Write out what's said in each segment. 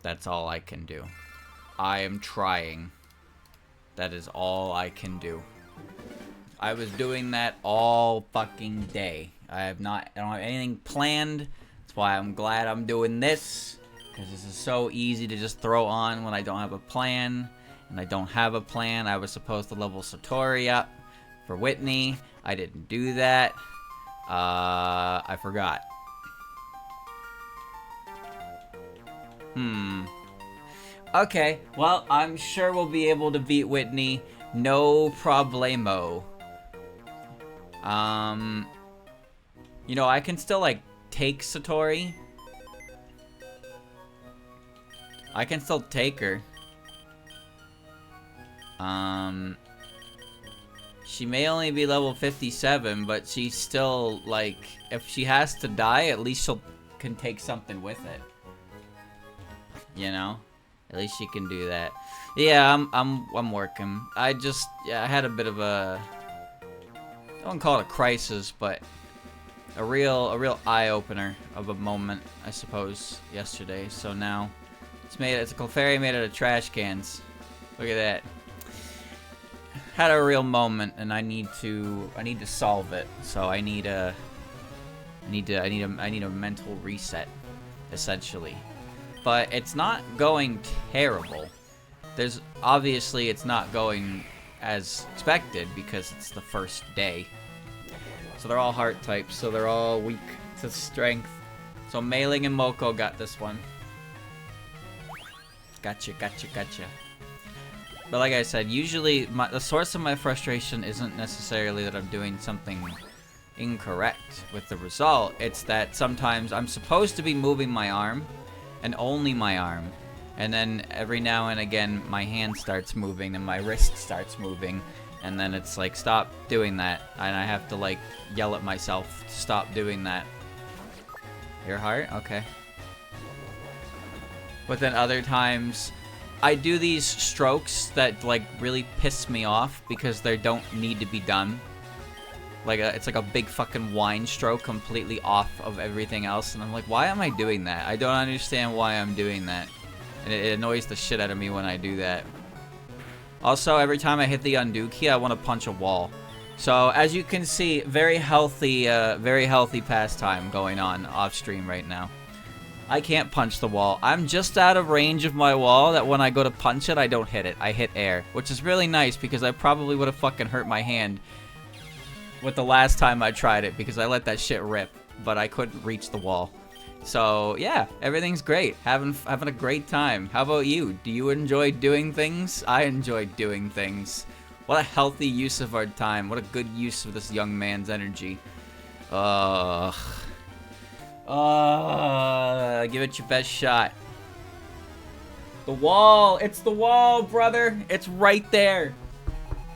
That's all I can do. I am trying. That is all I can do. I was doing that all fucking day. I don't have anything planned. That's why I'm glad I'm doing this. Because this is so easy to just throw on when I don't have a plan. And I don't have a plan. I was supposed to level Satori up for Whitney. I didn't do that. I forgot. Okay, well, I'm sure we'll be able to beat Whitney. No problemo. You know, I can still, like, take Satori. I can still take her. She may only be level 57, but she's still, like, if she has to die, at least can take something with it. You know? At least she can do that. Yeah, I'm working. I had a bit of a, I wouldn't call it a crisis, but a real eye-opener of a moment, I suppose, yesterday. So now, it's a Clefairy made out of trash cans. Look at that. Had a real moment, and I need to solve it. So I need a mental reset, essentially. But it's not going terrible. Obviously it's not going as expected because it's the first day. So they're all heart types, so they're all weak to strength. So Mei-Ling and Moko got this one. Gotcha. But like I said, usually the source of my frustration isn't necessarily that I'm doing something incorrect with the result. It's that sometimes I'm supposed to be moving my arm, and only my arm. And then every now and again, my hand starts moving and my wrist starts moving. And then it's like, stop doing that. And I have to, like, yell at myself to stop doing that. Your heart? Okay. But then other times, I do these strokes that, like, really piss me off because they don't need to be done. Like, it's like a big fucking whine stroke completely off of everything else. And I'm like, why am I doing that? I don't understand why I'm doing that. And it annoys the shit out of me when I do that. Also, every time I hit the undo key, I want to punch a wall. So, as you can see, very healthy pastime going on off stream right now. I can't punch the wall. I'm just out of range of my wall that when I go to punch it, I don't hit it. I hit air. Which is really nice because I probably would have fucking hurt my hand with the last time I tried it because I let that shit rip, but I couldn't reach the wall. So yeah, everything's great. Having a great time. How about you? Do you enjoy doing things? I enjoy doing things. What a healthy use of our time. What a good use of this young man's energy. Give it your best shot. The wall. It's the wall, brother. It's right there.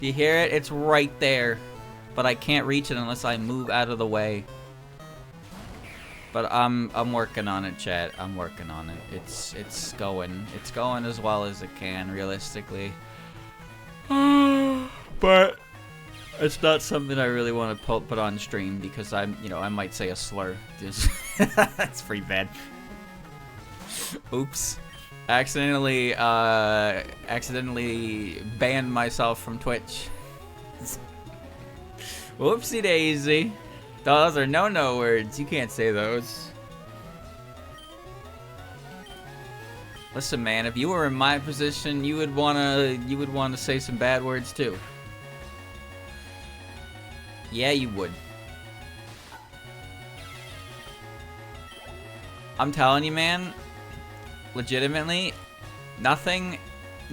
Do you hear it? It's right there. But I can't reach it unless I move out of the way. But I'm working on it, chat. I'm working on it. It's going. It's going as well as it can, realistically. But it's not something I really want to put on stream because I might say a slur. That's pretty bad. Oops. Accidentally banned myself from Twitch. Whoopsie daisy. Those are no words. You can't say those. Listen, man, if you were in my position, you would wanna say some bad words too. Yeah, you would. I'm telling you, man, legitimately, nothing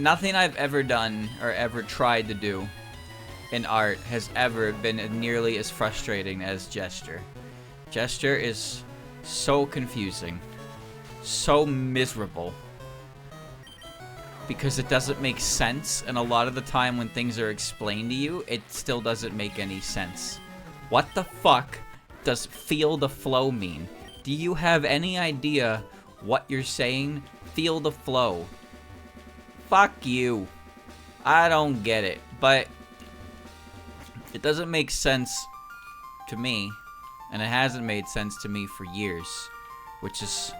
I've ever done or ever tried to do in art has ever been nearly as frustrating as gesture. Gesture is so confusing, so miserable, because it doesn't make sense, and a lot of the time when things are explained to you, it still doesn't make any sense. What the fuck does feel the flow mean? Do you have any idea what you're saying? Feel the flow. Fuck you. I don't get it, but it doesn't make sense to me, and it hasn't made sense to me for years, which is,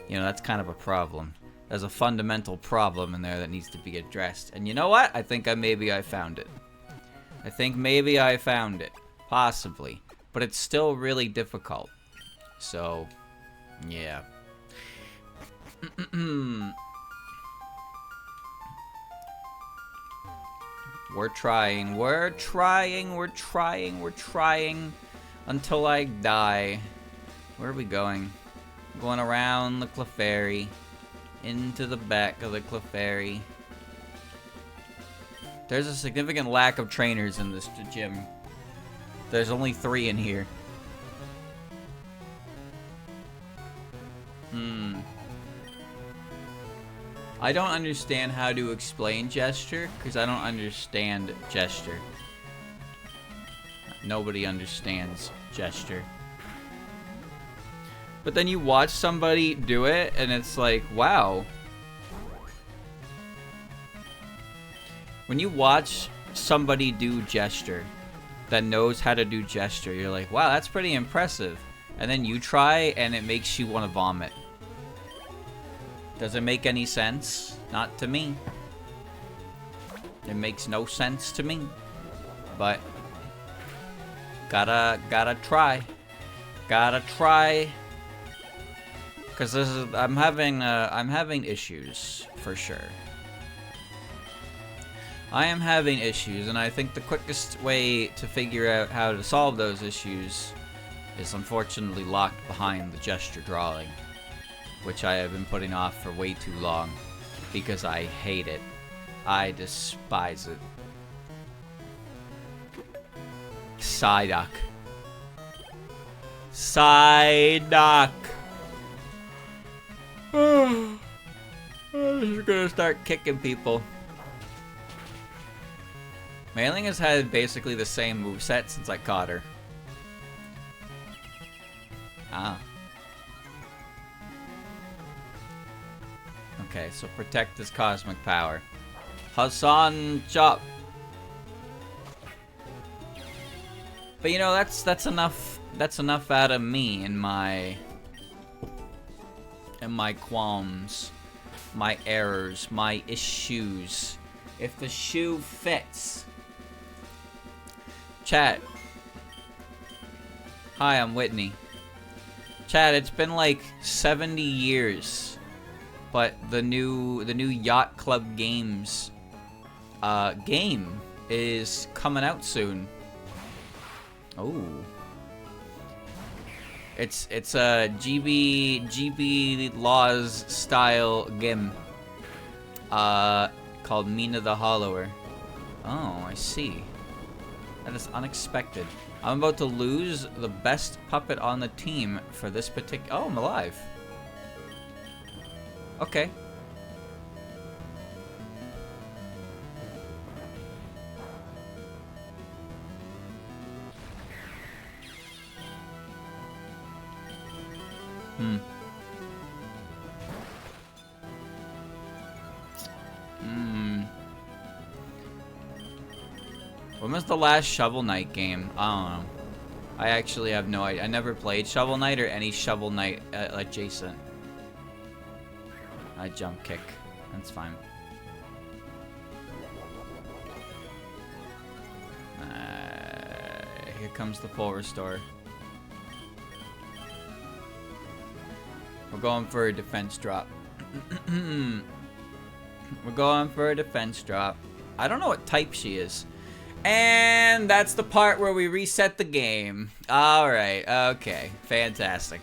that's kind of a problem. There's a fundamental problem in there that needs to be addressed. And you know what? I think maybe I found it. I think maybe I found it. Possibly. But it's still really difficult. So, yeah. We're trying. We're trying. We're trying. We're trying. Until I die. Where are we going? Going around the Clefairy. Into the back of the Clefairy. There's a significant lack of trainers in this gym. There's only 3 in here. I don't understand how to explain gesture, because I don't understand gesture. Nobody understands gesture. But then you watch somebody do it, and it's like, wow. When you watch somebody do gesture that knows how to do gesture, you're like, wow, that's pretty impressive. And then you try, and it makes you want to vomit. Does it make any sense? Not to me. It makes no sense to me. But gotta try. Gotta try. Cause this is I'm having issues for sure. I am having issues, and I think the quickest way to figure out how to solve those issues is unfortunately locked behind the gesture drawing, which I have been putting off for way too long because I hate it. I despise it. Psyduck. Psyduck. I'm just gonna start kicking people. Mailing has had basically the same moveset since I caught her. Ah. Okay, so protect this cosmic power. Hassan Chop. But you know, that's enough. That's enough out of me and my qualms, my errors, my issues. If the shoe fits. Chat. Hi, I'm Whitney. Chat, it's been like 70 years. But the new Yacht Club Games game is coming out soon. Oh. It's a GB Laws style game. Called Mina the Hollower. Oh, I see. That is unexpected. I'm about to lose the best puppet on the team for this particular. Oh, I'm alive. Okay. When was the last Shovel Knight game? I don't know. I actually have no idea. I never played Shovel Knight or any Shovel Knight adjacent. I jump kick. That's fine. Here comes the full restore. We're going for a defense drop. We're going for a defense drop. I don't know what type she is. And that's the part where we reset the game. Alright, okay. Fantastic.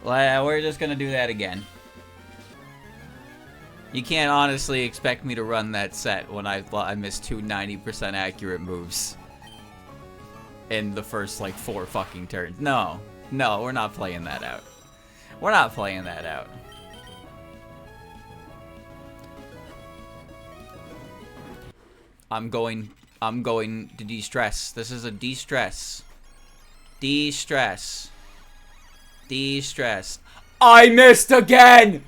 Well, we're just gonna do that again. You can't honestly expect me to run that set when I missed 2 90% accurate moves in the first, like, 4 fucking turns. No. No, we're not playing that out. We're not playing that out. I'm going to de-stress. This is a de-stress. De-stress. De-stress. I missed again!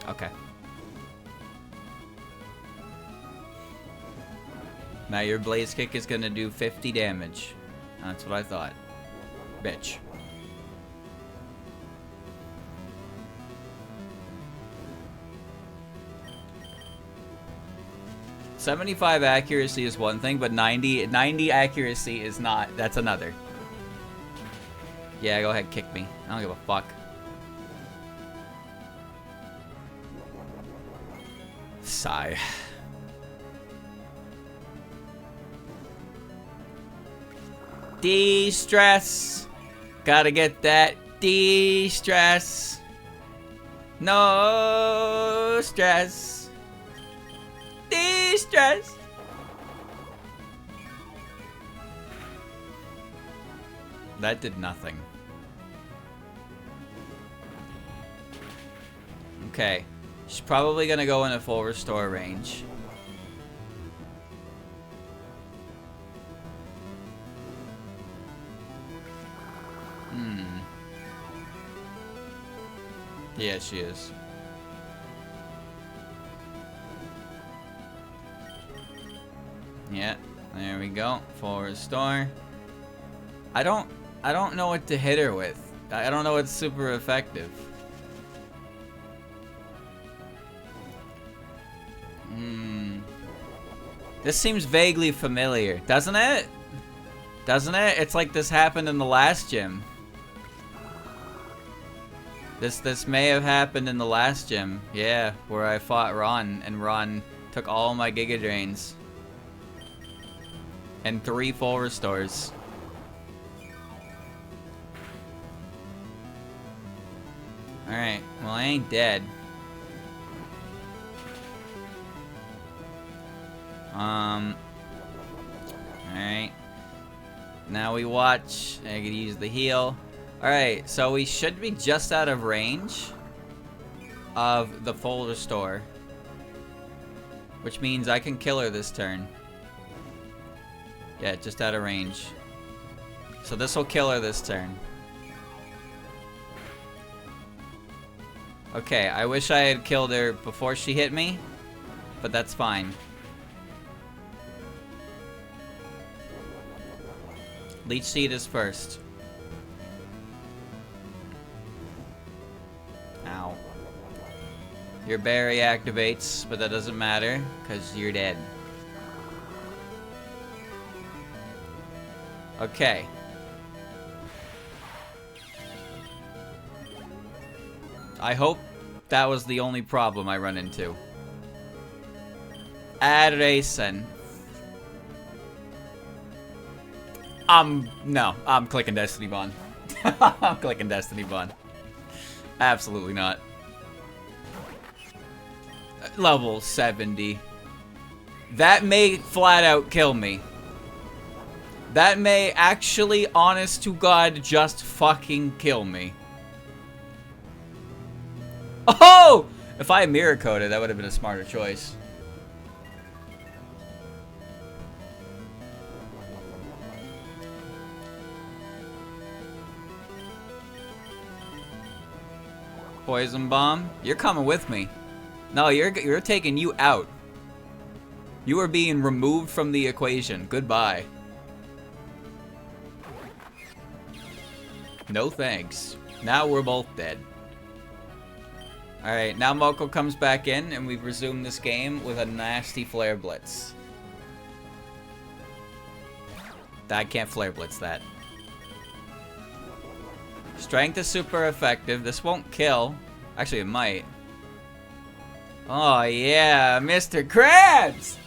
Okay. Now your Blaze Kick is gonna do 50 damage. That's what I thought. Bitch. "75 accuracy is one thing, but 90 accuracy is not. That's another." Yeah, go ahead, kick me. I don't give a fuck. Sigh. De-stress. Gotta get that de-stress. No stress. De-stress. That did nothing. Okay. She's probably gonna go in a full restore range. Yeah, she is. Yeah, there we go. Full restore. I don't know what to hit her with. I don't know what's super effective. This seems vaguely familiar, doesn't it? Doesn't it? It's like this happened in the last gym. This may have happened in the last gym. Yeah, where I fought Ron, and Ron took all my Giga Drains. And 3 full restores. Alright, well I ain't dead. Alright. Now we watch. I could use the heal. Alright, so we should be just out of range of the full restore. Which means I can kill her this turn. Yeah, just out of range. So this will kill her this turn. Okay, I wish I had killed her before she hit me, but that's fine. Leech Seed is first. Ow. Your berry activates, but that doesn't matter, because you're dead. Okay. I hope that was the only problem I run into. Racing. No, I'm clicking Destiny Bond. I'm clicking Destiny Bond. Absolutely not. Level 70. That may flat out kill me. That may actually, honest to God, just fucking kill me. Oh! If I had Mirror Coated, that would have been a smarter choice. Poison Bomb? You're coming with me. No, you're taking you out. You are being removed from the equation. Goodbye. No thanks. Now we're both dead. Alright, now Moko comes back in, and we've resumed this game with a nasty Flare Blitz. I can't Flare Blitz that. Strength is super effective. This won't kill. Actually, it might. Oh, yeah, Mr. Krabs!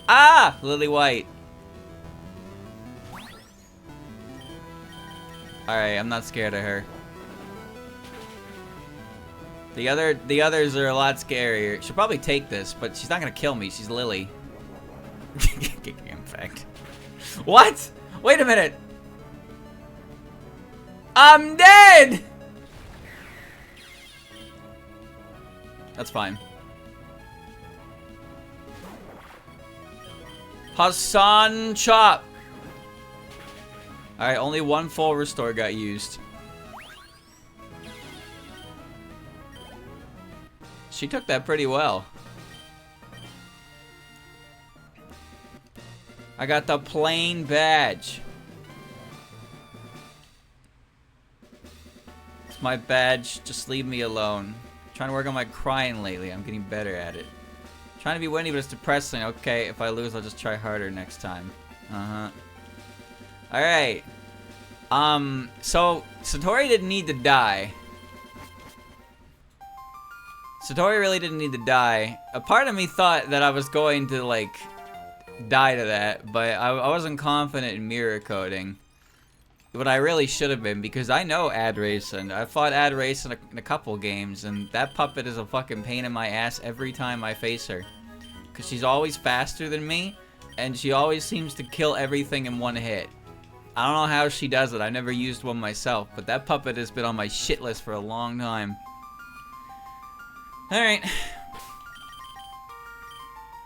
Ah! Lily White. Alright, I'm not scared of her. The others are a lot scarier. She'll probably take this, but she's not gonna kill me. She's Lily. In fact. What? Wait a minute. I'm dead! That's fine. Hassan Chop. Alright, only one full restore got used. She took that pretty well. I got the plain badge. It's my badge. Just leave me alone. I'm trying to work on my crying lately. I'm getting better at it. I'm trying to be witty, but it's depressing. Okay, if I lose, I'll just try harder next time. Uh-huh. Alright. So Satori didn't need to die. Satori really didn't need to die. A part of me thought that I was going to, like, die to that, but I wasn't confident in mirror coding. But I really should have been, because I know Ad Racing. I fought Ad Racing in a couple games, and that puppet is a fucking pain in my ass every time I face her. Because she's always faster than me, and she always seems to kill everything in one hit. I don't know how she does it. I never used one myself, but that puppet has been on my shit list for a long time. Alright.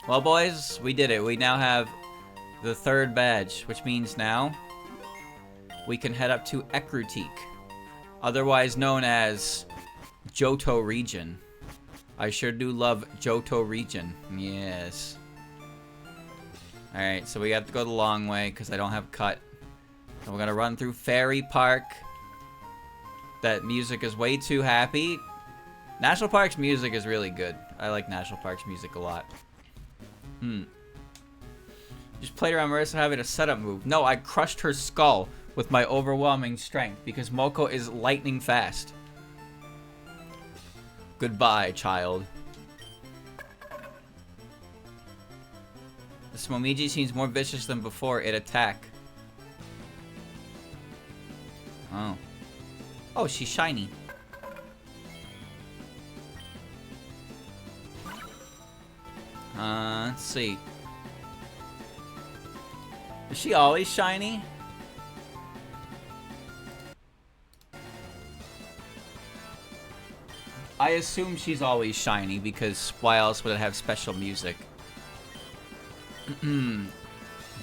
Well, boys, we did it. We now have the 3rd badge, which means now we can head up to Ekrutik, otherwise known as Johto region. I sure do love Johto region. Yes. Alright, so we have to go the long way because I don't have cut. And we're gonna run through Fairy Park. That music is way too happy. National Park's music is really good. I like National Park's music a lot. Just played around Marissa having a setup move. No, I crushed her skull with my overwhelming strength because Moko is lightning fast. Goodbye, child. The Momiji seems more vicious than before. It attack. Oh. Oh, she's shiny. Let's see. Is she always shiny? I assume she's always shiny because why else would it have special music?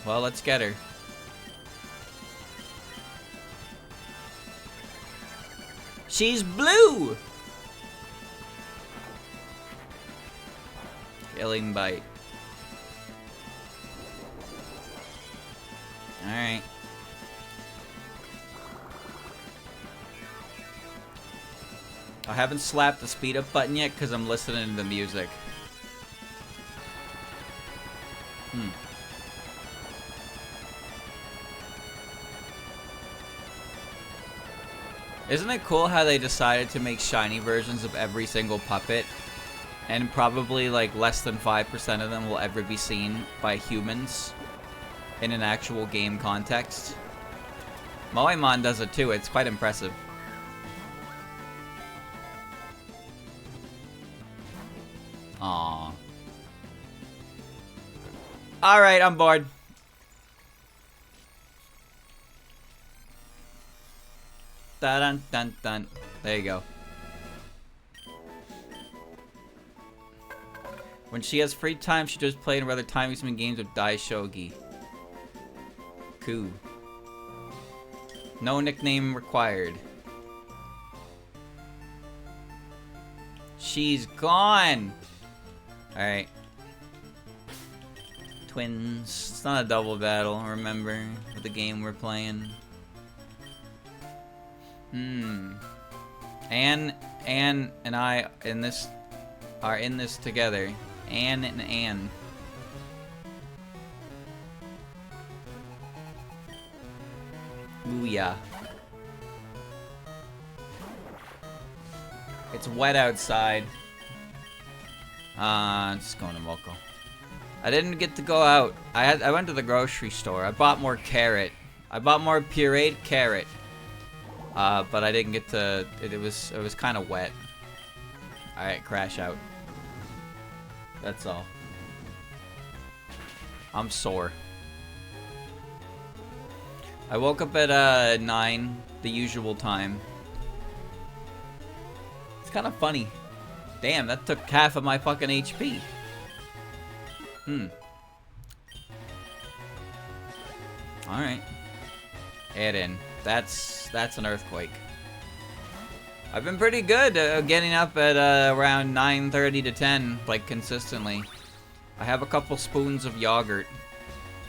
Well, let's get her. She's blue! Killing bite. Alright. I haven't slapped the speed up button yet because I'm listening to the music. Isn't it cool how they decided to make shiny versions of every single puppet? And probably like less than 5% of them will ever be seen by humans in an actual game context. Moemon does it too, it's quite impressive. Aww. Alright, I'm bored. Dun dun dun. There you go. When she has free time, she just play in rather time-consuming games with Dai Shogi. Cool. No nickname required. She's gone! Alright. Twins. It's not a double battle, remember? With the game we're playing. Anne and I are in this together. Anne and Anne. Booyah. It's wet outside. Just going to Moko. I didn't get to go out. I went to the grocery store. I bought more carrot. I bought more pureed carrot. But I didn't get to. It was kind of wet. All right, crash out. That's all. I'm sore. I woke up at 9, the usual time. It's kind of funny. Damn, that took half of my fucking HP. Alright. Add in. That's an earthquake. I've been pretty good getting up at around 9:30 to 10, like consistently. I have a couple spoons of yogurt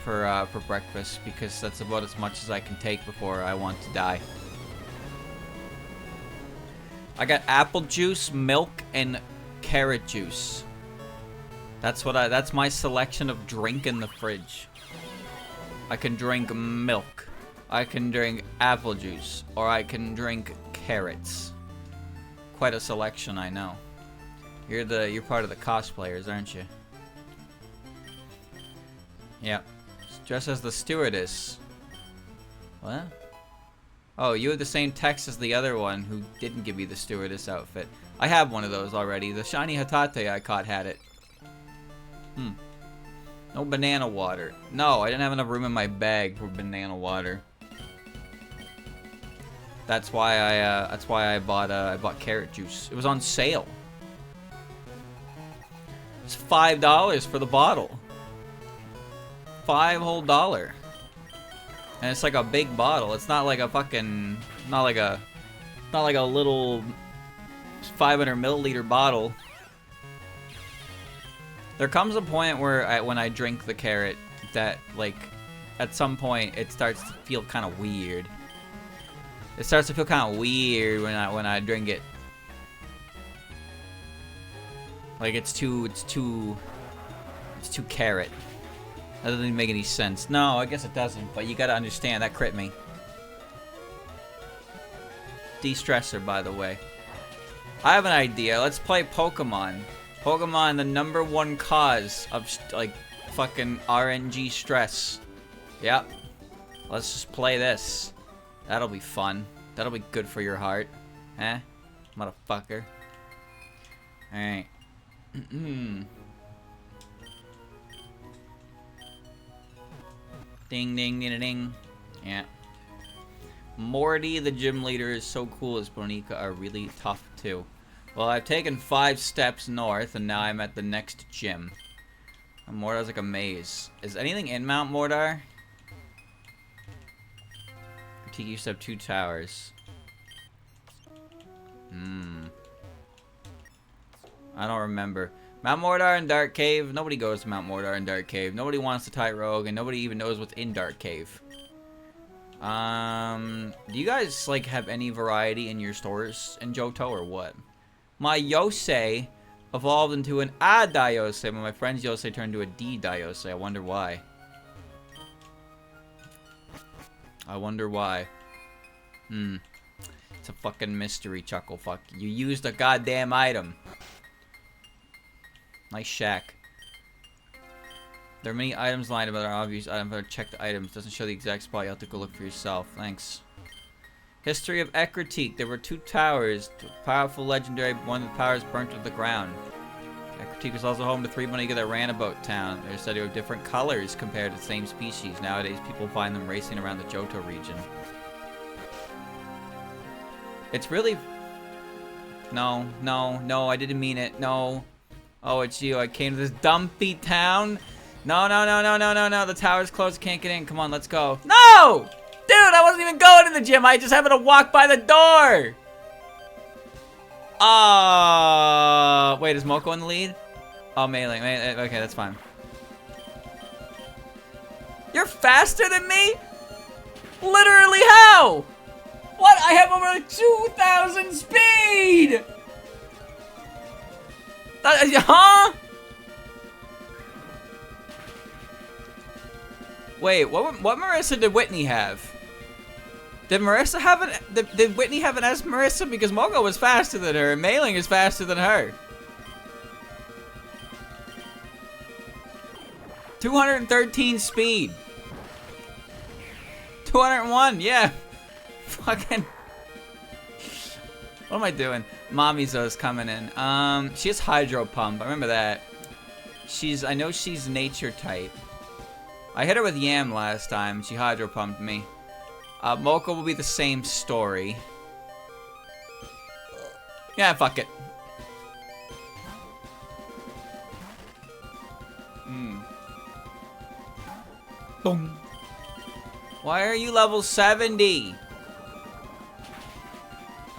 for breakfast because that's about as much as I can take before I want to die. I got apple juice, milk, and carrot juice. That's my selection of drink in the fridge. I can drink milk, I can drink apple juice, or I can drink carrots. Quite a selection, I know. You're part of the cosplayers, aren't you? Yeah. Dressed as the stewardess. What? Oh, you have the same text as the other one who didn't give me the stewardess outfit. I have one of those already. The shiny Hatate I caught had it. No banana water. No, I didn't have enough room in my bag for banana water. That's why I bought carrot juice. It was on sale. It's $5 for the bottle. $5 whole. And it's like a big bottle. It's not like a fucking, not like a little 500 milliliter bottle. There comes a point where when I drink the carrot that, like, at some point it starts to feel kind of weird. It starts to feel kind of weird when I drink it. Like it's too carrot. That doesn't even make any sense. No, I guess it doesn't, but you gotta understand, that crit me. De-stressor, by the way. I have an idea. Let's play Pokemon. Pokemon, the #1 cause of, like, fucking RNG stress. Yep. Let's just play this. That'll be fun. That'll be good for your heart. Eh? Motherfucker. Alright. Ding, ding, ding, ding. Yeah. Morty, the gym leader, is so cool as Bonica are really tough, too. Well, I've taken 5 steps north, and now I'm at the next gym. Mortar's like a maze. Is anything in Mount Mortar? Critique used to have 2 towers. I don't remember. Mount Mortar and Dark Cave. Nobody goes to Mount Mortar and Dark Cave. Nobody wants to tie Rogue, and nobody even knows what's in Dark Cave. Do you guys, like, have any variety in your stores in Johto, or what? My Yosei evolved into an A-Diose, but my friend's Yosei turned into a D-Diose. I wonder why. I wonder why. It's a fucking mystery, Chuckle Fuck. You used a goddamn item. Nice shack. There are many items lined up that are obvious items, but check the items. Doesn't show the exact spot. You have to go look for yourself. Thanks. History of Ekritique. There were 2 towers. Powerful legendary. One of the powers burnt to the ground. Ekritique was also home to 3 Monica that ran about town. They're said to have different colors compared to the same species. Nowadays, people find them racing around the Johto region. It's really... No, I didn't mean it. No. Oh, it's you. I came to this dumpy town. No. The tower's closed. Can't get in. Come on, let's go. No! Dude, I wasn't even going to the gym. I just happened to walk by the door. Wait, is Moko in the lead? Oh, Melee. Okay, that's fine. You're faster than me? Literally how? What? I have over 2,000 speed! Huh? Wait, what Marissa did Whitney have? Did Marissa have an... Did Whitney have an S Marissa? Because Moko was faster than her, and Mailing is faster than her. 213 speed. 201, yeah. Fucking... What am I doing? Mommyzo's coming in. She has Hydro Pump. I remember that. I know she's nature type. I hit her with Yam last time. She Hydro Pumped me. Moko will be the same story. Yeah, fuck it. Boom. Why are you level 70?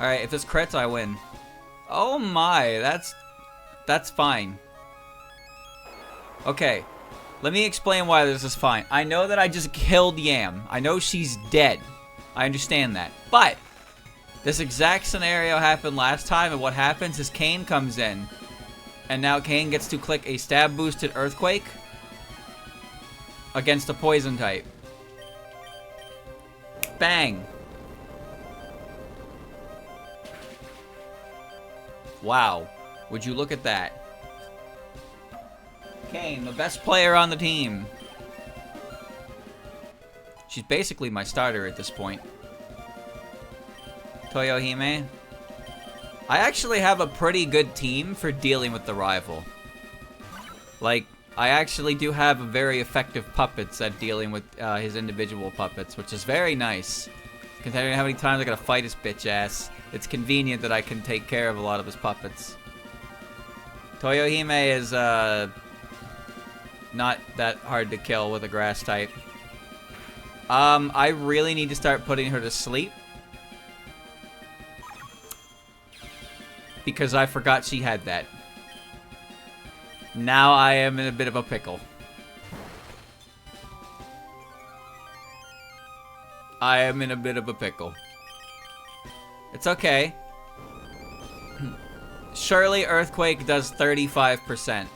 Alright, if this crits, I win. Oh my, that's fine. Okay, let me explain why this is fine. I know that I just killed Yam. I know she's dead. I understand that. But this exact scenario happened last time, and what happens is Kane comes in. And now Kane gets to click a stab boosted Earthquake against a poison type. Bang. Wow. Would you look at that? Kane, the best player on the team. She's basically my starter at this point. Toyohime. I actually have a pretty good team for dealing with the rival. Like, I actually do have a very effective puppets at dealing with his individual puppets, which is very nice. Considering how many times I gotta fight his bitch ass, it's convenient that I can take care of a lot of his puppets. Toyohime is, not that hard to kill with a grass type. I really need to start putting her to sleep. Because I forgot she had that. Now I am in a bit of a pickle. I am in a bit of a pickle. It's okay. Surely Earthquake does 35%.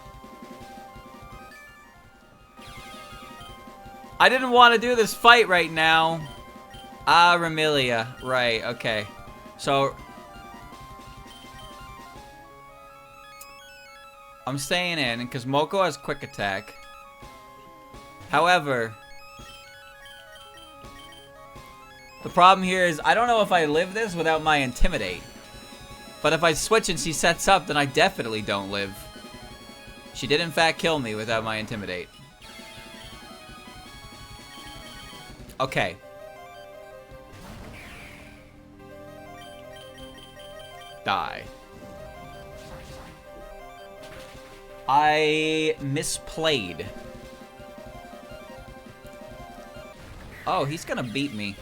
I didn't want to do this fight right now. Ah, Remilia. Right, okay. So I'm staying in because Moko has quick attack. However, the problem here is I don't know if I live this without my Intimidate. But if I switch and she sets up, then I definitely don't live. She did in fact kill me without my Intimidate. Okay. Die. I misplayed. Oh, he's gonna beat me.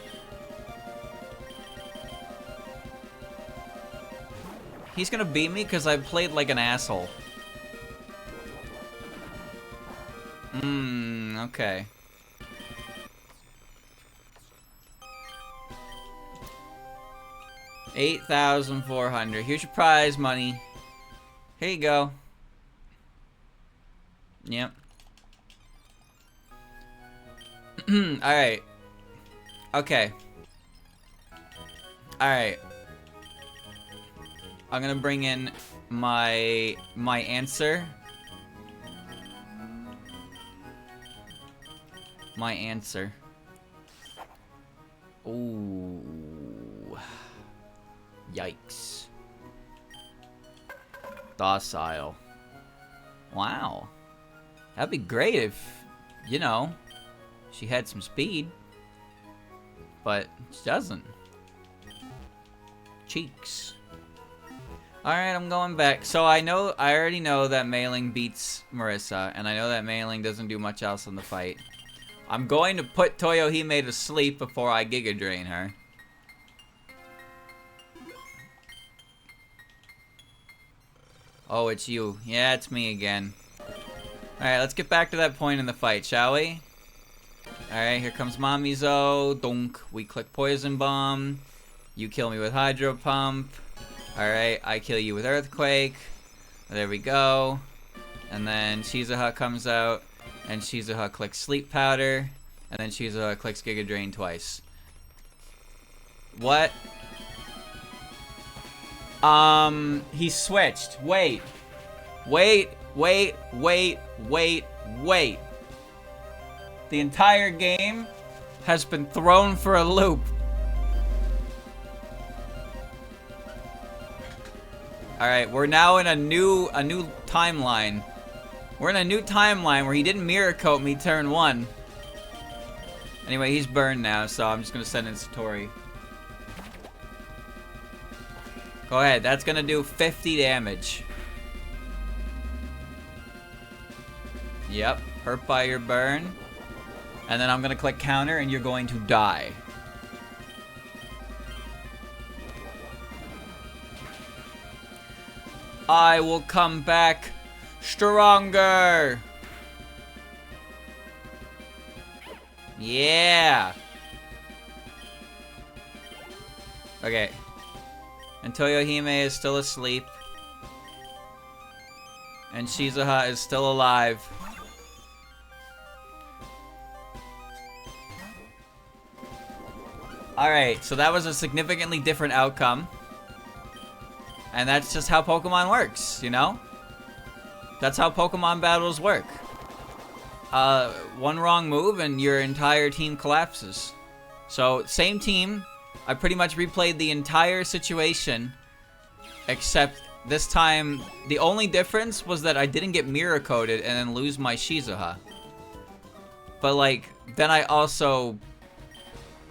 He's gonna beat me because I played like an asshole. Okay. $8,400. Here's your prize money. Here you go. Yep. Alright. Okay. Alright. I'm gonna bring in my answer. My answer. Ooh. Yikes. Docile. Wow. That'd be great if, you know, she had some speed. But she doesn't. Cheeks. Alright, I'm going back. So I already know that Mailing beats Marissa, and I know that Mailing doesn't do much else in the fight. I'm going to put Toyohime to sleep before I Giga Drain her. Oh, it's you. Yeah, it's me again. Alright, let's get back to that point in the fight, shall we? Alright, here comes Mamizo. Donk. We click Poison Bomb. You kill me with Hydro Pump. Alright, I kill you with Earthquake. There we go. And then Shizuha comes out. And Shizuha clicks Sleep Powder. And then Shizuha clicks Giga Drain twice. What? He switched. Wait. Wait. The entire game has been thrown for a loop. Alright, we're now in a new timeline. We're in a new timeline where he didn't Mirror Coat me turn 1. Anyway, he's burned now, so I'm just gonna send in Satori. Go ahead, that's gonna do 50 damage. Yep, hurt by your burn. And then I'm gonna click counter and you're going to die. I will come back stronger. Yeah. Okay. And Toyohime is still asleep. And Shizuha is still alive. Alright, so that was a significantly different outcome. And that's just how Pokemon works, you know? That's how Pokemon battles work. One wrong move and your entire team collapses. So, same team. I pretty much replayed the entire situation. Except this time, the only difference was that I didn't get mirror coated and then lose my Shizuha. But like, then I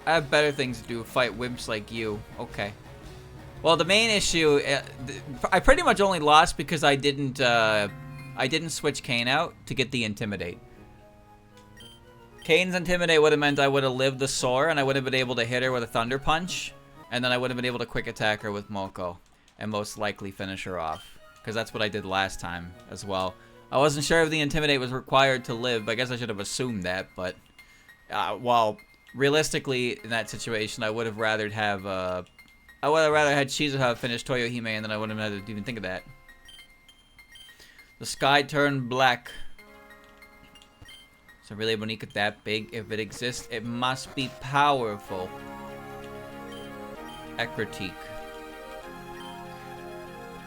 have better things to do, fight wimps like you. Okay. Well, the main issue, I pretty much only lost because I didn't switch Kane out to get the Intimidate. Kane's Intimidate would have meant I would have lived the Soar, and I would have been able to hit her with a Thunder Punch, and then I would have been able to Quick Attack her with Moko, and most likely finish her off. Because that's what I did last time, as well. I wasn't sure if the Intimidate was required to live, but I guess I should have assumed that, but... well, realistically, in that situation, I would have rather have, I would have rather had Shizuha finish Toyohime, and then I wouldn't have had to even think of that. The sky turned black. So really, Bonica that big? If it exists, it must be powerful. Ekritique.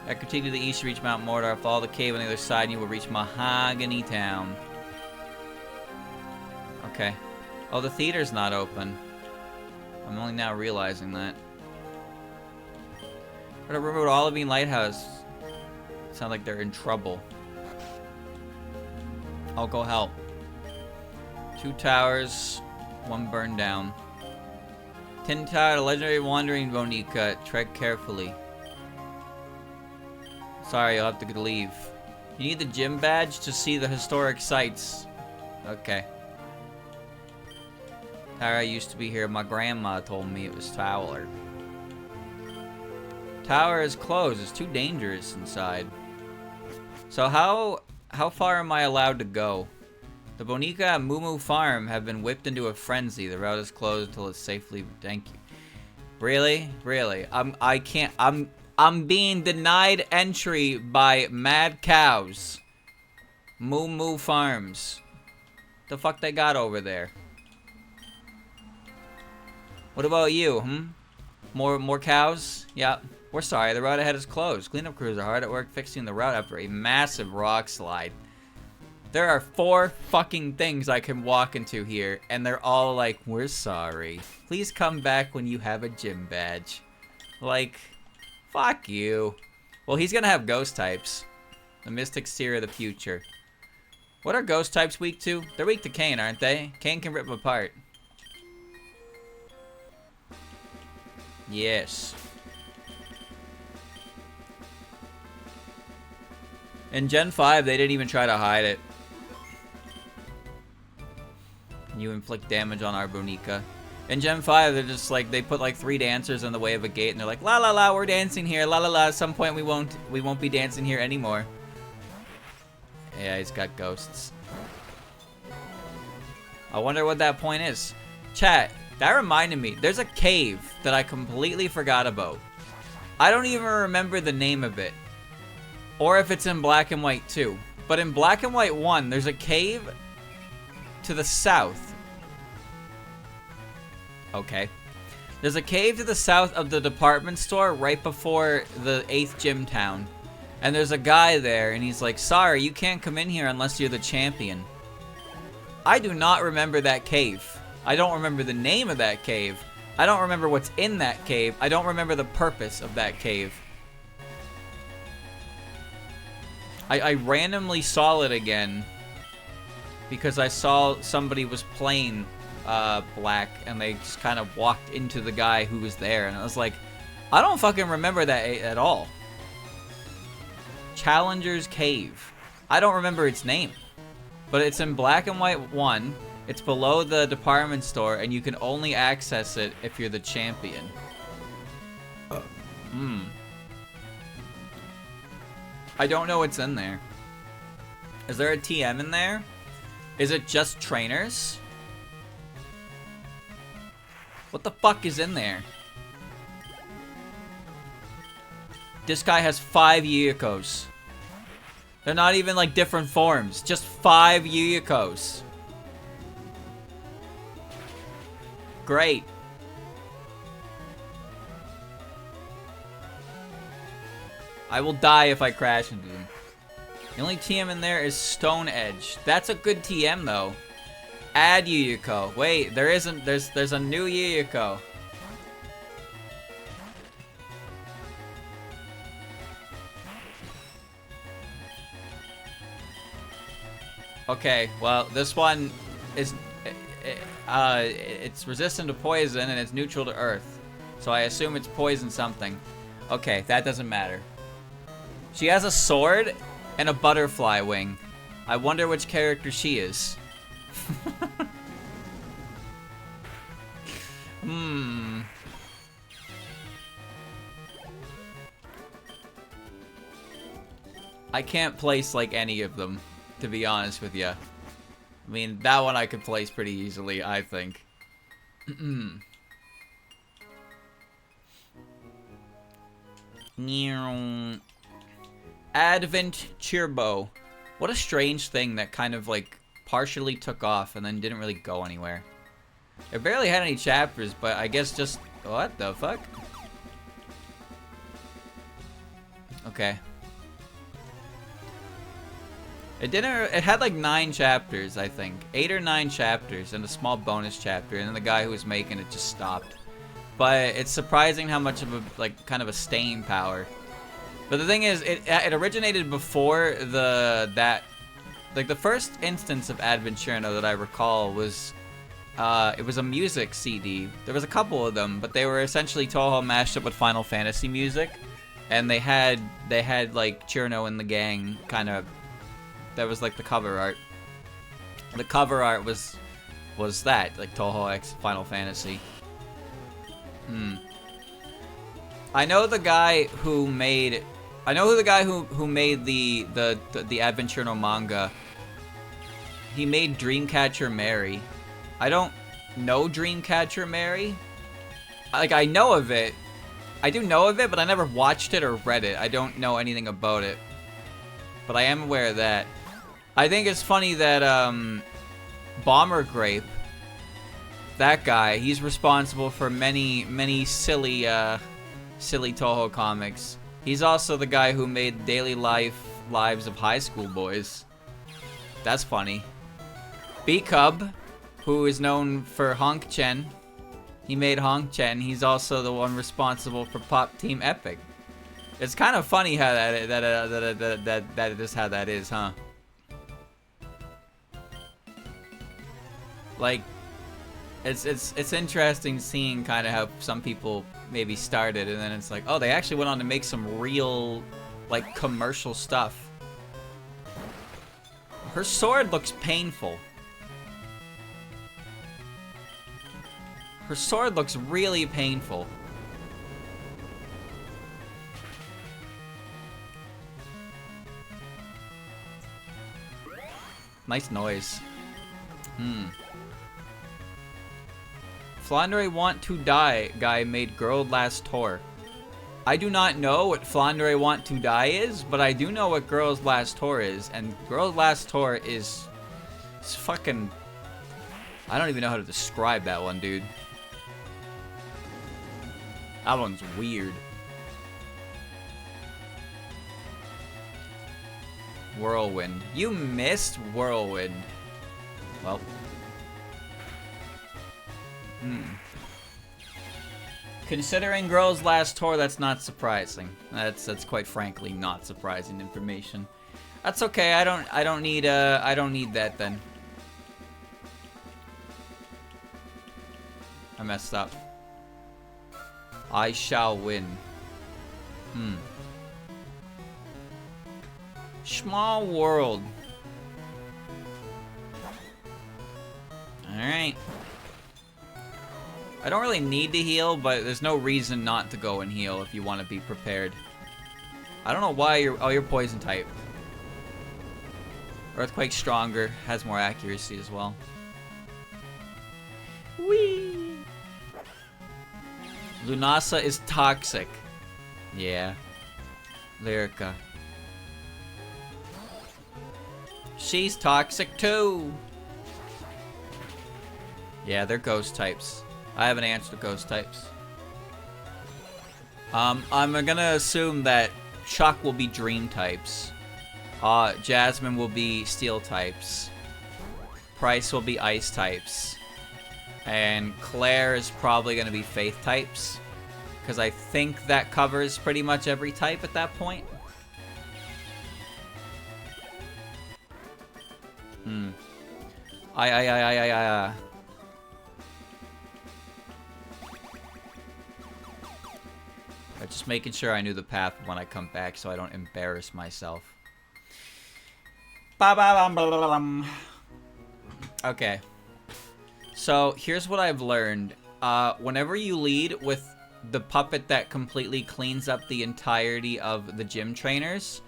Ekritique to the east, you reach Mount Mordor. Follow the cave on the other side, and you will reach Mahogany Town. Okay. Oh, the theater's not open. I'm only now realizing that. What a remote Olivine Lighthouse. Sound like they're in trouble. I'll go help. 2 towers, 1 burned down. Tin Tower, legendary wandering Bonica. Tread carefully. Sorry, you'll have to leave. You need the gym badge to see the historic sites. Okay. Tower used to be here. My grandma told me it was Tower. Tower is closed. It's too dangerous inside. So how far am I allowed to go? The Bonica at Moo Farm have been whipped into a frenzy. The route is closed until it's safely. Thank you. Really? Really? I'm being denied entry by mad cows. Moo Farms. The fuck they got over there? What about you? More cows? Yeah. We're sorry, the route ahead is closed. Cleanup crews are hard at work fixing the route after a massive rock slide. There are 4 fucking things I can walk into here, and they're all like, we're sorry. Please come back when you have a gym badge. Like, fuck you. Well, he's gonna have ghost types. The Mystic Seer of the future. What are ghost types weak to? They're weak to Kane, aren't they? Kane can rip them apart. Yes. In Gen 5, they didn't even try to hide it. You inflict damage on our Bonica. In Gen 5, they're just like, they put like 3 dancers in the way of a gate, and they're like, la la la, we're dancing here, la la la, at some point we won't be dancing here anymore. Yeah, he's got ghosts. I wonder what that point is. Chat, that reminded me, there's a cave that I completely forgot about. I don't even remember the name of it. Or if it's in Black and White 2. But in Black and White 1, there's a cave to the south. Okay. There's a cave to the south of the department store right before the 8th gym town. And there's a guy there, and he's like, sorry, you can't come in here unless you're the champion. I do not remember that cave. I don't remember the name of that cave. I don't remember what's in that cave. I don't remember the purpose of that cave. I randomly saw it again because I saw somebody was playing Black, and they just kind of walked into the guy who was there, and I was like, I don't fucking remember that at all. Challenger's Cave. I don't remember its name, but it's in Black and White 1. It's below the department store, and you can only access it if you're the champion. I don't know what's in there. Is there a TM in there? Is it just trainers? What the fuck is in there? This guy has 5 Yuyikos. They're not even like different forms. Just 5 Yuyikos. Great. I will die if I crash into them. The only TM in there is Stone Edge. That's a good TM though. Add Yuyiko. Wait, there isn't. There's a new Yuyiko. Okay, well, this one is it's resistant to poison and it's neutral to earth. So I assume it's poison something. Okay, that doesn't matter. She has a sword and a butterfly wing. I wonder which character she is. I can't place like any of them, to be honest with you. I mean, that one I could place pretty easily, I think. Advent Cheerbo. What a strange thing that kind of like partially took off and then didn't really go anywhere. It barely had any chapters, but I guess just... What the fuck? Okay. It didn't... It had like 9 chapters, I think. 8 or 9 chapters and a small bonus chapter, and then the guy who was making it just stopped. But it's surprising how much of a, like, kind of a staying power. But the thing is, it originated before the first instance of Adventurno that I recall was, it was a music CD. There was a couple of them, but they were essentially Touhou mashed up with Final Fantasy music, and they had like Chirno and the gang kind of. That was like the cover art. The cover art was that like Touhou X Final Fantasy. I know the guy who made. I know who the guy who made the Adventurno manga. He made Dreamcatcher Mary. I don't know Dreamcatcher Mary. Like, I know of it. I do know of it, but I never watched it or read it. I don't know anything about it. But I am aware of that. I think it's funny that Bomber Grape, that guy, he's responsible for many silly Touhou comics. He's also the guy who made Daily Lives of High School Boys. That's funny. B-Cub, who is known for Honk Chen. He made Honk Chen. He's also the one responsible for Pop Team Epic. It's kind of funny how that is how that is, huh? Like, it's interesting seeing kind of how some people maybe started, and then it's like, oh, they actually went on to make some real, like, commercial stuff. Her sword looks painful. Her sword looks really painful. Nice noise. Flandre Want to Die guy made Girl Last Tour. I do not know what Flandre Want to Die is, but I do know what Girl's Last Tour is, and Girl's Last Tour is fucking... I don't even know how to describe that one, dude. That one's weird. Whirlwind. You missed Whirlwind. Well. Considering Girl's Last Tour, that's not surprising. That's quite frankly not surprising information. That's okay. I don't need that then. I messed up. I shall win. Small world. Alright. I don't really need to heal, but there's no reason not to go and heal if you want to be prepared. I don't know why you're... Oh, you're poison type. Earthquake's stronger. Has more accuracy as well. Whee! Lunasa is toxic. Yeah. Lyrica. She's toxic too. Yeah, they're ghost types. I haven't answered ghost types. I'm gonna assume that Chuck will be dream types. Jasmine will be steel types. Price will be ice types. And Claire is probably gonna be faith types. Because I think that covers pretty much every type at that point. Just making sure I knew the path when I come back so I don't embarrass myself. Okay. So, here's what I've learned. Whenever you lead with the puppet that completely cleans up the entirety of the gym trainers,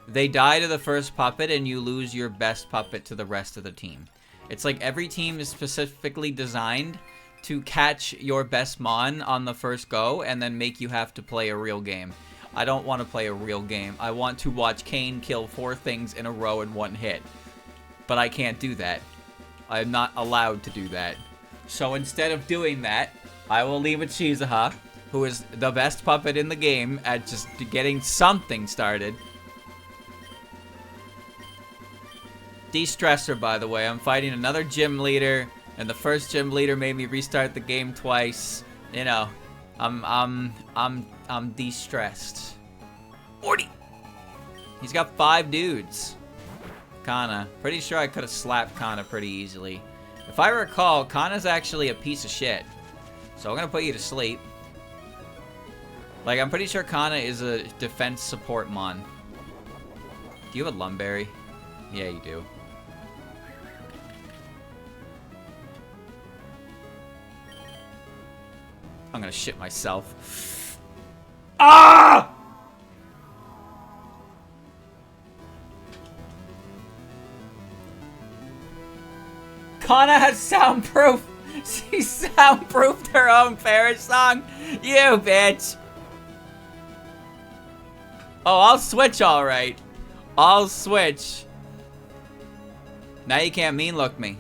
they die to the first puppet and you lose your best puppet to the rest of the team. It's like every team is specifically designed to catch your best mon on the first go and then make you have to play a real game. I don't want to play a real game. I want to watch Kane kill 4 things in a row in 1 hit. But I can't do that. I'm not allowed to do that. So instead of doing that, I will leave with Shizuha, who is the best puppet in the game at just getting something started. De-stressor, by the way. I'm fighting another gym leader, and the first gym leader made me restart the game twice. You know, I'm de-stressed. 40. He's got 5 dudes. Kana. Pretty sure I could have slapped Kana pretty easily. If I recall, Kana's actually a piece of shit. So I'm gonna put you to sleep. Like, I'm pretty sure Kana is a defense support mon. Do you have a Lumberry? Yeah, you do. I'm gonna shit myself. Ah! Kana has soundproof. She soundproofed her own Paris song. You bitch. Oh, I'll switch alright. I'll switch. Now you can't mean look me.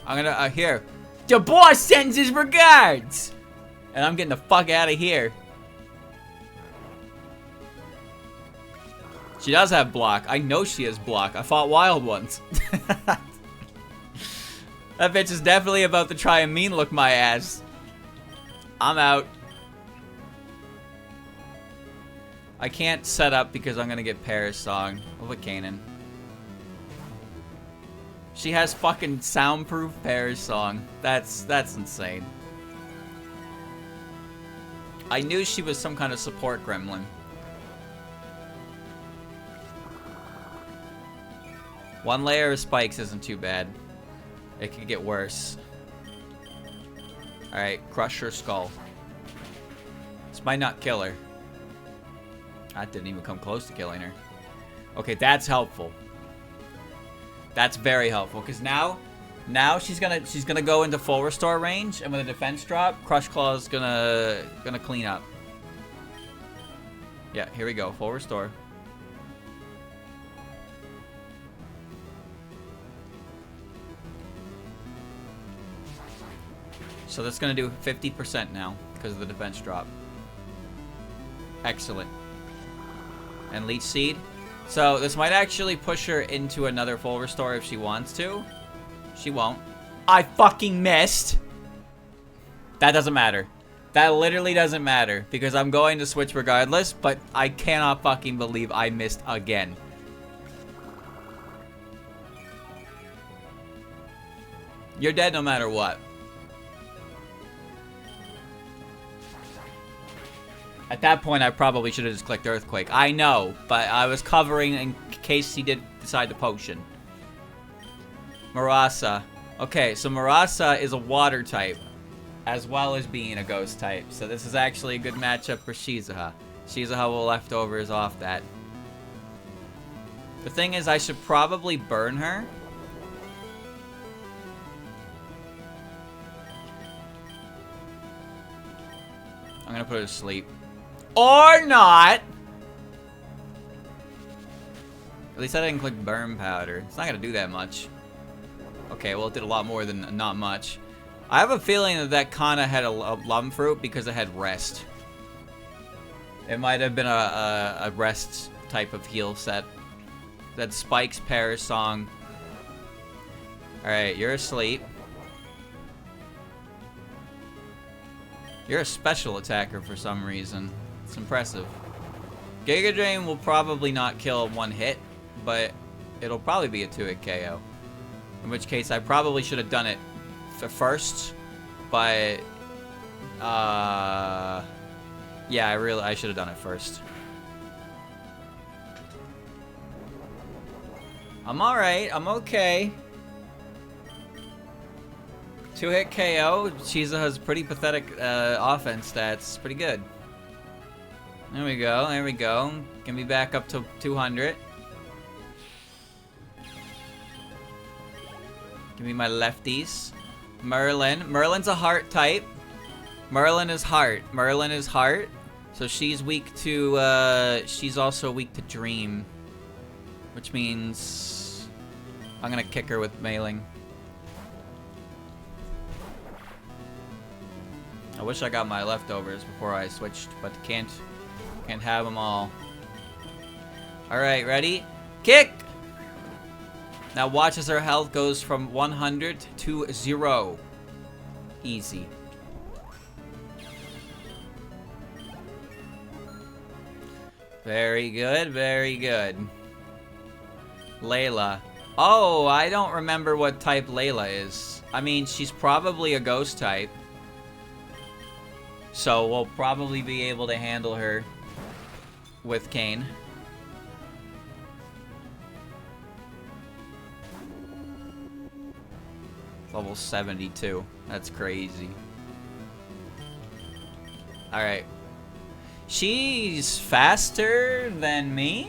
I'm gonna, here. The boss sends his regards! And I'm getting the fuck out of here. She does have block. I know she has block. I fought wild ones. That bitch is definitely about to try and mean look my ass. I'm out. I can't set up because I'm gonna get Paris song. What about Kanan? She has fucking soundproof Paris song. That's insane. I knew she was some kind of support gremlin. One layer of spikes isn't too bad. It could get worse. Alright, crush her skull. This might not kill her. That didn't even come close to killing her. Okay, that's helpful. That's very helpful, because now she's gonna go into full restore range, and with a defense drop, Crush Claw is gonna clean up. Yeah, here we go, full restore. So that's gonna do 50% now because of the defense drop. Excellent. And Leech Seed. So this might actually push her into another full restore if she wants to. She won't. I fucking missed. That doesn't matter. That literally doesn't matter because I'm going to switch regardless, but I cannot fucking believe I missed again. You're dead no matter what. At that point, I probably should have just clicked Earthquake. I know, but I was covering in case he did decide to potion. Marasa. Okay, so Marasa is a water type, as well as being a ghost type. So this is actually a good matchup for Shizuha. She's a couple leftovers off that. The thing is, I should probably burn her. I'm gonna put her to sleep. Or not! At least I didn't click burn powder. It's not gonna do that much. Okay, well it did a lot more than not much. I have a feeling that that kinda had a lum fruit because it had rest. It might have been a rest type of heal set. That Spike's Paris song. Alright, you're asleep. You're a special attacker for some reason. It's impressive. Giga Drain will probably not kill one hit, but it'll probably be a 2-hit KO. In which case, I probably should have done it first, but yeah, I should have done it first. I'm alright, I'm okay. 2-hit KO. Shiza has pretty pathetic offense stats. Pretty good. There we go, there we go. Can be back up to 200. Give me my lefties. Merlin. Merlin's a heart type. Merlin is heart. Merlin is heart. So she's weak to, she's also weak to dream. Which means I'm gonna kick her with mailing. I wish I got my leftovers before I switched, but can't have them all. Alright, ready? Kick! Now watch as her health goes from 100 to 0. Easy. Very good, very good. Layla. Oh, I don't remember what type Layla is. I mean, she's probably a ghost type. So we'll probably be able to handle her with Kane. Level 72. That's crazy. Alright. She's faster than me?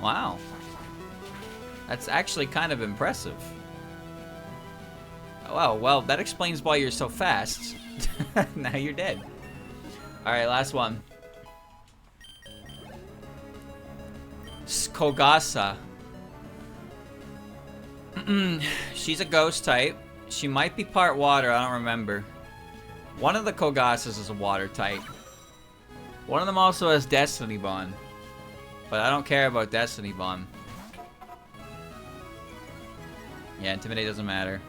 Wow. That's actually kind of impressive. Oh, well, that explains why you're so fast. Now you're dead. Alright, last one. Kogasa. She's a ghost type. She might be part water, I don't remember. One of the Kogasas is a water type. One of them also has Destiny Bond. But I don't care about Destiny Bond. Yeah, Intimidate doesn't matter.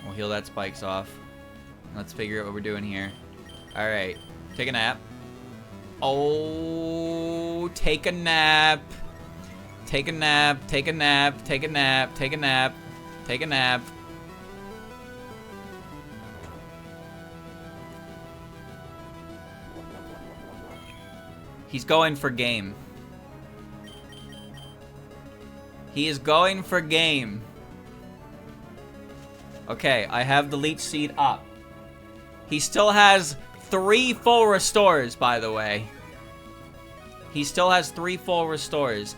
We'll heal that spikes off. Let's figure out what we're doing here. Alright. Take a nap. Oh, take a nap. Take a nap, take a nap, take a nap, take a nap, take a nap. He's going for game. He is going for game. Okay, I have the leech seed up. He still has 3 full restores, by the way. He still has 3 full restores.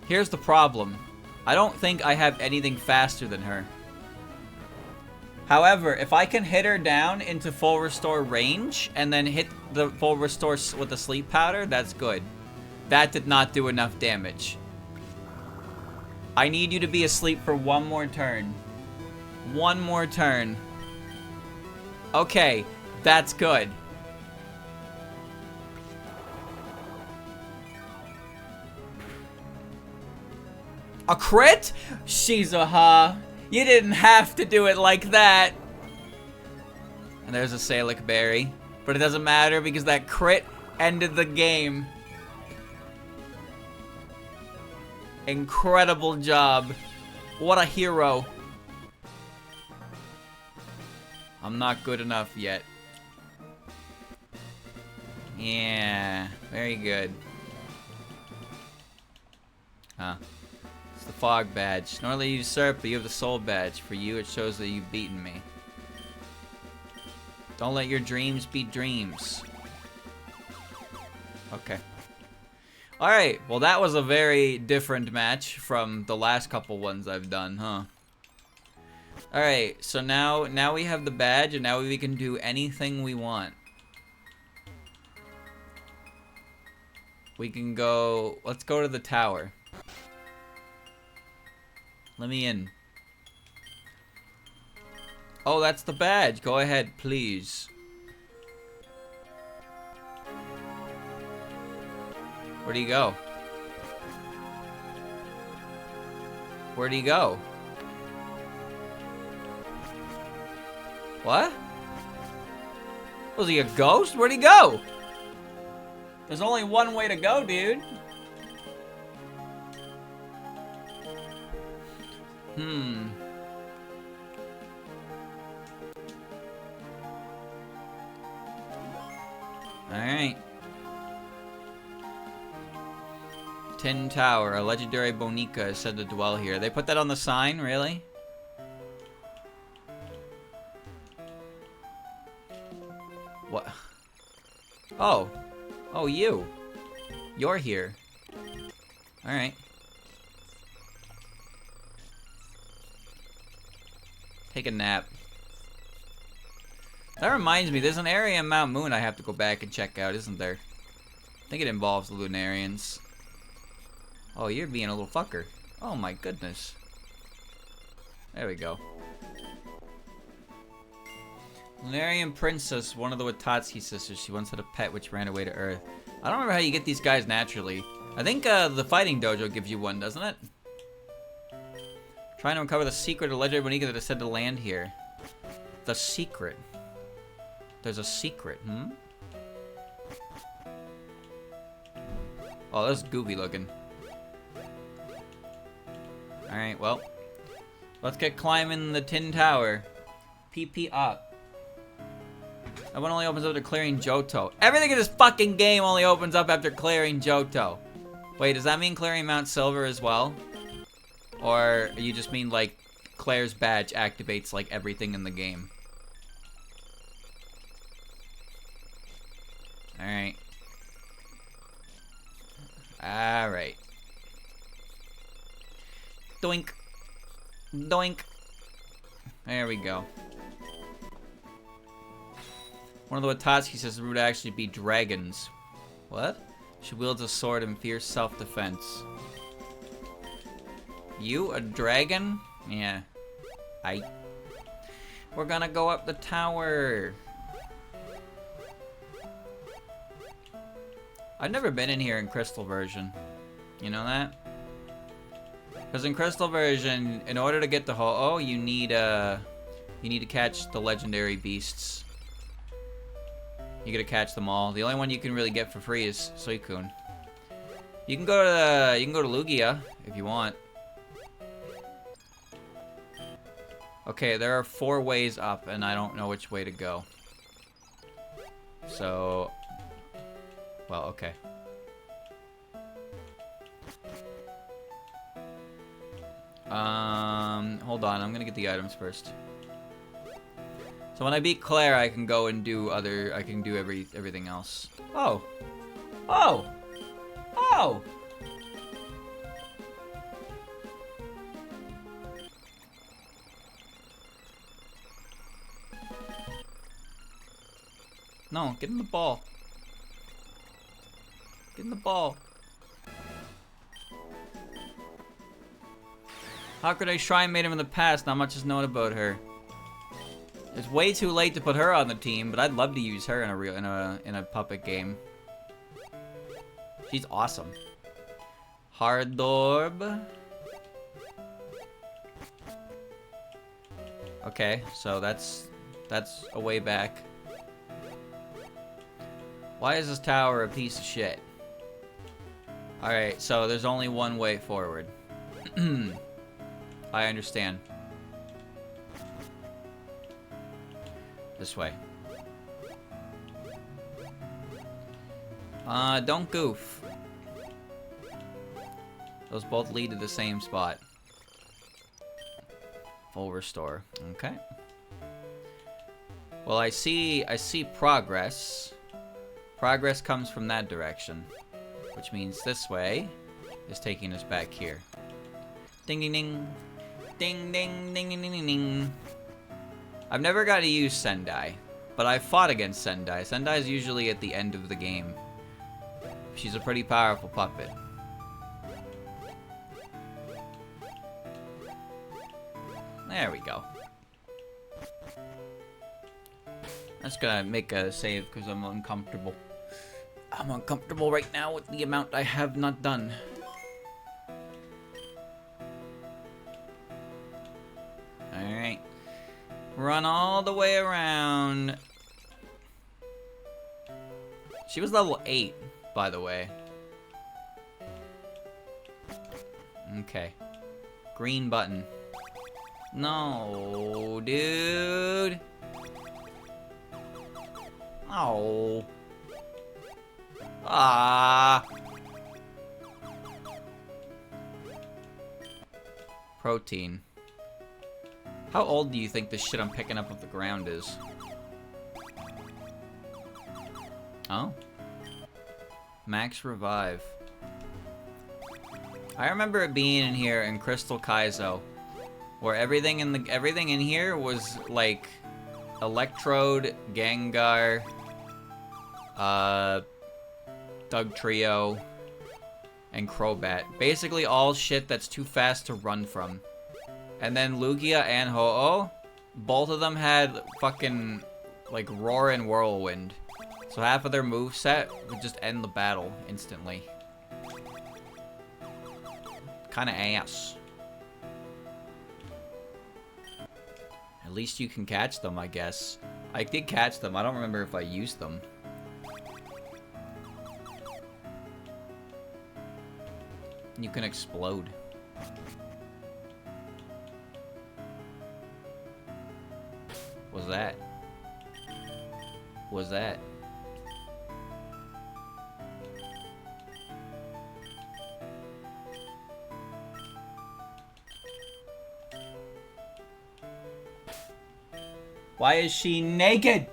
Here's the problem. I don't think I have anything faster than her. However, if I can hit her down into full restore range and then hit the full restore with the sleep powder, that's good. That did not do enough damage. I need you to be asleep for one more turn. One more turn. Okay, that's good. A crit? Shizuha, you didn't have to do it like that. And there's a Salic Berry. But it doesn't matter because that crit ended the game. Incredible job. What a hero. I'm not good enough yet. Yeah, very good. Huh. It's the fog badge. Normally you usurp, but you have the soul badge. For you, it shows that you've beaten me. Don't let your dreams be dreams. Okay. Alright, well that was a very different match from the last couple ones I've done, huh? Alright, so now we have the badge, and now we can do anything we want. We can go... Let's go to the tower. Let me in. Oh, that's the badge. Go ahead, please. Where'd he go? Where'd he go? What? Was he a ghost? Where'd he go? There's only one way to go, dude. Alright. Tin Tower. A legendary Bonica is said to dwell here. They put that on the sign? Really? What? Oh. Oh, you. You're here. Alright. Take a nap. That reminds me, there's an area in Mount Moon I have to go back and check out, isn't there? I think it involves the Lunarians. Oh, you're being a little fucker. Oh my goodness. There we go. Lunarian Princess, one of the Watatsuki sisters. She once had a pet which ran away to Earth. I don't remember how you get these guys naturally. I think the fighting dojo gives you one, doesn't it? Trying to uncover the secret of legendary Bonica that is said to land here. The secret. There's a secret, Oh, that's goofy looking. Alright, well. Let's get climbing the Tin Tower. PP up. That one only opens up after clearing Johto. Everything in this fucking game only opens up after clearing Johto. Wait, does that mean clearing Mount Silver as well? Or you just mean like Claire's badge activates like everything in the game? Alright. Alright. Doink. Doink. There we go. One of the Watatsuki says would actually be dragons. What? She wields a sword in fierce self-defense. You a dragon? Yeah. We're gonna go up the tower. I've never been in here in Crystal version. You know that? Because in Crystal version, in order to get the Ho-Oh, you need to catch the legendary beasts. You gotta catch them all. The only one you can really get for free is Suicune. You can go to Lugia if you want. Okay, there are 4 ways up, and I don't know which way to go. So, well, okay. Hold on, I'm gonna get the items first. So when I beat Claire, I can go and do everything else. Oh! Oh! Oh! No, get in the ball. Get in the ball. Hakure's shrine made him in the past, not much is known about her. It's way too late to put her on the team, but I'd love to use her in a puppet game. She's awesome. Hardorb. Okay, so that's a way back. Why is this tower a piece of shit? Alright, so there's only one way forward. I understand. This way. Don't goof. Those both lead to the same spot. Full restore. Okay. Well, I see progress. Progress comes from that direction, which means this way is taking us back here. Ding ding ding. Ding ding ding ding ding ding ding. I've never got to use Sendai, but I fought against Sendai. Sendai is usually at the end of the game. She's a pretty powerful puppet. There we go. I'm just gonna make a save because I'm uncomfortable. I'm uncomfortable right now with the amount I have not done. Alright. Run all the way around. She was level 8, by the way. Okay. Green button. No, dude. Oh. Ah. Protein. How old do you think this shit I'm picking up off the ground is? Oh. Max revive. I remember it being in here in Crystal Kaizo, where everything in here was like Electrode, Gengar, Doug Trio, and Crobat. Basically all shit that's too fast to run from. And then Lugia and Ho-Oh, both of them had fucking like Roar and Whirlwind. So half of their moveset would just end the battle instantly. Kinda ass. At least you can catch them, I guess. I did catch them. I don't remember if I used them. You can explode. What's that? What's that? Why is she naked?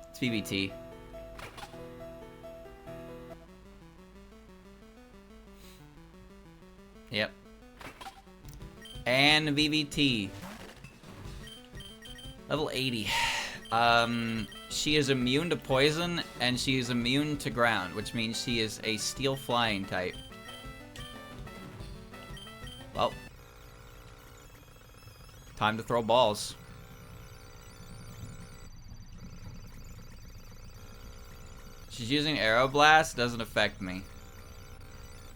It's VBT. Yep. And VVT. Level 80. She is immune to poison, and she is immune to ground, which means she is a steel flying type. Well. Time to throw balls. She's using Aeroblast, doesn't affect me.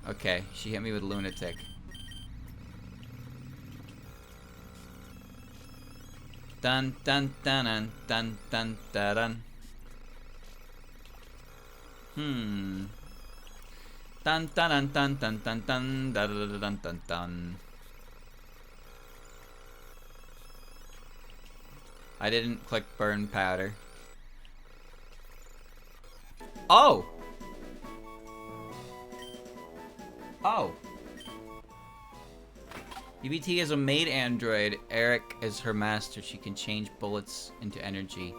Okay, she hit me with Lunatic. Dun dun dun dun dun dun dun dun. Dun dun dun dun dun dun dun dun dun dun dun. I didn't click burn powder. Oh! Oh. UBT is a maid android. Eric is her master. She can change bullets into energy.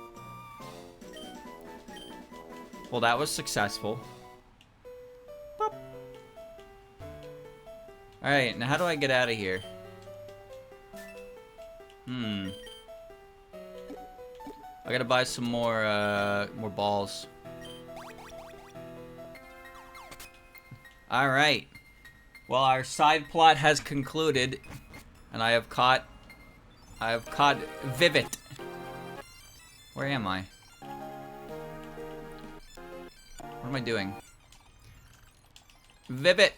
Well, that was successful. Boop. Alright, now how do I get out of here? I gotta buy some more balls. Alright. Well, our side plot has concluded, and I have caught Vivit. Where am I? What am I doing? Vivit!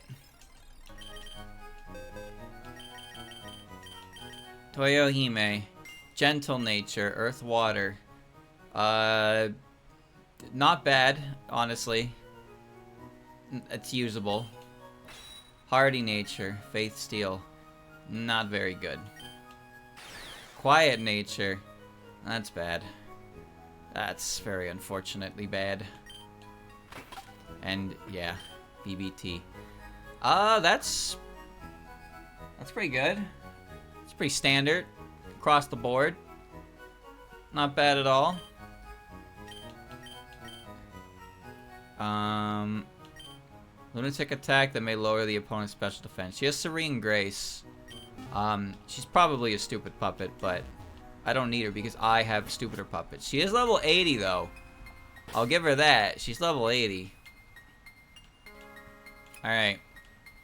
Toyohime. Gentle nature, earth, water. Not bad, honestly. It's usable. Hardy nature, faith steel. Not very good. Quiet nature. That's bad. That's very unfortunately bad. And yeah, BBT. That's pretty good. pretty standard across the board. Not bad at all. Lunatic attack that may lower the opponent's special defense. She has Serene Grace. She's probably a stupid puppet, but I don't need her because I have stupider puppets. She is level 80 though. I'll give her that. She's level 80. Alright.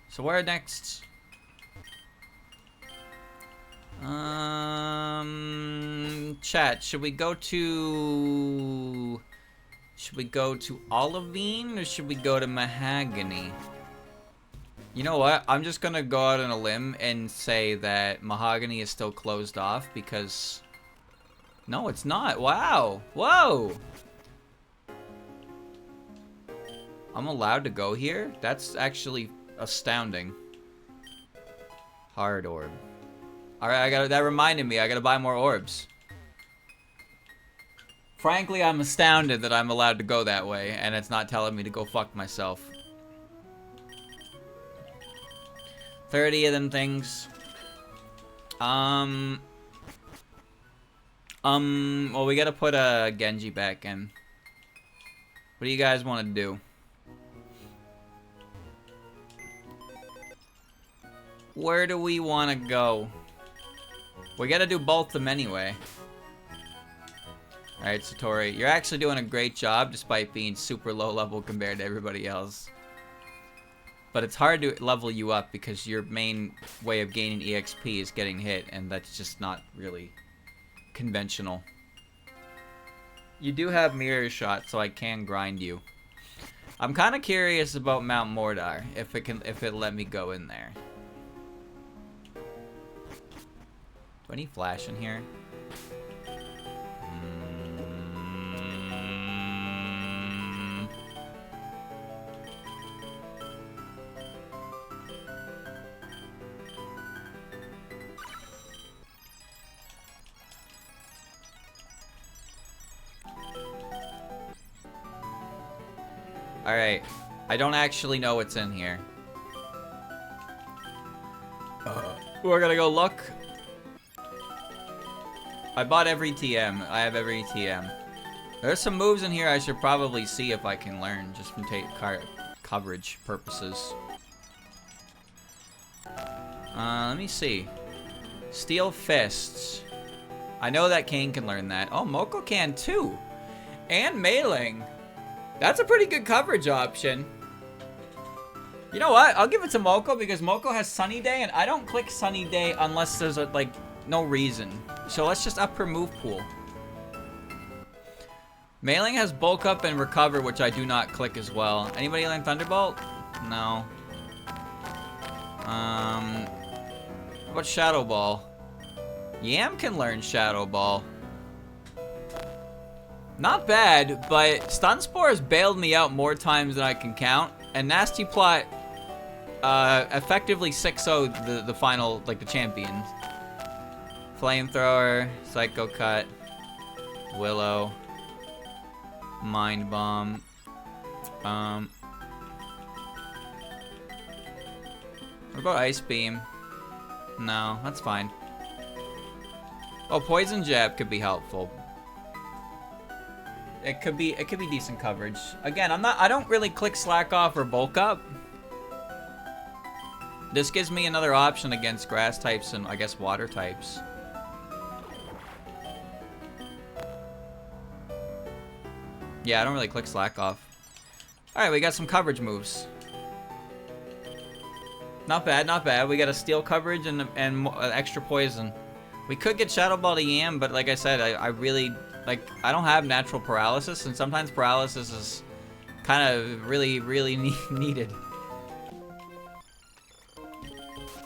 So where next? Chat, should we go to Olivine or should we go to Mahogany? You know what? I'm just gonna go out on a limb and say that Mahogany is still closed off because... No, it's not. Wow. Whoa. I'm allowed to go here? That's actually astounding. Hard orb. Alright, that reminded me, I gotta buy more orbs. Frankly, I'm astounded that I'm allowed to go that way, and it's not telling me to go fuck myself. 30 of them things. Well, we gotta put a Genji back in. What do you guys want to do? Where do we want to go? We gotta do both of them anyway. Alright, Satori, you're actually doing a great job despite being super low level compared to everybody else. But it's hard to level you up because your main way of gaining EXP is getting hit, and that's just not really conventional. You do have mirror shot, so I can grind you. I'm kind of curious about Mount Mordar, if it let me go in there. Do I need flash in here? Alright. I don't actually know what's in here. We're gonna go look. I bought every TM. I have every TM. There's some moves in here I should probably see if I can learn, just from coverage purposes. Let me see. Steel Fists. I know that Kane can learn that. Oh, Moko can too. And Mailing. That's a pretty good coverage option. You know what? I'll give it to Moko because Moko has Sunny Day, and I don't click Sunny Day unless there's no reason. So let's just up her move pool. Mailing has Bulk Up and Recover, which I do not click as well. Anybody learn Thunderbolt? No. How about Shadow Ball? Yam can learn Shadow Ball. Not bad, but Stun Spore has bailed me out more times than I can count. And Nasty Plot effectively 6-0'd the final, the champions. Flamethrower, Psycho Cut, Willow, Mind Bomb. What about Ice Beam? No, that's fine. Oh, Poison Jab could be helpful. It could be decent coverage. Again, I don't really click Slack Off or Bulk Up. This gives me another option against grass types and I guess water types. Yeah, I don't really click Slack Off. Alright, we got some coverage moves. Not bad, not bad. We got a steel coverage and extra poison. We could get Shadow Ball to Yam, but like I said, I really, I don't have natural paralysis, and sometimes paralysis is kind of really needed.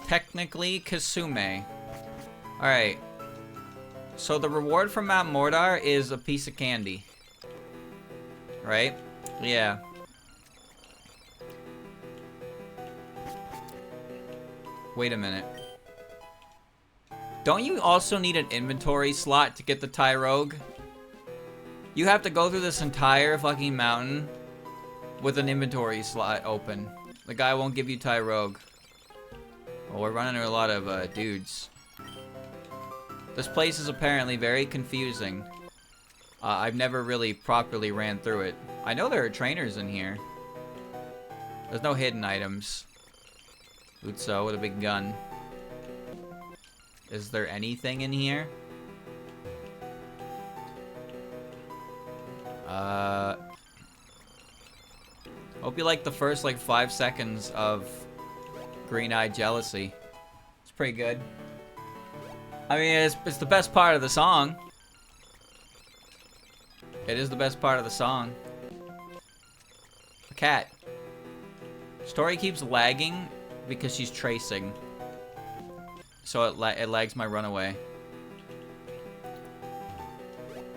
Technically, Kasume. Alright. So the reward from Mount Mordar is a piece of candy. Right? Yeah. Wait a minute. Don't you also need an inventory slot to get the Tyrogue? You have to go through this entire fucking mountain with an inventory slot open. The guy won't give you Tyrogue. Well, we're running into a lot of dudes. This place is apparently very confusing. I've never really properly ran through it. I know there are trainers in here. There's no hidden items. Utso with a big gun. Is there anything in here? Hope you like the first, like, 5 seconds of Green-Eyed Jealousy. It's pretty good. I mean, it's the best part of the song. It is the best part of the song. A cat. Story keeps lagging because she's tracing. So it lags my runaway.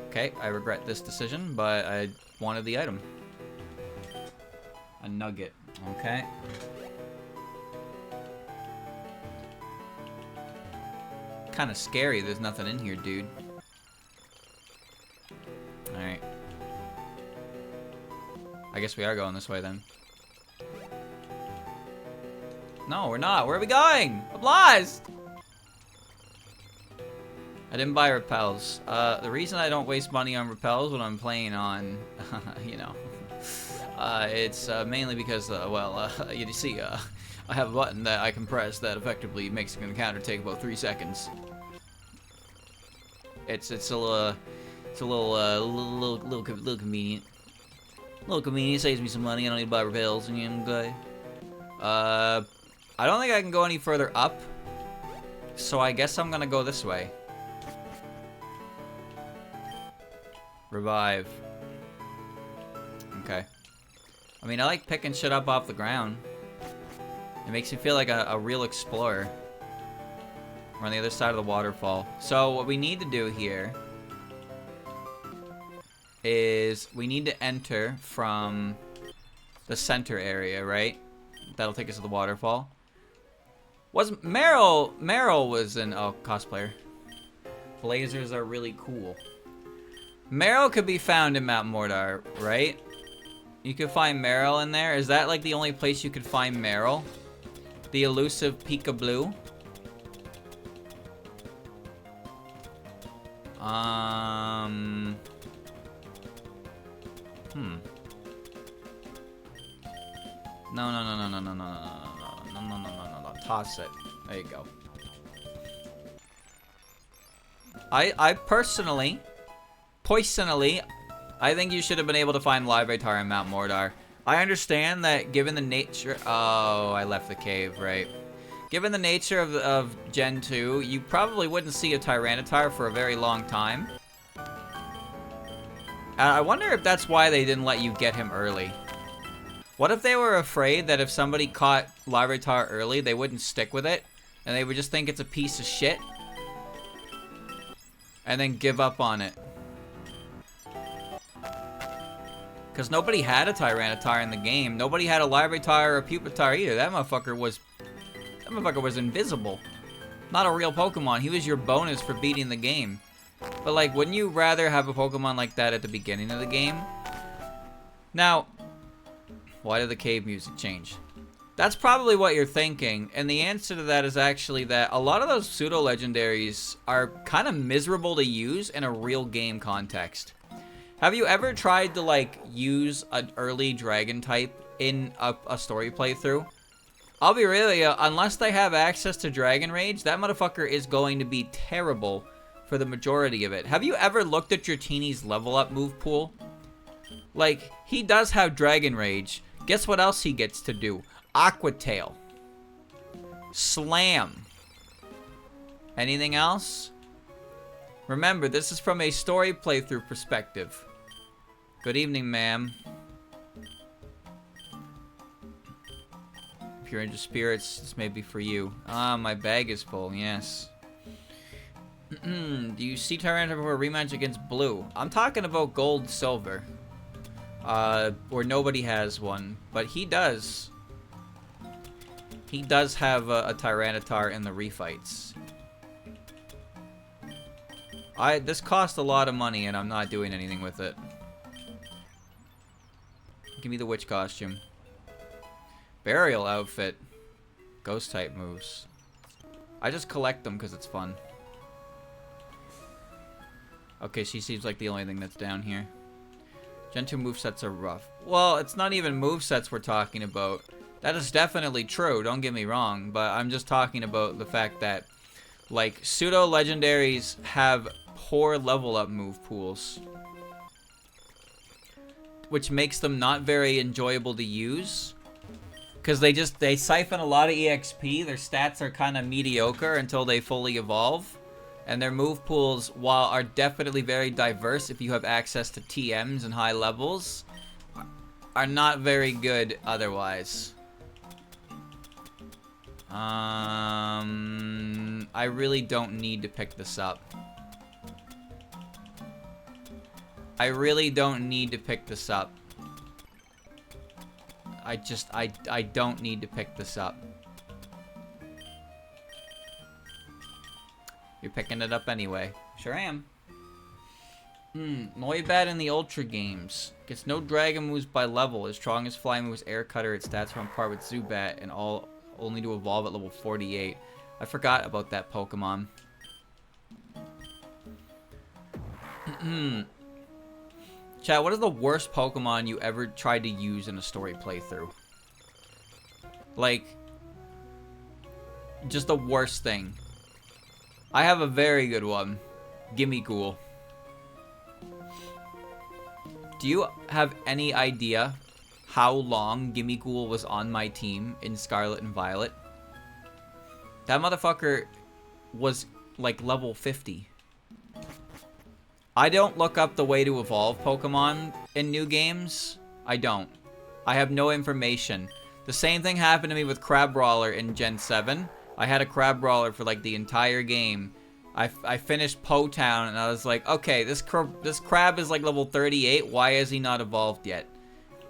Okay, I regret this decision, but I wanted the item. A nugget. Okay. Kind of scary. There's nothing in here, dude. Alright. I guess we are going this way then. No, we're not. Where are we going? I'm lost! I didn't buy repels. The reason I don't waste money on repels when I'm playing on, you know, it's mainly because, well, you see, I have a button that I can press that effectively makes an encounter take about 3 seconds. It's a little convenient. A little convenient, saves me some money. I don't need to buy repels, and I'm good. I don't think I can go any further up, so I guess I'm gonna go this way. Revive. Okay. I mean, I like picking shit up off the ground. It makes me feel like a real explorer. We're on the other side of the waterfall. So what we need to do here is we need to enter from the center area, right? That'll take us to the waterfall. Was Meryl was an cosplayer. Blazers are really cool. Meryl could be found in Mount Mordor, right? You could find Meryl in there. Is that like the only place you could find Meryl? The elusive Pika Blue? No. Toss it. There you go. I personally, I think you should have been able to find Larvitar in Mount Mordor. I understand that given the nature... Oh, I left the cave, right. Given the nature of Gen 2, you probably wouldn't see a Tyranitar for a very long time. I wonder if that's why they didn't let you get him early. What if they were afraid that if somebody caught Larvitar early, they wouldn't stick with it, and they would just think it's a piece of shit, and then give up on it? Because nobody had a Tyranitar in the game. Nobody had a Larvitar or a Pupitar either. That motherfucker was invisible. Not a real Pokemon. He was your bonus for beating the game. But, like, wouldn't you rather have a Pokemon like that at the beginning of the game? Now, why did the cave music change? That's probably what you're thinking, and the answer to that is actually that a lot of those pseudo-legendaries are kind of miserable to use in a real game context. Have you ever tried to, like, use an early dragon type in a story playthrough? I'll be real with you, unless they have access to Dragon Rage, that motherfucker is going to be terrible for the majority of it. Have you ever looked at your teenie's level up move pool? Like, he does have Dragon Rage. Guess what else he gets to do? Aqua Tail. Slam. Anything else? Remember, this is from a story playthrough perspective. Good evening, ma'am. If you're into spirits, this may be for you. Ah, my bag is full, yes. Do you see Tyranitar for a rematch against Blue? I'm talking about Gold Silver. Where nobody has one. But he does. He does have a Tyranitar in the refights. This cost a lot of money and I'm not doing anything with it. Give me the witch costume. Burial outfit. Ghost type moves. I just collect them because it's fun. Okay, she seems like the only thing that's down here. Gen 2 movesets are rough. Well, it's not even movesets we're talking about. That is definitely true, don't get me wrong, but I'm just talking about the fact that, like, pseudo-legendaries have poor level-up move pools, which makes them not very enjoyable to use, because they siphon a lot of EXP, their stats are kind of mediocre until they fully evolve, and their move pools, while are definitely very diverse if you have access to TMs and high levels, are not very good otherwise. I really don't need to pick this up. I really don't need to pick this up. I don't need to pick this up. You're picking it up anyway. Sure am. Noibat in the Ultra games. Gets no dragon moves by level. His strongest flying move is Air Cutter. Its stats are on par with Zubat and all only to evolve at level 48. I forgot about that Pokemon. Chat, what is the worst Pokemon you ever tried to use in a story playthrough? Like, just the worst thing. I have a very good one. Gimme Ghoul. Do you have any idea how long Gimme Ghoul was on my team in Scarlet and Violet? That motherfucker was like level 50. I don't look up the way to evolve Pokemon in new games. I don't. I have no information. The same thing happened to me with Crabrawler in Gen 7. I had a Crabrawler for like the entire game. I finished Po Town and I was like, okay, this crab is like level 38. Why has he not evolved yet?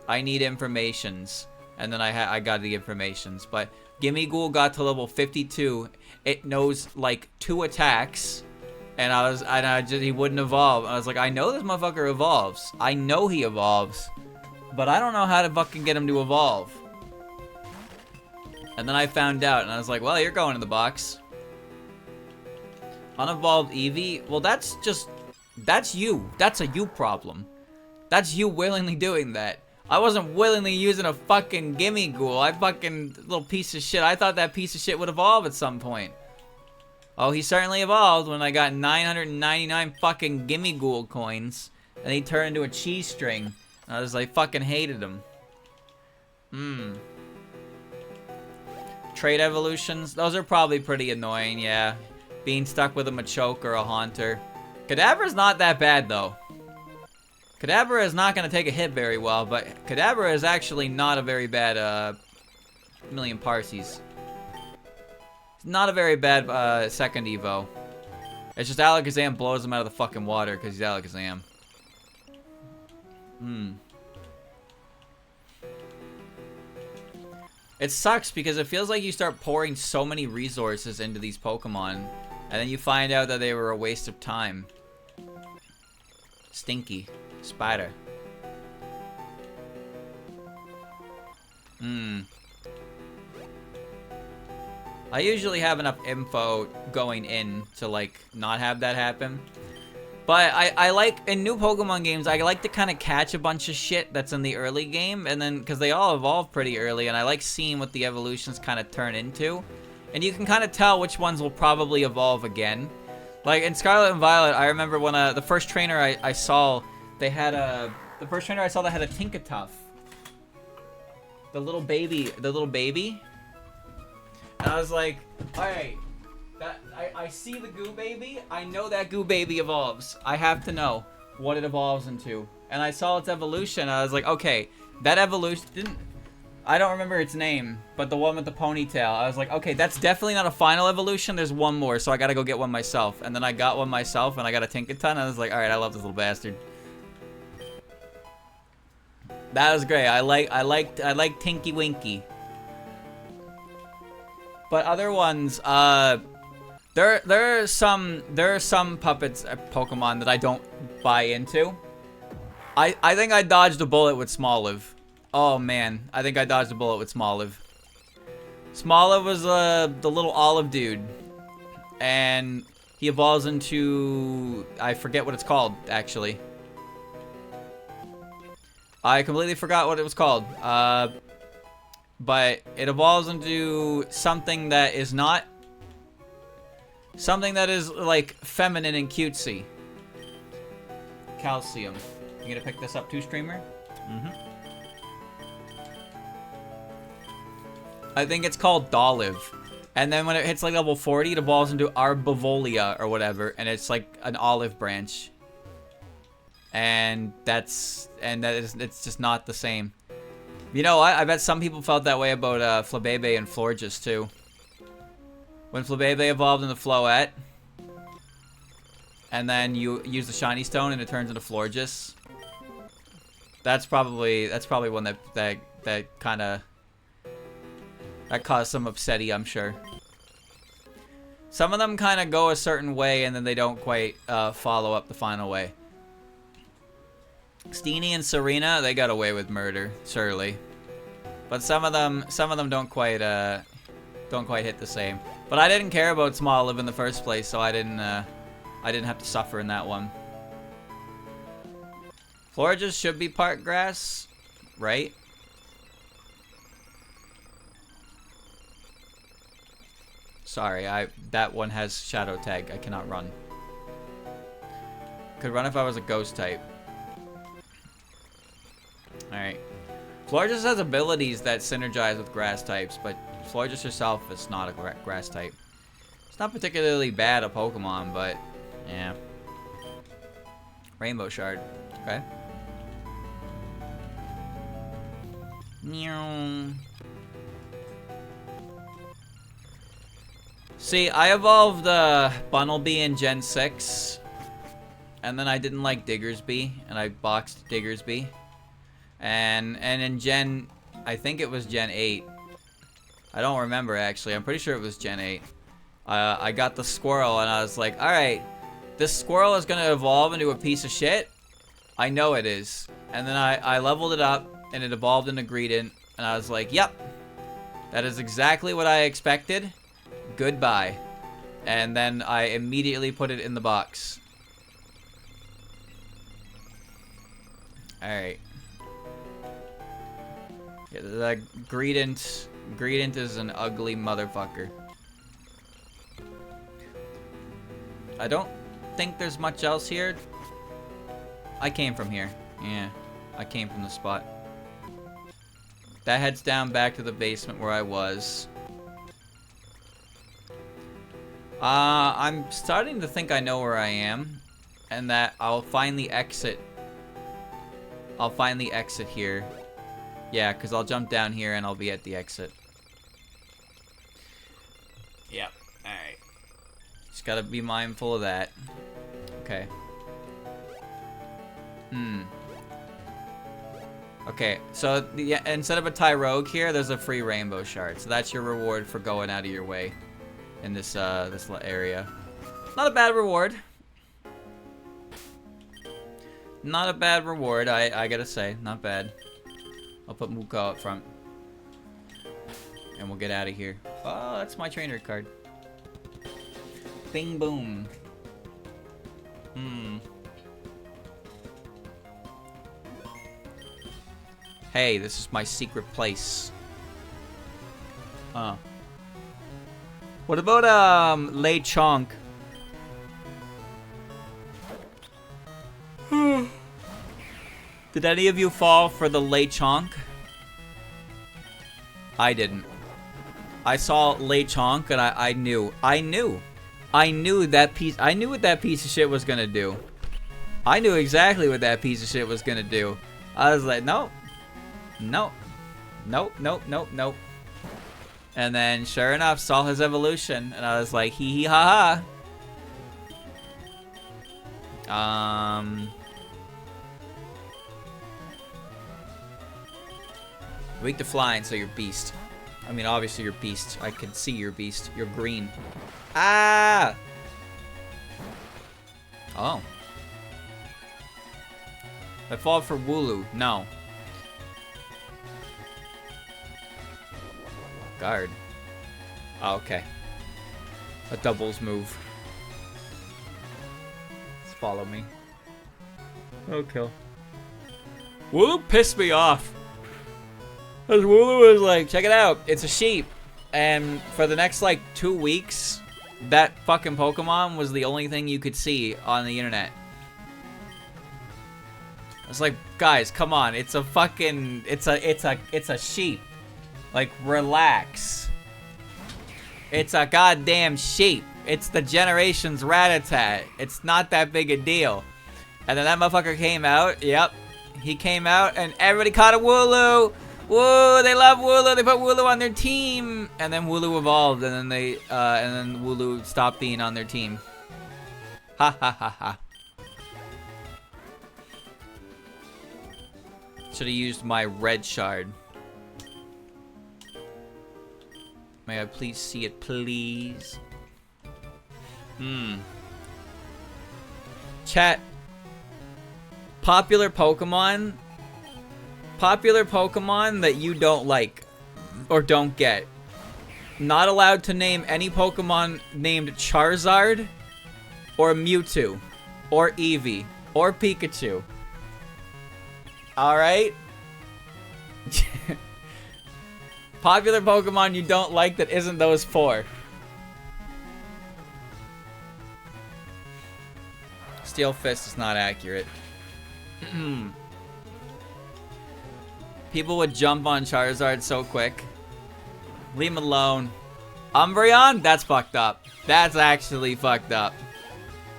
I need informations. And then I got the informations. But Gimme Ghoul got to level 52. It knows like 2 attacks. And he wouldn't evolve. I was like, I know this motherfucker evolves. I know he evolves. But I don't know how to fucking get him to evolve. And then I found out, and I was like, well, you're going in the box. Unevolved Eevee? Well, that's you. That's a you problem. That's you willingly doing that. I wasn't willingly using a fucking Gimme Ghoul. I fucking little piece of shit. I thought that piece of shit would evolve at some point. Oh, he certainly evolved when I got 999 fucking Gimme Ghoul coins. And he turned into a cheese string. I was like, fucking hated him. Trait evolutions? Those are probably pretty annoying, yeah. Being stuck with a Machoke or a Haunter. Kadabra's not that bad, though. Kadabra is not going to take a hit very well, but Kadabra is actually not a very bad, Million Parsees. Not a very bad, second Evo. It's just Alakazam blows him out of the fucking water, because he's Alakazam. It sucks, because it feels like you start pouring so many resources into these Pokemon, and then you find out that they were a waste of time. Stinky. Spider. I usually have enough info going in to, like, not have that happen. But I like, in new Pokemon games, I like to kind of catch a bunch of shit that's in the early game, and then, because they all evolve pretty early, and I like seeing what the evolutions kind of turn into. And you can kind of tell which ones will probably evolve again. Like, in Scarlet and Violet, I remember when the first trainer I saw, they had the first trainer I saw that had a Tinkatuff. The little baby. And I was like, alright, I see the Goo Baby. I know that Goo Baby evolves. I have to know what it evolves into. And I saw its evolution. I was like, okay, that evolution didn't... I don't remember its name, but the one with the ponytail. I was like, okay, that's definitely not a final evolution. There's one more, so I gotta go get one myself. And then I got one myself, and I got a Tinkaton. And I was like, alright, I love this little bastard. That was great. I like Tinky Winky. But other ones, there are some puppets Pokemon that I don't buy into. I think I dodged a bullet with Smoliv. Oh man, I think I dodged a bullet with Smoliv. Smoliv was the little olive dude, and he evolves into... I forget what it's called, actually. I completely forgot what it was called. But it evolves into something that is not... Something that is, like, feminine and cutesy. Calcium. You gonna pick this up too, streamer? Mm-hmm. I think it's called Dolive. And then when it hits, like, level 40, it evolves into Arbivolia or whatever. And it's, like, an olive branch. And it's just not the same. You know what? I bet some people felt that way about Flabebe and Florges too. When Flabebe evolved into Floette, and then you use the shiny stone and it turns into Florges. That's probably one that kind of caused some upsetty, I'm sure. Some of them kind of go a certain way and then they don't quite follow up the final way. Steenie and Serena, they got away with murder, surely. But some of them don't quite hit the same. But I didn't care about Small Live in the first place, so I didn't have to suffer in that one. Florges should be part grass, right? Sorry, that one has Shadow Tag. I cannot run. Could run if I was a ghost type. Alright. Florges has abilities that synergize with grass types, but Florges herself is not a grass type. It's not particularly bad a Pokemon, but yeah. Rainbow Shard. Okay. Meow. See, I evolved Bunnelby in Gen 6, and then I didn't like Diggersby, and I boxed Diggersby. And in Gen, I think it was Gen 8. I don't remember, actually. I'm pretty sure it was Gen 8. I got the squirrel, and I was like, alright, this squirrel is going to evolve into a piece of shit. I know it is. And then I leveled it up, and it evolved into Greedent, and I was like, yep, that is exactly what I expected. Goodbye. And then I immediately put it in the box. Alright. Yeah, the Greedent is an ugly motherfucker. I don't think there's much else here. I came from here. Yeah, I came from the spot. That heads down back to the basement where I was. I'm starting to think I know where I am, and that I'll finally exit. I'll finally exit here. Yeah, because I'll jump down here and I'll be at the exit. Yep. Alright. Just gotta be mindful of that. Okay. Okay, so instead of a Tyrogue here, there's a free Rainbow Shard. So that's your reward for going out of your way in this area. Not a bad reward. Not a bad reward, I gotta say. Not bad. I'll put Muko up front. And we'll get out of here. Oh, that's my trainer card. Bing boom. Hey, this is my secret place. What about Lei Chonk? Did any of you fall for the Lei Chonk? I didn't. I saw Lei Chonk and I knew that piece. I knew what that piece of shit was gonna do. I knew exactly what that piece of shit was gonna do. I was like, nope. Nope. Nope, nope, nope, nope. And then, sure enough, saw his evolution, and I was like, hee hee ha ha. Weak to flying, so you're beast. I mean, obviously you're beast. I can see you're beast. You're green. Ah! Oh. I fall for Wooloo. No. Guard. Oh, okay. A doubles move. follow me. Okay. Wooloo pissed me off. Because Wooloo was like, check it out, it's a sheep. And for the next like 2 weeks, that fucking Pokemon was the only thing you could see on the internet. It's like, guys, come on, it's a fucking, it's a sheep. Like, relax. It's a goddamn sheep. It's the generation's Rattata. It's not that big a deal. And then that motherfucker came out. Yep. He came out and everybody caught a Wooloo. Woo, they love Wooloo. They put Wooloo on their team. And then Wooloo evolved and then they and then Wooloo stopped being on their team. Ha ha ha ha. Should have used my red shard. May I please see it, please? Chat. Popular Pokemon that you don't like or don't get. Not allowed to name any Pokemon named Charizard or Mewtwo or Eevee or Pikachu. Alright? Popular Pokemon you don't like that isn't those 4. Steel Fist is not accurate. People would jump on Charizard so quick. Leave him alone. Umbreon? That's fucked up. That's actually fucked up.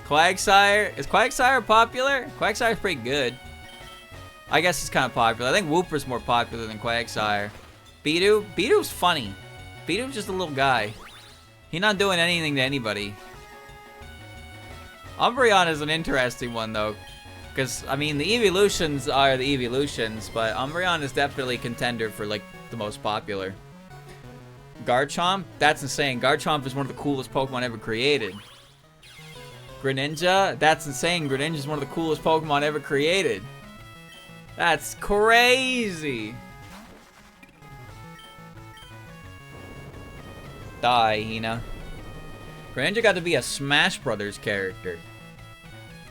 Quagsire? Is Quagsire popular? Quagsire's pretty good. I guess it's kind of popular. I think Wooper's more popular than Quagsire. Bidoof? Bidoof's funny. Bidoof's just a little guy. He's not doing anything to anybody. Umbreon is an interesting one, though. Because, I mean, the evolutions are the evolutions, but Umbreon is definitely a contender for, like, the most popular. Garchomp? That's insane. Garchomp is one of the coolest Pokemon ever created. Greninja? That's insane. Greninja is one of the coolest Pokemon ever created. That's crazy. Die, Hina. Greninja got to be a Smash Brothers character.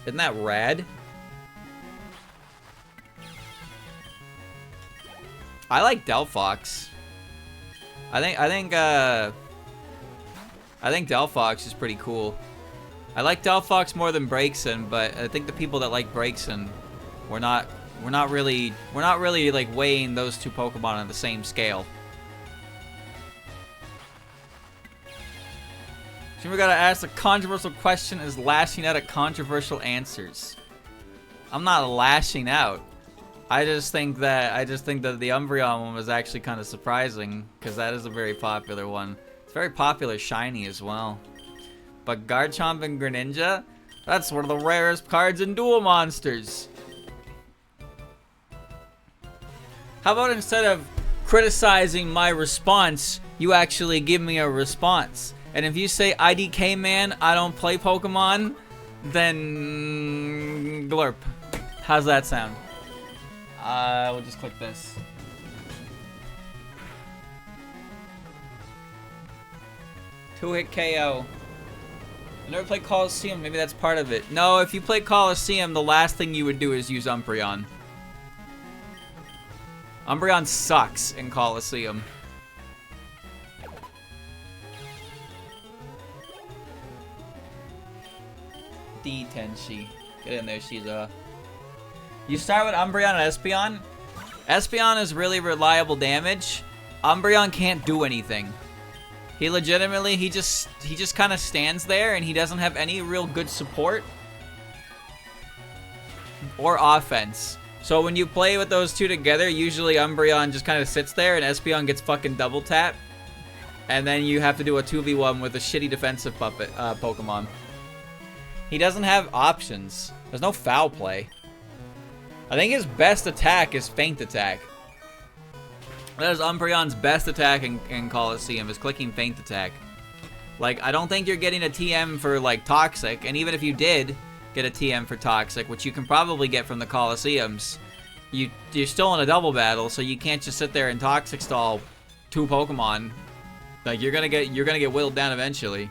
Isn't that rad? I like Delphox. I think Delphox is pretty cool. I like Delphox more than Braixen, but I think the people that like Braixen, we're not really like weighing those two Pokemon on the same scale. So we gotta ask a controversial question is lashing out at controversial answers. I'm not lashing out. I just think that the Umbreon one was actually kind of surprising because that is a very popular one. It's very popular shiny as well. But Garchomp and Greninja, that's one of the rarest cards in Duel Monsters. How about instead of criticizing my response, you actually give me a response? And if you say IDK man, I don't play Pokemon, then glurp. How's that sound? We'll just click this. Two-hit KO. I never played Coliseum, maybe that's part of it. No, if you play Coliseum, the last thing you would do is use Umbreon. Umbreon sucks in Coliseum. D Tenshi. Get in there, Shiza. You start with Umbreon and Espeon. Espeon is really reliable damage. Umbreon can't do anything. He legitimately, he just kind of stands there and he doesn't have any real good support or offense. So when you play with those two together, usually Umbreon just kind of sits there and Espeon gets fucking double tap. And then you have to do a 2v1 with a shitty defensive Pokemon. He doesn't have options. There's no foul play. I think his best attack is Feint Attack. That is Umbreon's best attack in Coliseum, is clicking Feint Attack. Like, I don't think you're getting a TM for, like, Toxic, and even if you did get a TM for Toxic, which you can probably get from the Coliseums, you're still in a double battle, so you can't just sit there and Toxic stall two Pokemon. Like, you're gonna get whittled down eventually.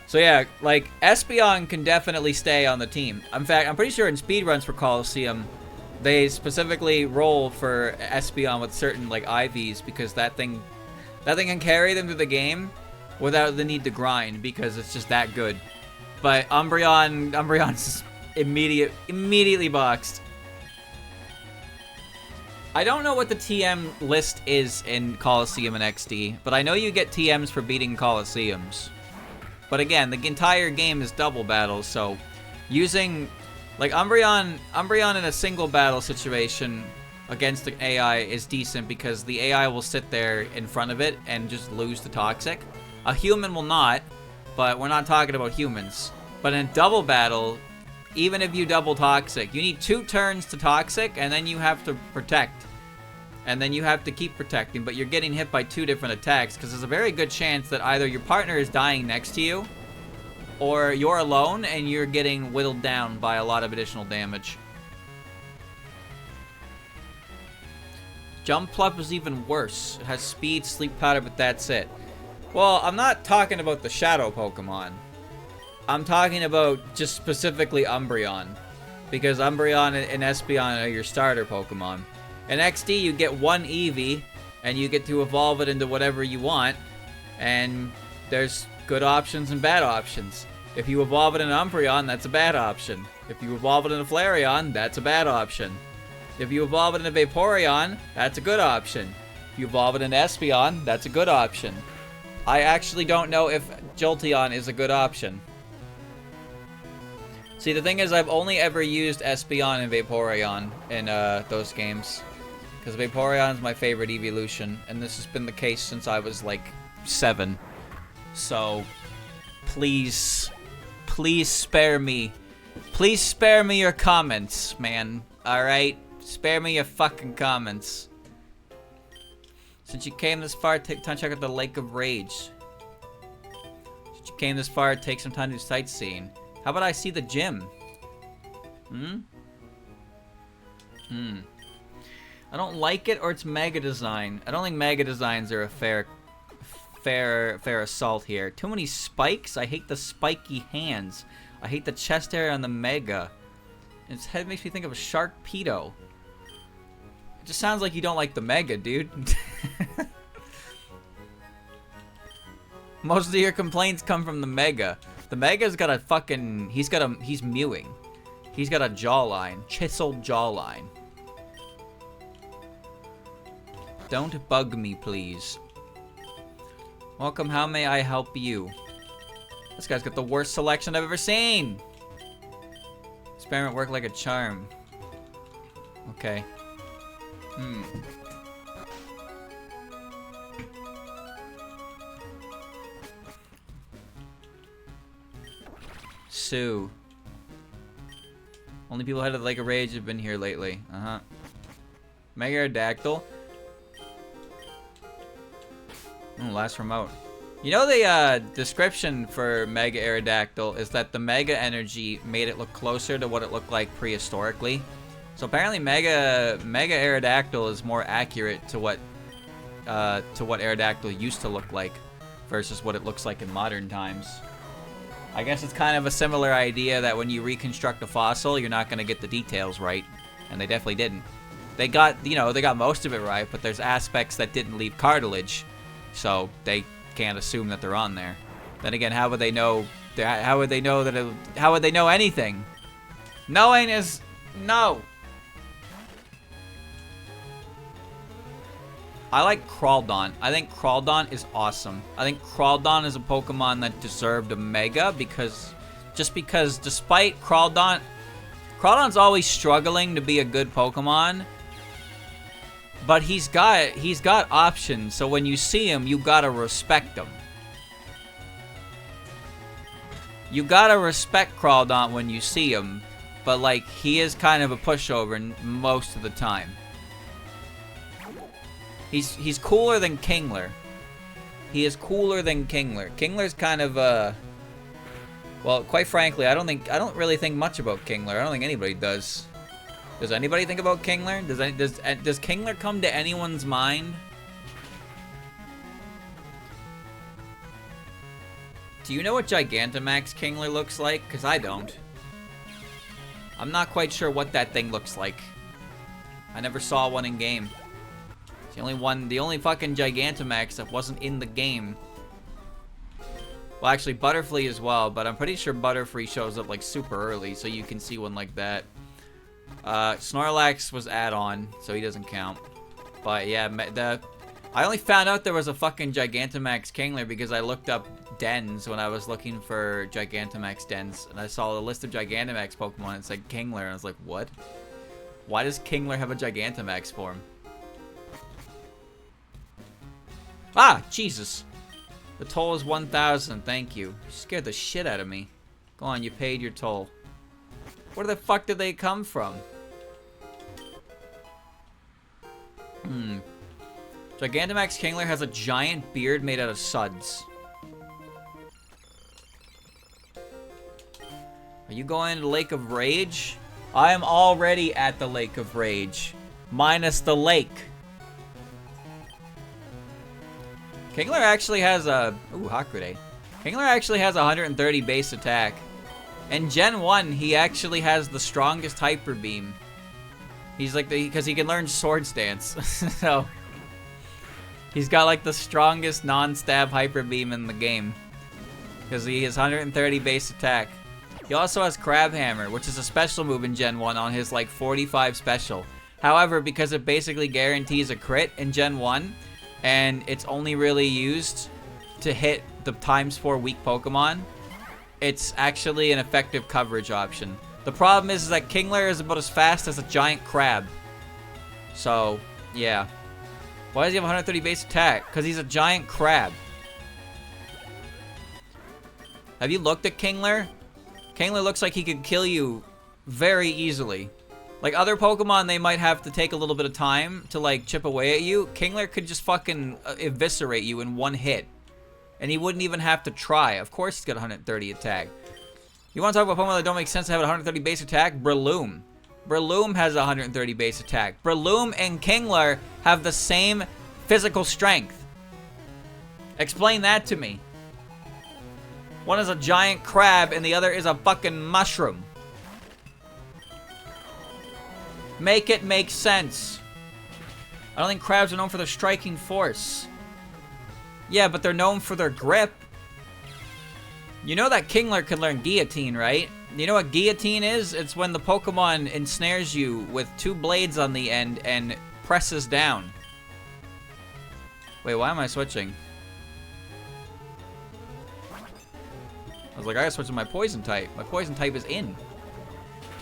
So yeah, like, Espeon can definitely stay on the team. In fact, I'm pretty sure in speedruns for Coliseum, they specifically roll for Espeon with certain, like, IVs, because that thing can carry them through the game without the need to grind, because it's just that good. But Umbreon's immediately boxed. I don't know what the TM list is in Coliseum and XD, but I know you get TMs for beating Coliseums. But again, the entire game is double battles, so using, like, Umbreon in a single battle situation against the AI is decent because the AI will sit there in front of it and just lose to Toxic. A human will not, but we're not talking about humans. But in a double battle, even if you double Toxic, you need 2 turns to Toxic, and then you have to protect. And then you have to keep protecting, but you're getting hit by 2 different attacks, because there's a very good chance that either your partner is dying next to you, or you're alone and you're getting whittled down by a lot of additional damage. Jumpluff is even worse. It has speed, sleep powder, but that's it. Well, I'm not talking about the Shadow Pokemon. I'm talking about just specifically Umbreon, because Umbreon and Espeon are your starter Pokemon. In XD, you get 1 Eevee, and you get to evolve it into whatever you want, and there's good options and bad options. If you evolve it in Umbreon, that's a bad option. If you evolve it in a Flareon, that's a bad option. If you evolve it in a Vaporeon, that's a good option. If you evolve it in Espeon, that's a good option. I actually don't know if Jolteon is a good option. See, the thing is, I've only ever used Espeon and Vaporeon in those games. Because Vaporeon is my favorite evolution, and this has been the case since I was, like, 7. So, please spare me. Please spare me your comments, man. Alright? Spare me your fucking comments. Since you came this far, take time to check out the Lake of Rage. Since you came this far, take some time to do sightseeing. How about I see the gym? I don't like it, or it's Mega Design. I don't think Mega Designs are a fair assault here. Too many spikes. I hate the spiky hands. I hate the chest area on the Mega. Its head makes me think of a Sharkpedo. It just sounds like you don't like the Mega, dude. Most of your complaints come from the Mega. The Mega's got a fucking... He's mewing. He's got a jawline. Chiseled jawline. Don't bug me, please. Welcome, how may I help you? This guy's got the worst selection I've ever seen! Experiment worked like a charm. Okay. Sue. Only people head of the Lake of Rage have been here lately. Mega Aerodactyl. Last remote. You know the description for Mega Aerodactyl is that the Mega Energy made it look closer to what it looked like prehistorically. So apparently Mega Aerodactyl is more accurate to what Aerodactyl used to look like versus what it looks like in modern times. I guess it's kind of a similar idea that when you reconstruct a fossil, you're not going to get the details right, and they definitely didn't. They got most of it right, but there's aspects that didn't leave cartilage. So they can't assume that they're on there. Then again, how would they know? How would they know that? How would they know anything? Knowing is no. I like Crawdon. I think Crawdon is awesome. I think Crawdon is a Pokemon that deserved a Mega because despite Crawdon's always struggling to be a good Pokemon. But he's got options, so when you see him, you gotta respect him. You gotta respect Crawdon when you see him, but like he is kind of a pushover most of the time. He's cooler than Kingler. He is cooler than Kingler. Kingler's kind of well, quite frankly, I don't really think much about Kingler. I don't think anybody does. Does anybody think about Kingler? Does Kingler come to anyone's mind? Do you know what Gigantamax Kingler looks like? Because I don't. I'm not quite sure what that thing looks like. I never saw one in game. It's the only fucking Gigantamax that wasn't in the game. Well, actually, Butterfree as well, but I'm pretty sure Butterfree shows up like super early, so you can see one like that. Snorlax was add-on, so he doesn't count. But yeah, I only found out there was a fucking Gigantamax Kingler because I looked up dens when I was looking for Gigantamax dens, and I saw the list of Gigantamax Pokemon and it said Kingler, and I was like, what? Why does Kingler have a Gigantamax form? Ah, Jesus. The toll is 1,000, thank you. You scared the shit out of me. Go on, you paid your toll. Where the fuck did they come from? Gigantamax Kingler has a giant beard made out of suds. Are you going to the Lake of Rage? I am already at the Lake of Rage. Minus the lake. Kingler actually has a... Ooh, Hakude. Kingler actually has 130 base attack. In Gen 1, he actually has the strongest Hyper Beam. He's like because he can learn Sword Stance. So... he's got like the strongest non-stab Hyper Beam in the game. Because he has 130 base attack. He also has Crab Hammer, which is a special move in Gen 1 on his like 45 special. However, because it basically guarantees a crit in Gen 1, and it's only really used to hit the ×4 weak Pokemon, it's actually an effective coverage option. The problem is that Kingler is about as fast as a giant crab. So, yeah. Why does he have 130 base attack? Because he's a giant crab. Have you looked at Kingler? Kingler looks like he could kill you very easily. Like other Pokemon, they might have to take a little bit of time to like chip away at you. Kingler could just fucking eviscerate you in one hit. And he wouldn't even have to try. Of course he's got 130 attack. You want to talk about Pokemon that don't make sense to have 130 base attack? Breloom. Breloom has 130 base attack. Breloom and Kingler have the same physical strength. Explain that to me. One is a giant crab and the other is a fucking mushroom. Make it make sense. I don't think crabs are known for their striking force. Yeah, but they're known for their grip. You know that Kingler can learn Guillotine, right? You know what Guillotine is? It's when the Pokemon ensnares you with 2 blades on the end and presses down. Wait, why am I switching? I was like, I gotta switch to my poison type. My poison type is in.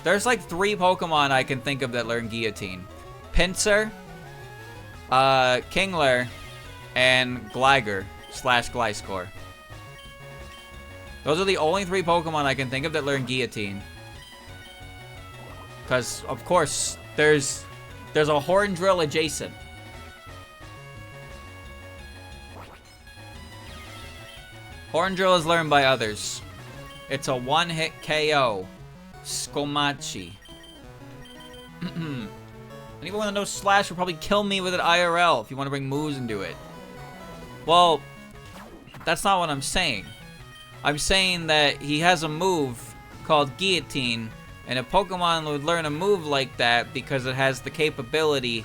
There's like 3 Pokemon I can think of that learn Guillotine. Pinsir, Kingler, and Gligar/Gliscor. Those are the only 3 Pokemon I can think of that learn Guillotine. Because, of course, there's a Horn Drill adjacent. Horn Drill is learned by others. It's a one-hit KO. Skomachi. Anyone that knows Slash will probably kill me with it IRL if you want to bring moves into it. Well, that's not what I'm saying. I'm saying that he has a move called Guillotine, and a Pokemon would learn a move like that because it has the capability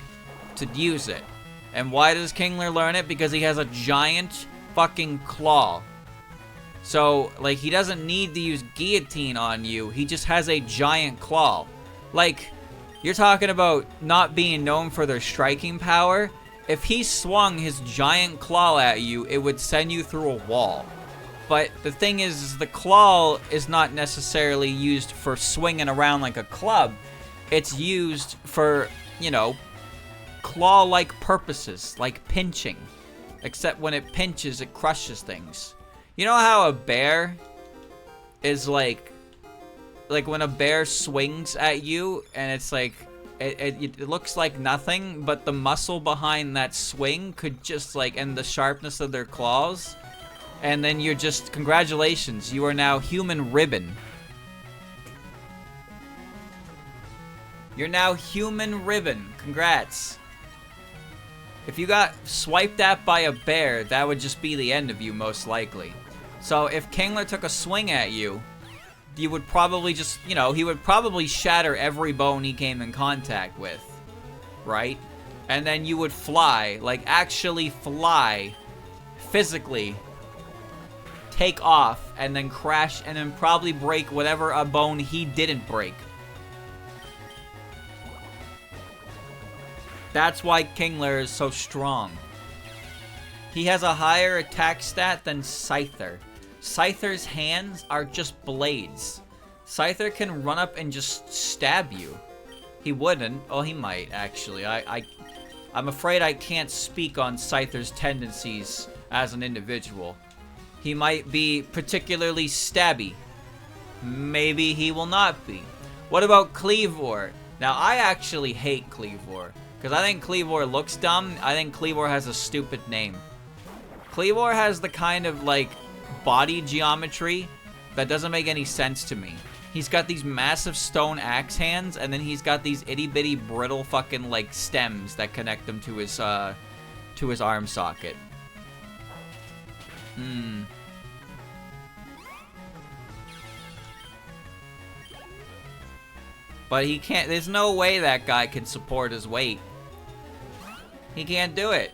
to use it. And why does Kingler learn it? Because he has a giant fucking claw. So, like, he doesn't need to use Guillotine on you. He just has a giant claw. Like, you're talking about not being known for their striking power. If he swung his giant claw at you, it would send you through a wall. But the thing is the claw is not necessarily used for swinging around like a club. It's used for, you know, claw-like purposes, like pinching. Except when it pinches, it crushes things. You know how a bear is like when a bear swings at you and it's like, it looks like nothing, but the muscle behind that swing could just like, and the sharpness of their claws, and then you're just, congratulations, you are now human ribbon. You're now human ribbon. Congrats. If you got swiped at by a bear, that would just be the end of you, most likely. So if Kingler took a swing at you, you would probably just, you know, he would probably shatter every bone he came in contact with, right? And then you would fly, like actually fly, physically, take off, and then crash, and then probably break whatever a bone he didn't break. That's why Kingler is so strong. He has a higher attack stat than Scyther. Scyther's hands are just blades. Scyther can run up and just stab you. He wouldn't. Oh, he might, actually. I'm afraid I can't speak on Scyther's tendencies as an individual. He might be particularly stabby. Maybe he will not be. What about Cleavor? Now, I actually hate Cleavor, because I think Cleavor looks dumb. I think Cleavor has a stupid name. Cleavor has the kind of, like, body geometry that doesn't make any sense to me. He's got these massive stone axe hands, and then he's got these itty-bitty brittle fucking, like, stems that connect them to his arm socket. But he can't, there's no way that guy can support his weight. He can't do it.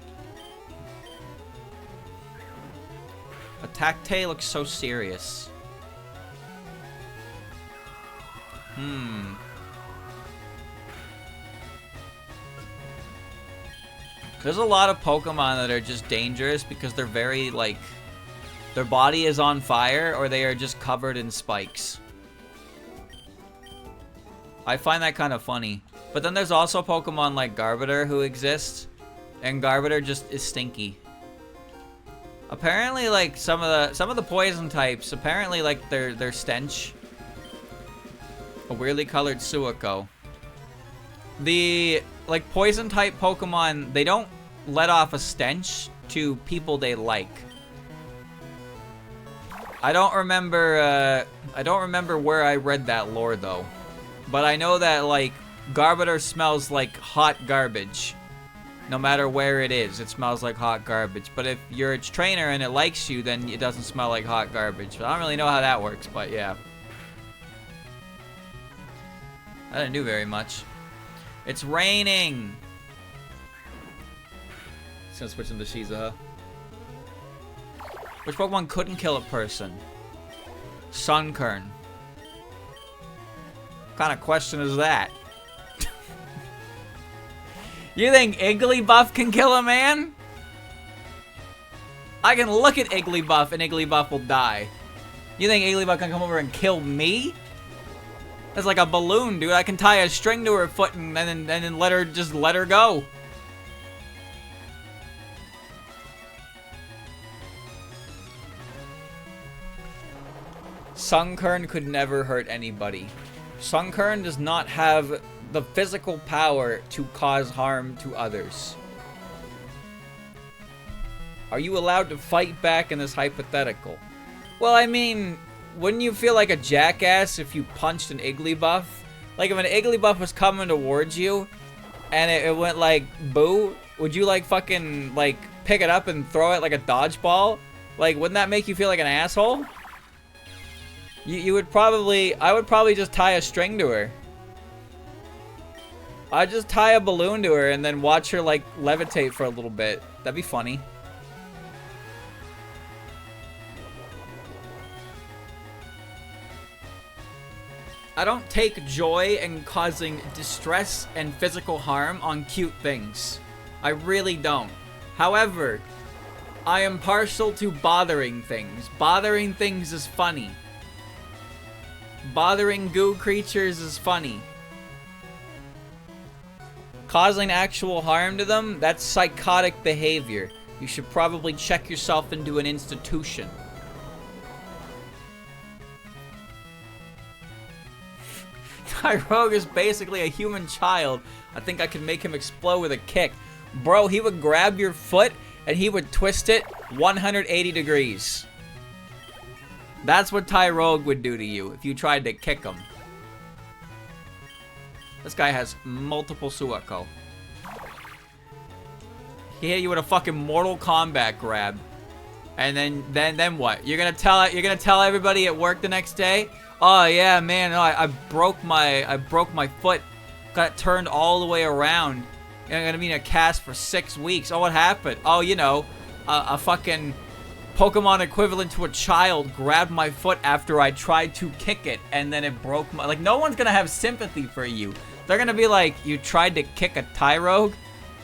Attack-Tay looks so serious. There's a lot of Pokemon that are just dangerous because they're very, like, their body is on fire or they are just covered in spikes. I find that kind of funny. But then there's also Pokemon like Garbodor who exists, and Garbodor just is stinky. Apparently, like, some of the poison types, apparently, like, their stench. A weirdly colored Suico. The, like, poison type Pokemon, they don't let off a stench to people they like. I don't remember where I read that lore, though. But I know that, like, Garbodor smells like hot garbage. No matter where it is, it smells like hot garbage. But if you're its trainer and it likes you, then it doesn't smell like hot garbage. But I don't really know how that works, but yeah. I didn't do very much. It's raining! It's gonna switch into Shizuha. Which Pokemon couldn't kill a person? Sunkern. What kind of question is that? You think Igglybuff can kill a man? I can look at Igglybuff and Igglybuff will die. You think Igglybuff can come over and kill me? That's like a balloon, dude. I can tie a string to her foot and then let her go. Sunkern could never hurt anybody. Sunkern does not have the physical power to cause harm to others. Are you allowed to fight back in this hypothetical? Well, I mean, wouldn't you feel like a jackass if you punched an Igglybuff? Like, if an Igglybuff was coming towards you, and it went like, boo, would you, like, fucking, like, pick it up and throw it like a dodgeball? Like, wouldn't that make you feel like an asshole? I would probably just tie a string to her. I'd just tie a balloon to her and then watch her, like, levitate for a little bit. That'd be funny. I don't take joy in causing distress and physical harm on cute things. I really don't. However, I am partial to bothering things. Bothering things is funny. Bothering goo creatures is funny. Causing actual harm to them, that's psychotic behavior. You should probably check yourself into an institution. Tyrogue is basically a human child. I think I can make him explode with a kick. Bro, he would grab your foot and he would twist it 180 degrees. That's what Tyrogue would do to you if you tried to kick him. This guy has multiple Suico. He hit you with a fucking Mortal Kombat grab. And then what? You're gonna tell everybody at work the next day? Oh yeah, man, no, I broke my foot, got it turned all the way around, and I'm gonna be in a cast for 6 weeks. Oh, what happened? Oh, you know, a fucking Pokemon equivalent to a child grabbed my foot after I tried to kick it, and then it broke my... Like, no one's gonna have sympathy for you. They're gonna be like, you tried to kick a Tyrogue?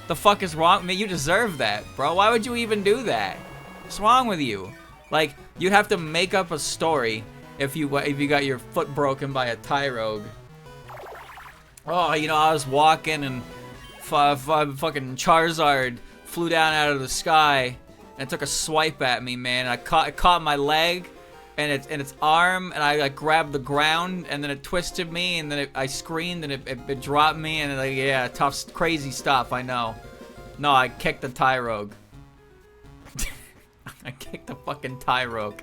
The fuck is wrong? I mean, you deserve that, bro. Why would you even do that? What's wrong with you? Like, you'd have to make up a story if you got your foot broken by a Tyrogue. Oh, you know, I was walking and fucking Charizard flew down out of the sky and it took a swipe at me, man. It caught my leg and its arm, and I like grabbed the ground, and then it twisted me, and then I screamed, and it dropped me, and like, yeah, tough, crazy stuff. I know. No, I kicked the Tyrogue. I kicked the fucking Tyrogue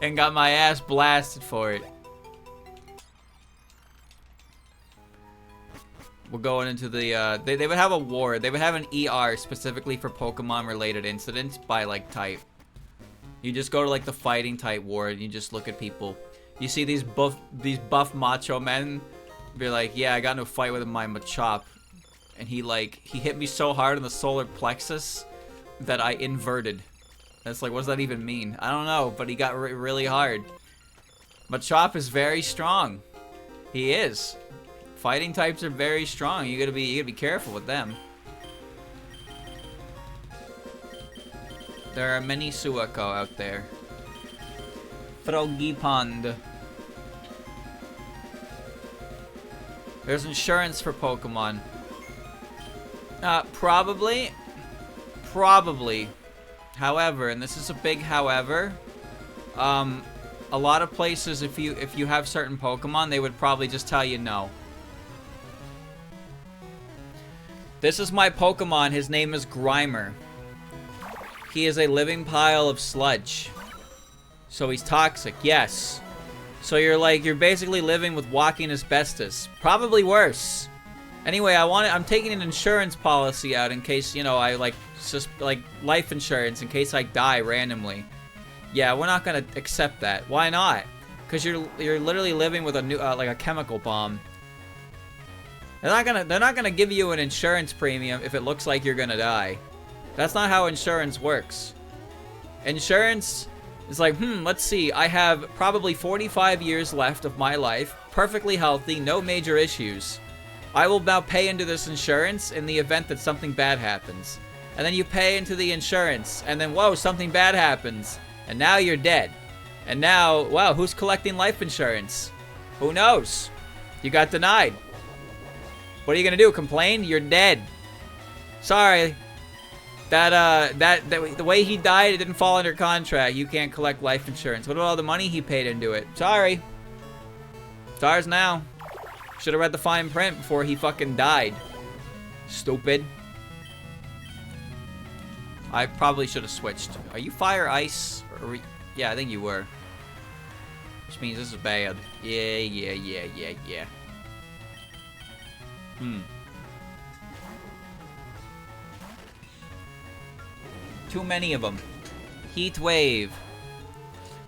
and got my ass blasted for it. We're going into the, they would have a ward. They would have an ER specifically for Pokemon-related incidents by, like, type. You just go to, like, the fighting type ward, and you just look at people. You see these buff macho men, be like, yeah, I got into a fight with my Machop. And he hit me so hard in the solar plexus that I inverted. That's like, what does that even mean? I don't know, but he got really hard. Machop is very strong. He is. Fighting types are very strong. You gotta be careful with them. There are many Suako out there. Frogipond. There's insurance for Pokemon. Probably. However, and this is a big however, a lot of places, if you have certain Pokemon, they would probably just tell you no. This is my Pokemon. His name is Grimer. He is a living pile of sludge. So he's toxic, yes. So you're basically living with walking asbestos. Probably worse. Anyway, I'm taking an insurance policy out in case, you know, I just life insurance in case I die randomly. Yeah, we're not gonna accept that. Why not? Because you're literally living with a new like a chemical bomb. They're not gonna give you an insurance premium if it looks like you're gonna die. That's not how insurance works. Insurance is like, let's see, I have probably 45 years left of my life, perfectly healthy, no major issues. I will now pay into this insurance in the event that something bad happens. And then you pay into the insurance, and then, whoa, something bad happens. And now you're dead. And now, wow, who's collecting life insurance? Who knows? You got denied. What are you gonna do, complain? You're dead. Sorry. The way he died, it didn't fall under contract. You can't collect life insurance. What about all the money he paid into it? Sorry. It's ours now. Should have read the fine print before he fucking died. Stupid. I probably should have switched. Are you fire, ice? Or yeah, I think you were. Which means this is bad. Yeah. Too many of them. Heat Wave.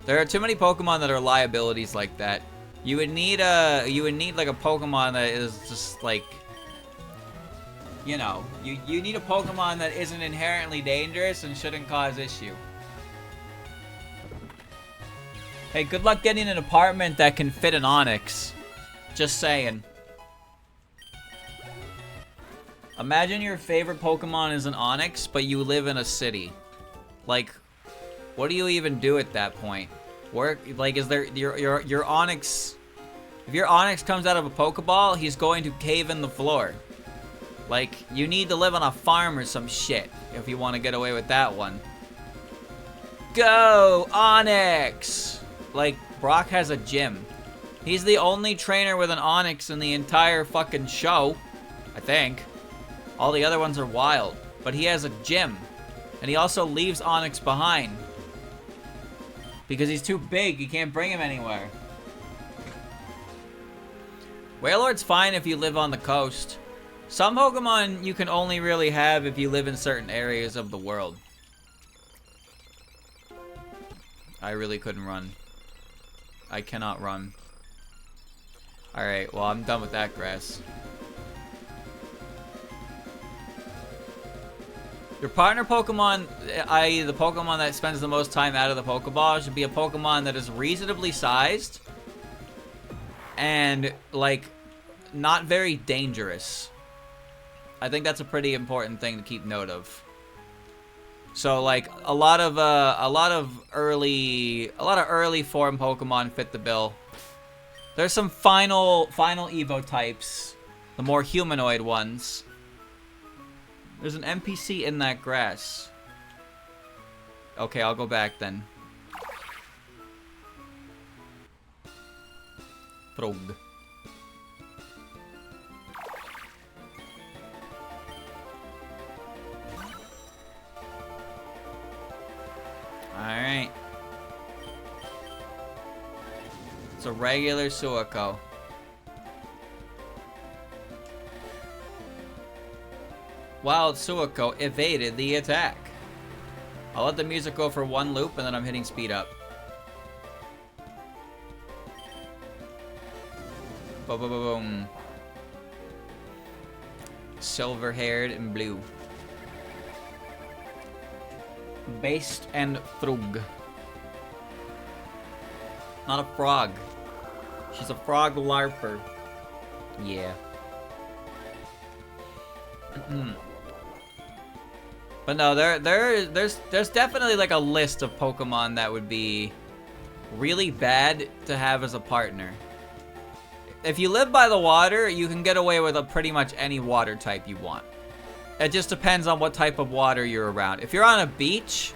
There are too many Pokemon that are liabilities like that. You would need like a Pokemon that is just like, you know, you need a Pokemon that isn't inherently dangerous and shouldn't cause issue. Hey, good luck getting an apartment that can fit an Onix. Just saying. Imagine your favorite Pokemon is an Onix, but you live in a city. Like, what do you even do at that point? Is there your Onix? If your Onix comes out of a Pokeball, he's going to cave in the floor. Like, you need to live on a farm or some shit if you want to get away with that one. Go, Onix! Like, Brock has a gym. He's the only trainer with an Onix in the entire fucking show, I think. All the other ones are wild. But he has a gym. And he also leaves Onix behind. Because he's too big, you can't bring him anywhere. Wailord's fine if you live on the coast. Some Pokemon you can only really have if you live in certain areas of the world. I really couldn't run. I cannot run. Alright, well, I'm done with that grass. Your partner Pokemon, i.e. the Pokemon that spends the most time out of the Pokeball, should be a Pokemon that is reasonably sized and, like, not very dangerous. I think that's a pretty important thing to keep note of. So, like, a lot of early form Pokemon fit the bill. There's some final Evo types, the more humanoid ones. There's an NPC in that grass. Okay, I'll go back then. Frog. Alright. It's a regular Suiko. Wild Suiko evaded the attack. I'll let the music go for one loop and then I'm hitting speed up. Boom, boom, boom, boom. Silver-haired and blue. Based and frog. Not a frog. She's a frog larper. Yeah. But no, there's definitely like a list of Pokemon that would be really bad to have as a partner. If you live by the water, you can get away with pretty much any water type you want. It just depends on what type of water you're around. If you're on a beach,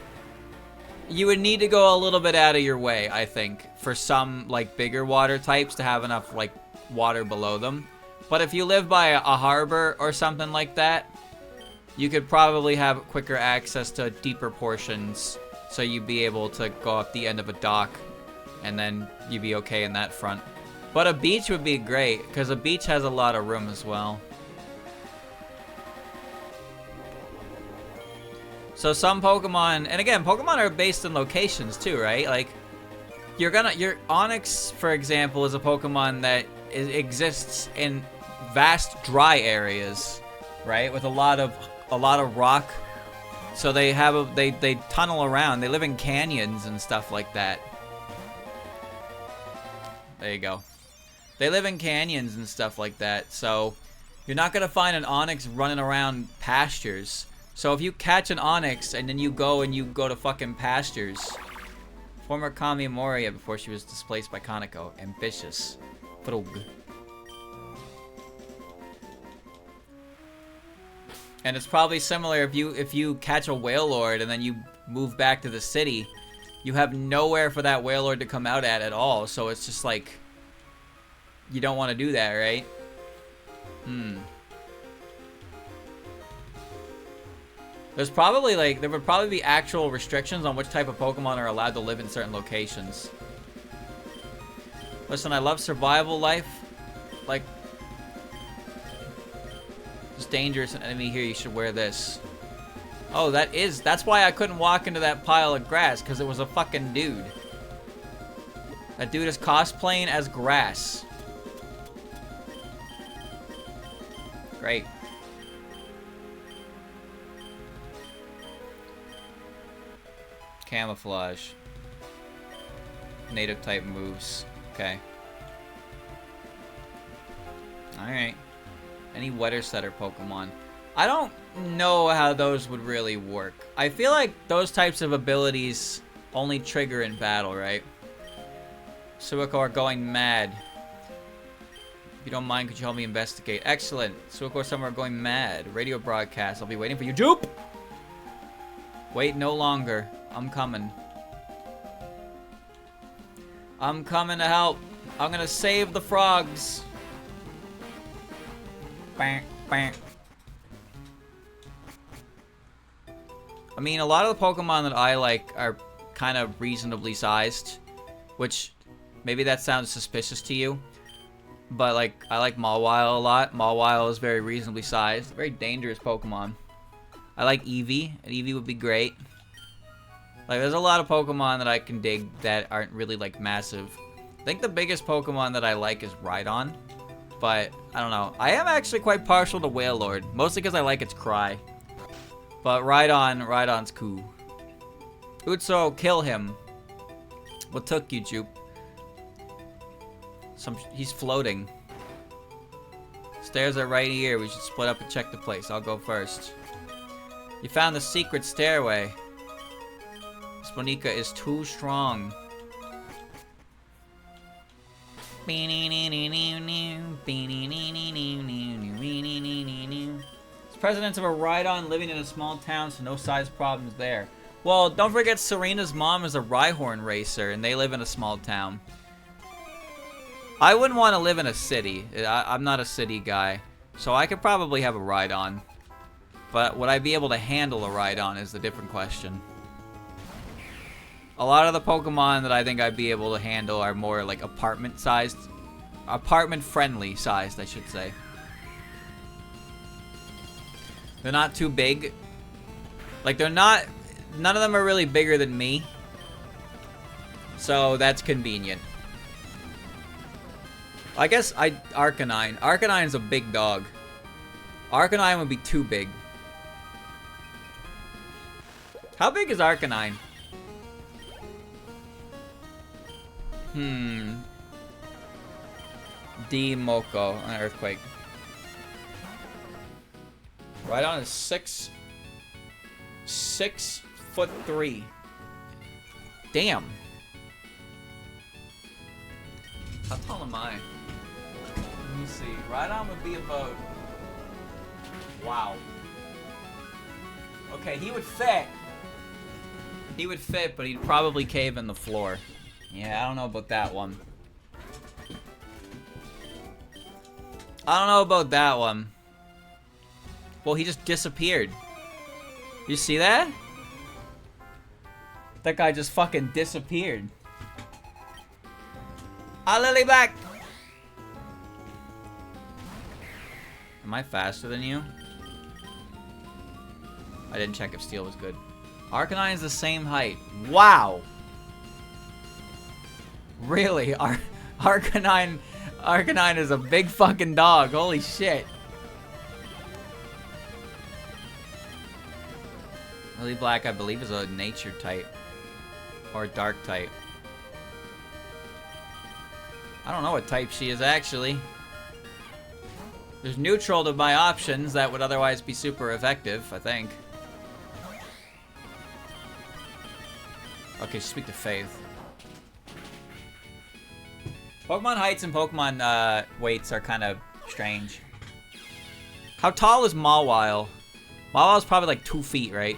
you would need to go a little bit out of your way, I think, for some like bigger water types to have enough like water below them. But if you live by a harbor or something like that, you could probably have quicker access to deeper portions, so you'd be able to go up the end of a dock, and then you'd be okay in that front. But a beach would be great, because a beach has a lot of room as well. So some Pokemon, and again, Pokemon are based in locations too, right? Like, your Onix, for example, is a Pokemon that exists in vast dry areas, right? With a lot of rock. So they have they tunnel around. They live in canyons and stuff like that. There you go. They live in canyons and stuff like that. So you're not gonna find an Onix running around pastures. So if you catch an Onix and then you go to fucking pastures. Former Kami Moria before she was displaced by Kaneko. Ambitious. Frog. And it's probably similar if you catch a Wailord and then you move back to the city, you have nowhere for that Wailord to come out at all. So it's just like, you don't want to do that, right? There would probably be actual restrictions on which type of Pokemon are allowed to live in certain locations. Listen, I love survival life. Like, it's dangerous, an enemy here, you should wear this. Oh, that's why I couldn't walk into that pile of grass, because it was a fucking dude. That dude is cosplaying as grass. Great. Camouflage. Native type moves. Okay. Alright. Any weather setter Pokemon. I don't know how those would really work. I feel like those types of abilities only trigger in battle, right? Suiko are going mad. If you don't mind, could you help me investigate? Excellent. Suiko some are going mad. Radio broadcast. I'll be waiting for you. Jupe! Wait no longer. I'm coming. I'm coming to help. I'm gonna save the frogs. Bang, bang. I mean, a lot of the Pokemon that I like are kind of reasonably sized, which maybe that sounds suspicious to you, but like I like Mawile a lot. Mawile is very reasonably sized, very dangerous Pokemon. I like Eevee, and Eevee would be great. Like, there's a lot of Pokemon that I can dig that aren't really, like, massive. I think the biggest Pokemon that I like is Rhydon. But, I don't know. I am actually quite partial to Wailord. Mostly because I like its cry. But Rhydon's cool. Utso, kill him. What took you, Jupe? He's floating. Stairs are right here. We should split up and check the place. I'll go first. You found the secret stairway. Sponika is too strong. It's presidents of a Rhydon living in a small town, so no size problems there. Well, don't forget Serena's mom is a Rhyhorn racer, and they live in a small town. I wouldn't want to live in a city. I'm not a city guy, so I could probably have a Rhydon. But would I be able to handle a Rhydon is the different question. A lot of the Pokemon that I think I'd be able to handle are more like apartment-sized. Apartment-friendly sized, I should say. They're not too big. Like, they're not... None of them are really bigger than me. So, that's convenient. I guess Arcanine. Arcanine's a big dog. Arcanine would be too big. How big is Arcanine? D Moko, an earthquake. Rhydon is 6'3". Damn. How tall am I? Let me see. Rhydon would be about... Wow. Okay, he would fit. He would fit, but he'd probably cave in the floor. Yeah, I don't know about that one. I don't know about that one. Well, he just disappeared. You see that? That guy just fucking disappeared. Lily back! Am I faster than you? I didn't check if steel was good. Arcanine's the same height. Wow! Really? Arcanine is a big fucking dog. Holy shit. Lily Black, I believe, is a nature type. Or dark type. I don't know what type she is, actually. There's neutral to my options that would otherwise be super effective, I think. Okay, speak to Faith. Pokemon heights and Pokemon weights are kind of strange. How tall is Mawile? Mawile's probably like 2 feet, right?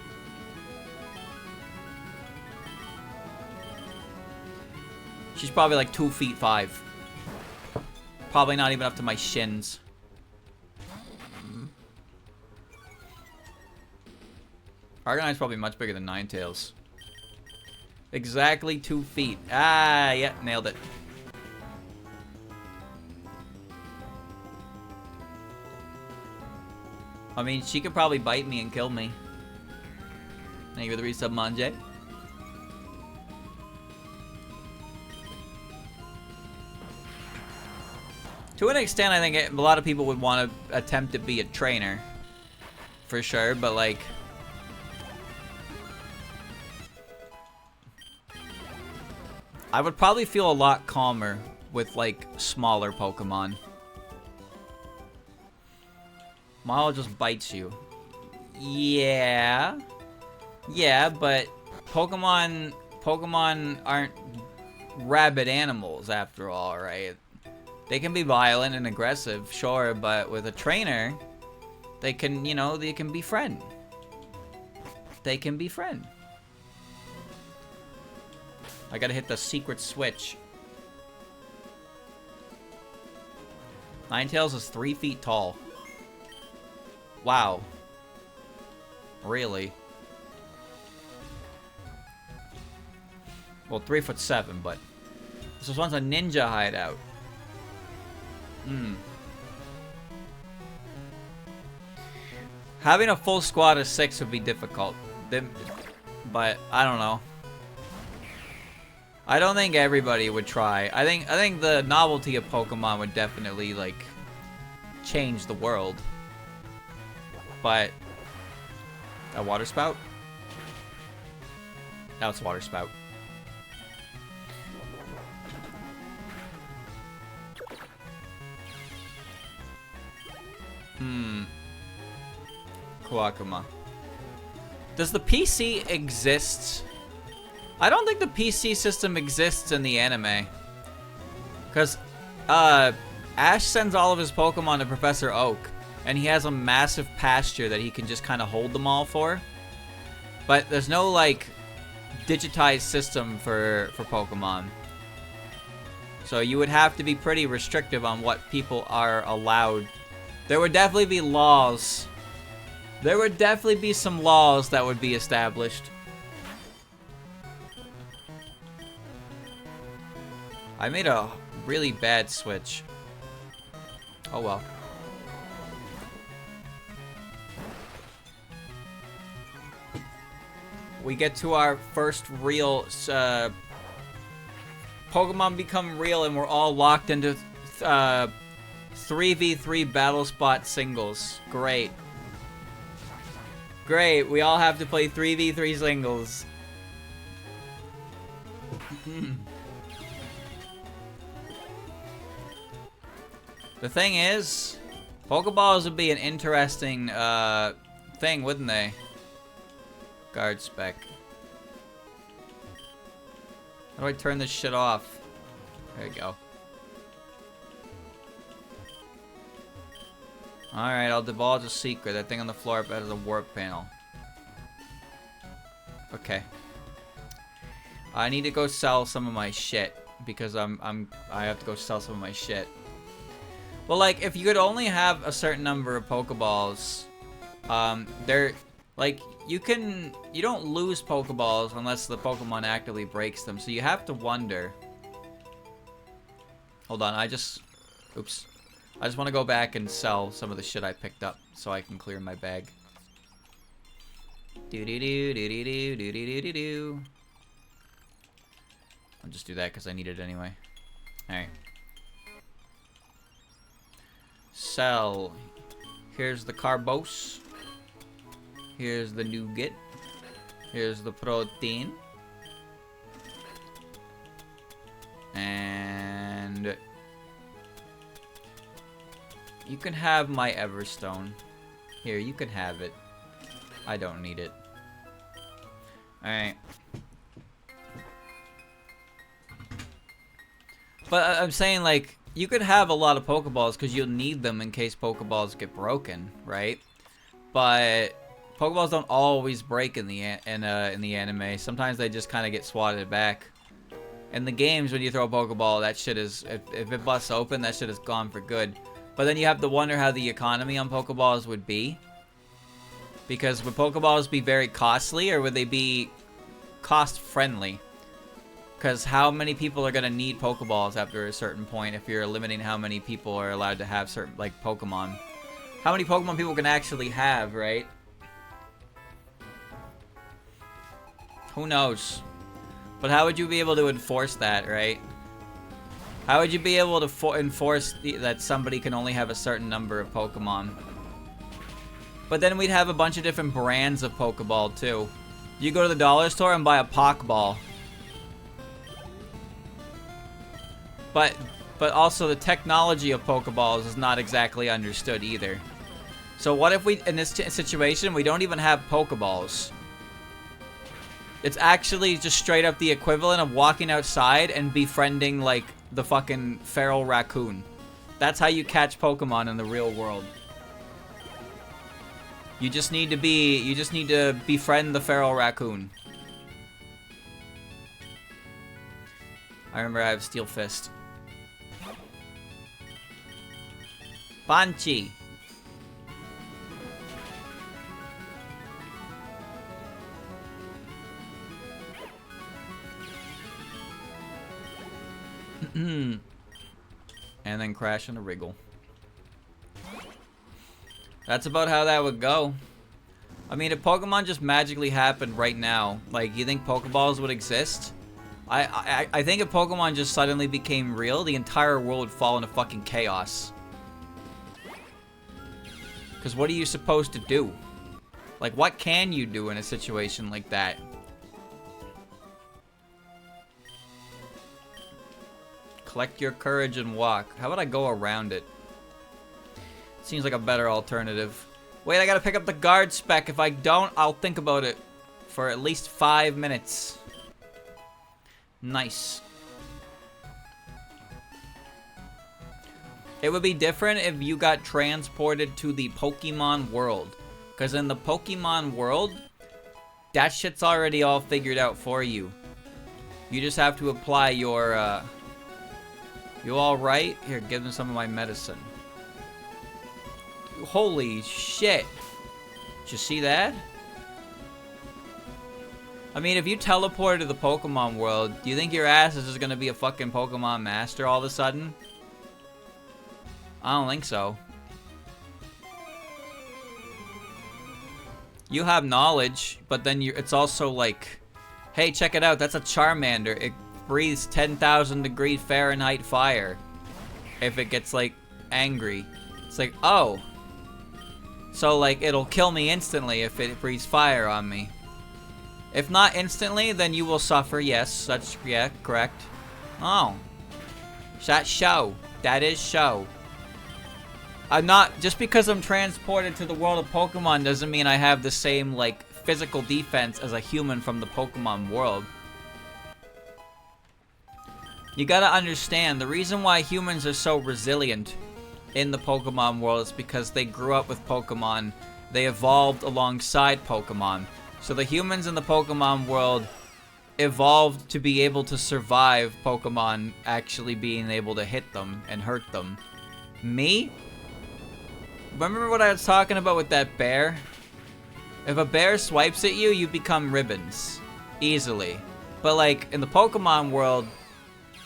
She's probably like 2 feet 5. Probably not even up to my shins. Arcanine's probably much bigger than Ninetales. Exactly 2 feet. Ah, yeah, nailed it. I mean, she could probably bite me and kill me. Thank you for the resub, Manje. To an extent, I think a lot of people would want to attempt to be a trainer. For sure, but like... I would probably feel a lot calmer with like smaller Pokemon. Milo just bites you. Yeah. Yeah, but Pokemon aren't rabid animals after all, right? They can be violent and aggressive, sure, but with a trainer, they can, you know, they can befriend. They can befriend. I gotta hit the secret switch. Ninetales is 3 feet tall. Wow. Really? Well, 3'7", but this was once a ninja hideout. Having a full squad of 6 would be difficult. But I don't know. I don't think everybody would try. I think the novelty of Pokemon would definitely, like, change the world. But a water spout? Now it's a water spout. Kawakuma. Does the PC exist? I don't think the PC system exists in the anime. Because, Ash sends all of his Pokemon to Professor Oak. And he has a massive pasture that he can just kind of hold them all for. But there's no, like, digitized system for Pokemon. So you would have to be pretty restrictive on what people are allowed. There would definitely be laws. There would definitely be some laws that would be established. I made a really bad switch. Oh well. We get to our first real Pokemon become real, and we're all locked into 3v3 battle spot singles. Great. Great, we all have to play 3v3 singles. The thing is, Pokeballs would be an interesting thing, wouldn't they? Guard spec. How do I turn this shit off? There we go. Alright, I'll divulge a secret. That thing on the floor has a warp panel. Okay. I need to go sell some of my shit. Because I have to go sell some of my shit. Well, like, if you could only have a certain number of Pokeballs, like, you don't lose Pokeballs unless the Pokemon actively breaks them, so you have to wonder. Hold on, oops. I just want to go back and sell some of the shit I picked up so I can clear my bag. Do-do-do-do-do-do-do-do-do-do. I'll just do that because I need it anyway. Alright. Sell. Here's the Carbos. Here's the nougat. Here's the protein. And you can have my Everstone. Here, you can have it. I don't need it. Alright. But I'm saying, like, you could have a lot of Pokeballs because you'll need them in case Pokeballs get broken, right? But Pokeballs don't always break in the anime. Sometimes they just kind of get swatted back. In the games, when you throw a Pokeball, that shit is, if it busts open, that shit is gone for good. But then you have to wonder how the economy on Pokeballs would be. Because would Pokeballs be very costly, or would they be cost-friendly? Because how many people are going to need Pokeballs after a certain point if you're limiting how many people are allowed to have certain, like, Pokemon? How many Pokemon people can actually have, right? Who knows? But how would you be able to enforce that, right? How would you be able to enforce that somebody can only have a certain number of Pokemon? But then we'd have a bunch of different brands of Pokeball, too. You go to the dollar store and buy a Pokeball. But also the technology of Pokeballs is not exactly understood either. So what if we, in this situation, we don't even have Pokeballs? It's actually just straight up the equivalent of walking outside and befriending, like, the fucking feral raccoon. That's how you catch Pokemon in the real world. You just need to befriend the feral raccoon. I remember I have Steel Fist. Banshee. And then crash into Wriggle. That's about how that would go. I mean, if Pokemon just magically happened right now, like, you think Pokeballs would exist? I think if Pokemon just suddenly became real, the entire world would fall into fucking chaos. Because what are you supposed to do? Like, what can you do in a situation like that? Collect your courage and walk. How about I go around it? Seems like a better alternative. Wait, I gotta pick up the guard spec. If I don't, I'll think about it for at least 5 minutes. Nice. It would be different if you got transported to the Pokemon world. Because in the Pokemon world, that shit's already all figured out for you. You just have to apply your, You alright? Here, give them some of my medicine. Holy shit. Did you see that? I mean, if you teleport to the Pokemon world, do you think your ass is just gonna be a fucking Pokemon master all of a sudden? I don't think so. You have knowledge, but then it's also like, hey, check it out, that's a Charmander. It breathes 10,000 degree Fahrenheit fire. If it gets, like, angry. It's like, oh. So, like, it'll kill me instantly if it breathes fire on me. If not instantly, then you will suffer. Yes, that's, yeah, correct. Oh. That's show. That is show. I'm not, just because I'm transported to the world of Pokemon doesn't mean I have the same, like, physical defense as a human from the Pokemon world. You gotta understand, the reason why humans are so resilient in the Pokemon world is because they grew up with Pokemon. They evolved alongside Pokemon. So the humans in the Pokemon world evolved to be able to survive Pokemon actually being able to hit them and hurt them. Me? Remember what I was talking about with that bear? If a bear swipes at you, you become ribbons. Easily. But like, in the Pokemon world,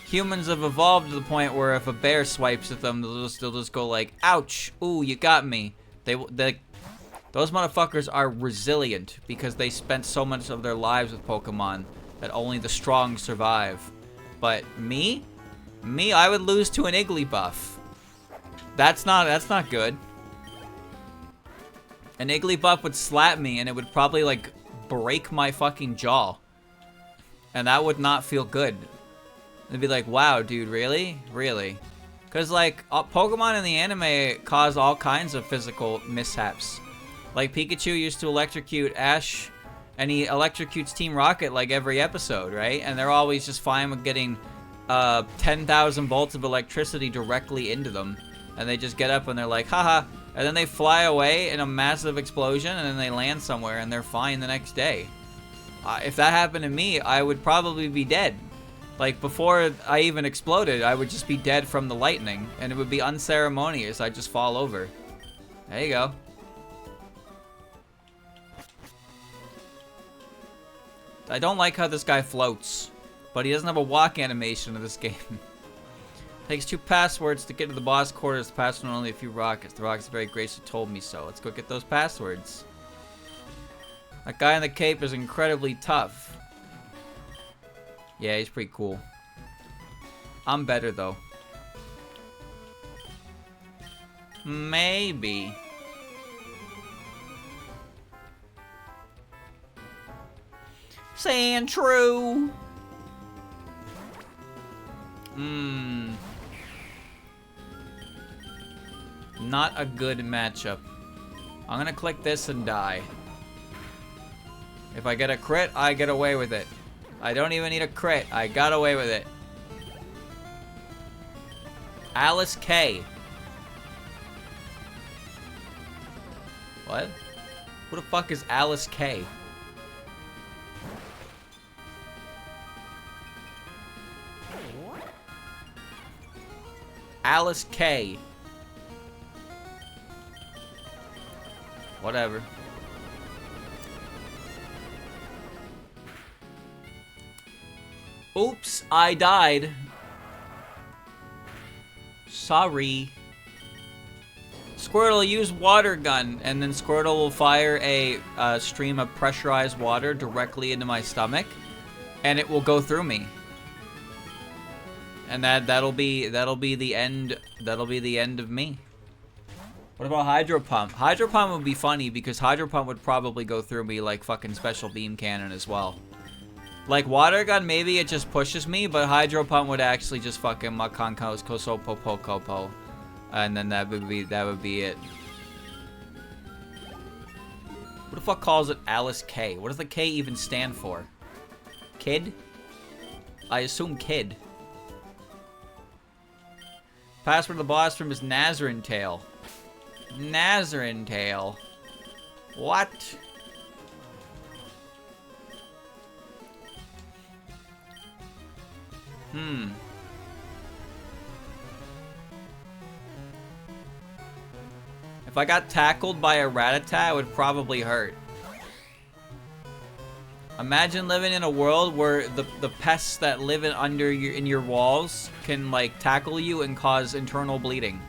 humans have evolved to the point where if a bear swipes at them, they'll just go like, ouch, ooh, you got me. Those motherfuckers are resilient because they spent so much of their lives with Pokemon that only the strong survive. But me, I would lose to an Igglybuff. That's not good. An Igglybuff would slap me and it would probably like break my fucking jaw. And that would not feel good. It'd be like, wow, dude, really? Really? Because, like, Pokemon in the anime cause all kinds of physical mishaps. Like, Pikachu used to electrocute Ash, and he electrocutes Team Rocket, like, every episode, right? And they're always just fine with getting 10,000 volts of electricity directly into them. And they just get up and they're like, haha. And then they fly away in a massive explosion, and then they land somewhere, and they're fine the next day. If that happened to me, I would probably be dead. Like, before I even exploded, I would just be dead from the lightning, and it would be unceremonious. I'd just fall over. There you go. I don't like how this guy floats, but he doesn't have a walk animation in this game. Takes 2 passwords to get to the boss quarters. The password only a few rockets. The rockets very gracefully told me so. Let's go get those passwords. That guy in the cape is incredibly tough. Yeah, he's pretty cool. I'm better, though. Maybe. Saying true. Not a good matchup. I'm gonna click this and die. If I get a crit, I get away with it. I don't even need a crit. I got away with it. Alice K. What? Who the fuck is Alice K? Alice K. Whatever. Oops, I died. Sorry. Squirtle, use water gun, and then Squirtle will fire a stream of pressurized water directly into my stomach, and it will go through me. And that'll be the end. That'll be the end of me. What about Hydro Pump? Hydro Pump would be funny because Hydro Pump would probably go through me like fucking Special Beam Cannon as well. Like Water Gun, maybe it just pushes me, but Hydro Pump would actually just fucking Makankos Koso Popo Kopo. And then that would be it. Who the fuck calls it Alice K? What does the K even stand for? Kid? I assume kid. Password of the boss room is Nazarene Tail. Nazarene Tail. What? If I got tackled by a Rattata, it would probably hurt. Imagine living in a world where the pests that live in your walls can like tackle you and cause internal bleeding.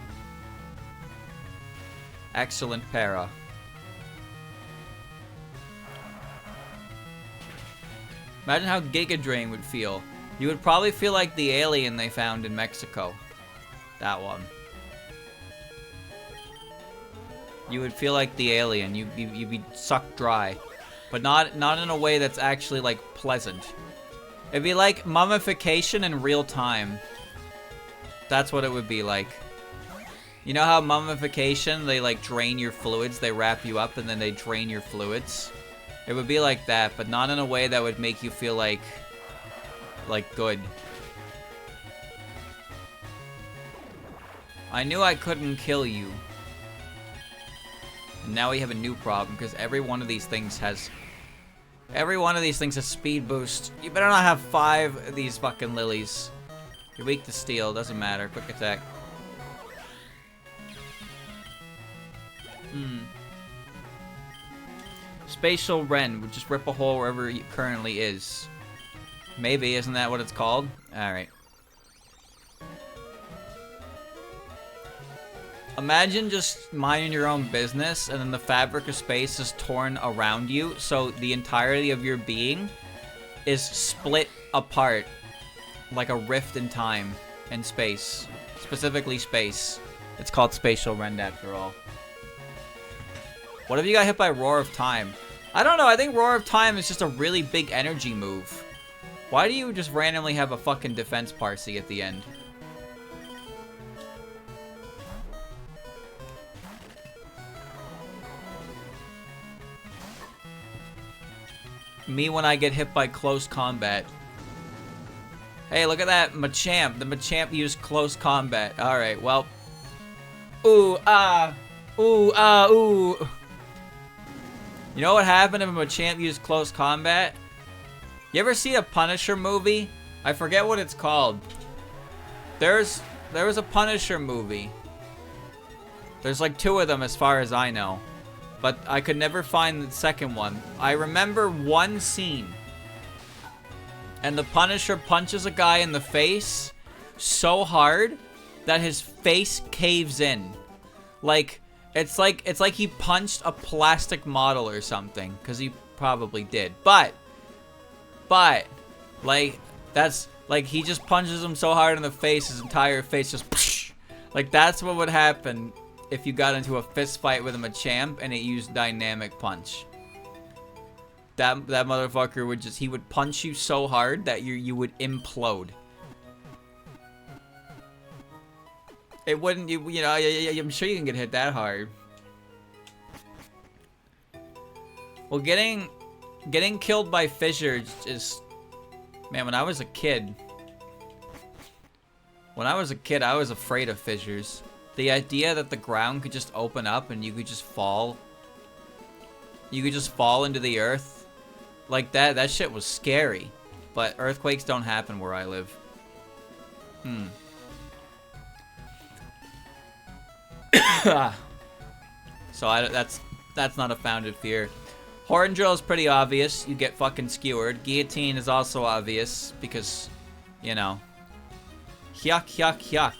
Excellent para. Imagine how Giga Drain would feel. You would probably feel like the alien they found in Mexico. That one. You would feel like the alien. You'd be sucked dry. But not in a way that's actually, like, pleasant. It'd be like mummification in real time. That's what it would be like. You know how mummification, they, like, drain your fluids? They wrap you up and then they drain your fluids? It would be like that, but not in a way that would make you feel like good. I knew I couldn't kill you. And now we have a new problem, because every one of these things has speed boost. You better not have 5 of these fucking lilies. You're weak to steel, doesn't matter. Quick attack. Spatial Ren would just rip a hole wherever it currently is. Maybe, isn't that what it's called? Alright. Imagine just minding your own business and then the fabric of space is torn around you, so the entirety of your being is split apart like a rift in time and space. Specifically space. It's called Spatial Rend after all. What if you got hit by Roar of Time? I don't know, I think Roar of Time is just a really big energy move. Why do you just randomly have a fucking defense Parsi at the end? Me when I get hit by close combat. Hey, look at that, Machamp. The Machamp used close combat. Alright, well. Ooh, ah. Ooh, ah, ooh. You know what happened if a Machamp used close combat? You ever see a Punisher movie? I forget what it's called. There was a Punisher movie. There's like 2 of them as far as I know. But I could never find the second one. I remember one scene. And the Punisher punches a guy in the face so hard that his face caves in. Like, it's like he punched a plastic model or something. Because he probably did. But, like, that's, like, he just punches him so hard in the face, his entire face just, psh, like, that's what would happen if you got into a fist fight with a Machamp and it used Dynamic Punch. That motherfucker would just, he would punch you so hard that you would implode. It wouldn't, you know, I'm sure you can get hit that hard. Well, getting killed by fissures is, man, when I was a kid, I was afraid of fissures. The idea that the ground could just open up and you could just fall. You could just fall into the earth. Like that shit was scary. But earthquakes don't happen where I live. So that's not a founded fear. Horn Drill is pretty obvious. You get fucking skewered. Guillotine is also obvious because, you know. Hyuk, hyuk, hyuk.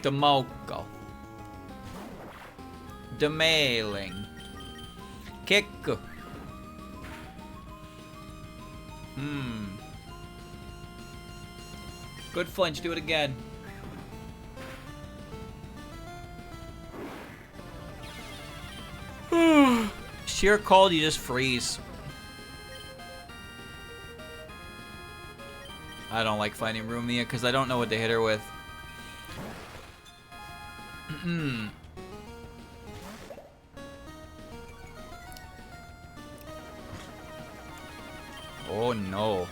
Demoko. Demailing. Kick. Good flinch. Do it again. Sheer cold, you just freeze. I don't like fighting Rumia because I don't know what to hit her with. Oh no.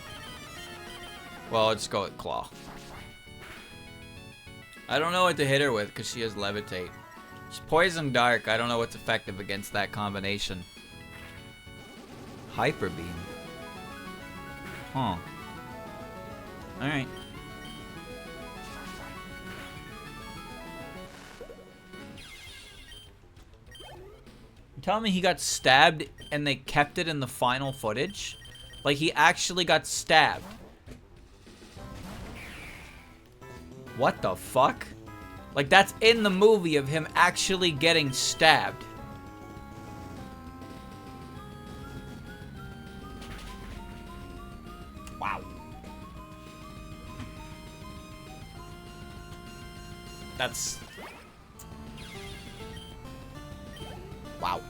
Well, let's go with Claw. I don't know what to hit her with because she has Levitate. She's Poison Dark. I don't know what's effective against that combination. Hyper Beam. Huh. Alright. You telling me he got stabbed and they kept it in the final footage? Like, he actually got stabbed. What the fuck? Like, that's in the movie of him actually getting stabbed. Wow. That's... Wow.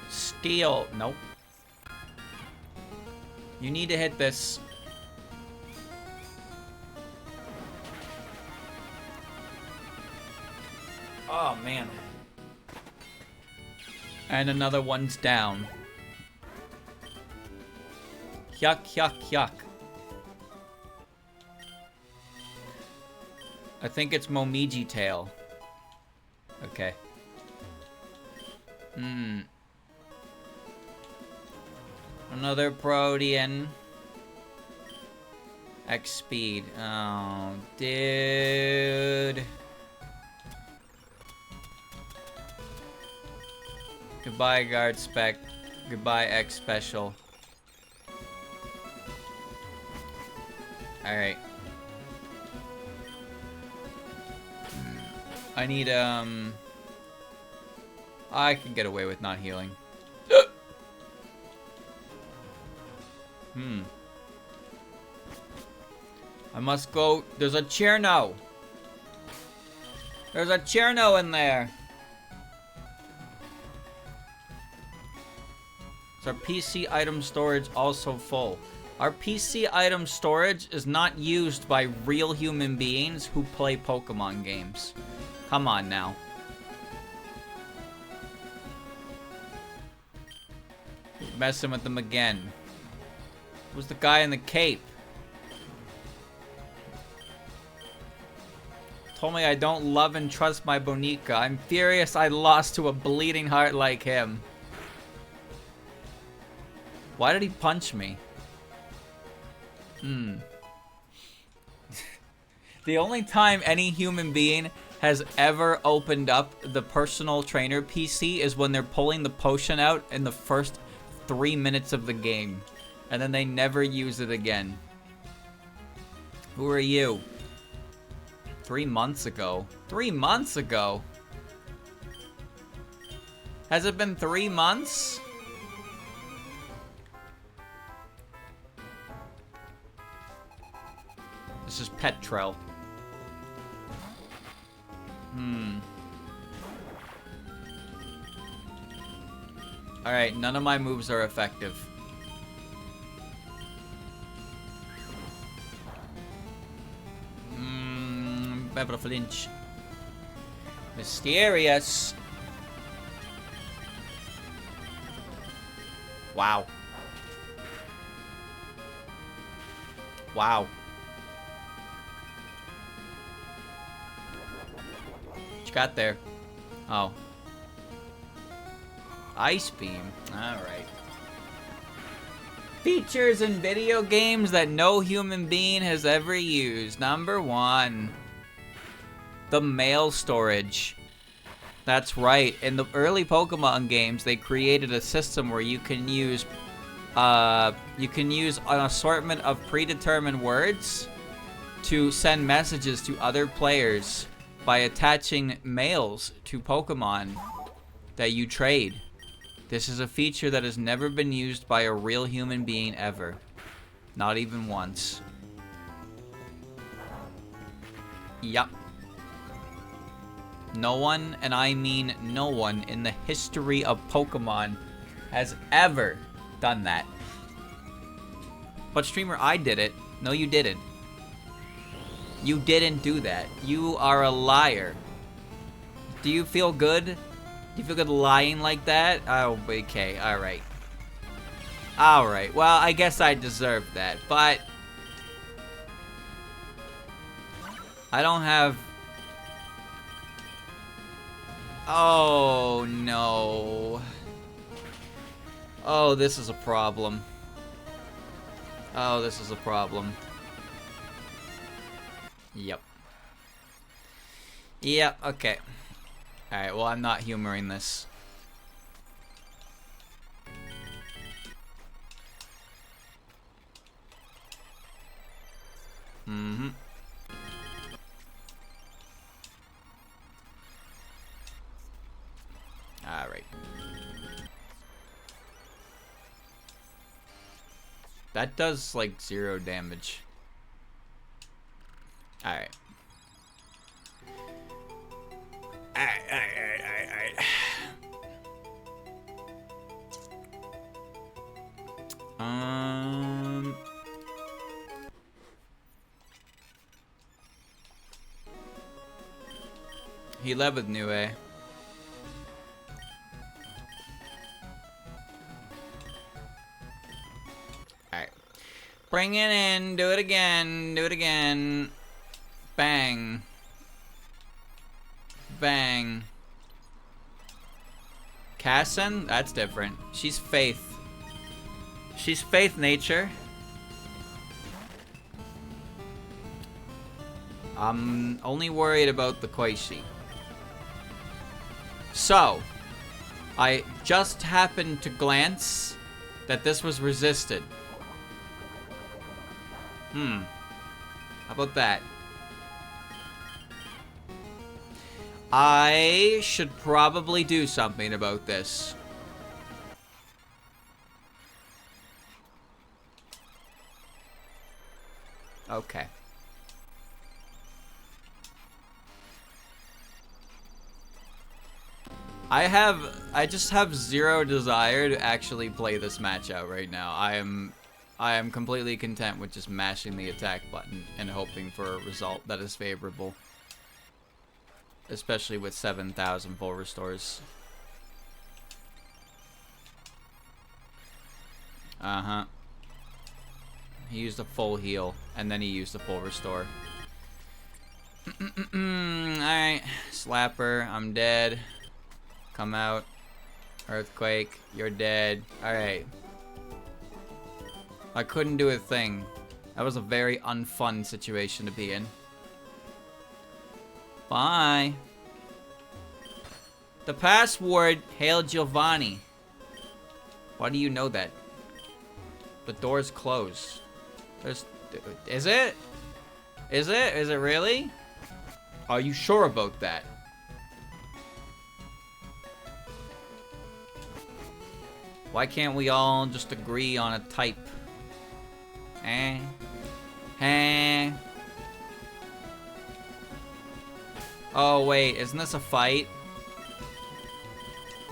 Steel. Nope. You need to hit this. Oh, man. And another one's down. Yuck, yuck, yuck. I think it's Momiji Tail. Okay. Another Protean. X speed. Oh, dude. Goodbye, guard spec. Goodbye, X special. Alright. I need, I can get away with not healing. I must go. There's a Cherno. There's a Cherno in there. Is our PC item storage also full? Our PC item storage is not used by real human beings who play Pokemon games. Come on now. Messing with them again. Who's the guy in the cape? Told me I don't love and trust my Bonica. I'm furious I lost to a bleeding heart like him. Why did he punch me? The only time any human being has ever opened up the personal trainer PC is when they're pulling the potion out in the first 3 minutes of the game. And then they never use it again. Who are you? 3 months ago. 3 months ago? Has it been 3 months? This is Petrel. Alright, none of my moves are effective. Pepper flinch. Mysterious. Wow. Wow. What you got there? Oh. Ice Beam. Alright. Features in video games that no human being has ever used. Number 1. The mail storage. That's right. In the early Pokemon games, they created a system where you can use You can use an assortment of predetermined words to send messages to other players by attaching mails to Pokemon that you trade. This is a feature that has never been used by a real human being ever. Not even once. Yup. No one, and I mean no one, in the history of Pokemon has ever done that. But streamer, I did it. No, you didn't. You didn't do that. You are a liar. Do you feel good? Do you feel good lying like that? Oh, okay. Alright. Alright. Well, I guess I deserve that. But I don't have... Oh, no. Oh, this is a problem. Oh, this is a problem. Yep. Yep, okay. Alright, well, I'm not humoring this. Mm-hmm. Alright. That does, like, 0 damage. Alright. Alright. He led with New A. Alright. Bring it in. Do it again. Do it again. Bang. Bang. Casson? That's different. She's Faith. She's Faith nature. I'm only worried about the Koishi. So, I just happened to glance that this was resisted. How about that? I should probably do something about this. Okay. I just have 0 desire to actually play this match out right now. I am completely content with just mashing the attack button and hoping for a result that is favorable. Especially with 7,000 full restores. Uh-huh. He used a full heal, and then he used a full restore. Alright. Slapper, I'm dead. Come out. Earthquake, you're dead. Alright. I couldn't do a thing. That was a very unfun situation to be in. Bye. The password, Hail Giovanni. Why do you know that? The door's closed. Is it? Is it? Is it really? Are you sure about that? Why can't we all just agree on a type? Oh, wait. Isn't this a fight?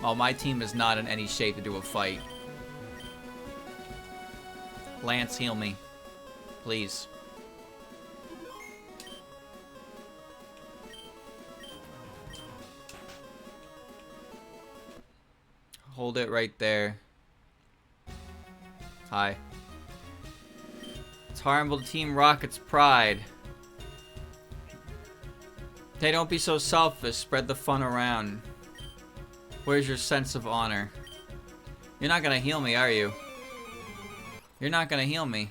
Oh, my team is not in any shape to do a fight. Lance, heal me. Please. Hold it right there. Hi. It's harmful to Team Rocket's pride. Hey, don't be so selfish. Spread the fun around. Where's your sense of honor? You're not gonna heal me, are you? You're not gonna heal me.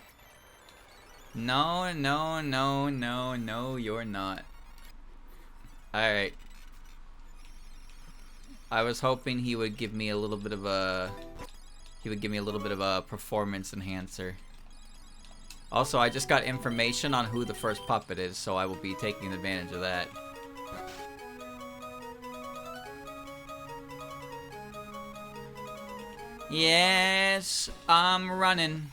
No, no, no, no, no, you're not. Alright. I was hoping he would give me a little bit of a... he would give me a little bit of a performance enhancer. Also, I just got information on who the first puppet is, so I will be taking advantage of that. Yes, I'm running.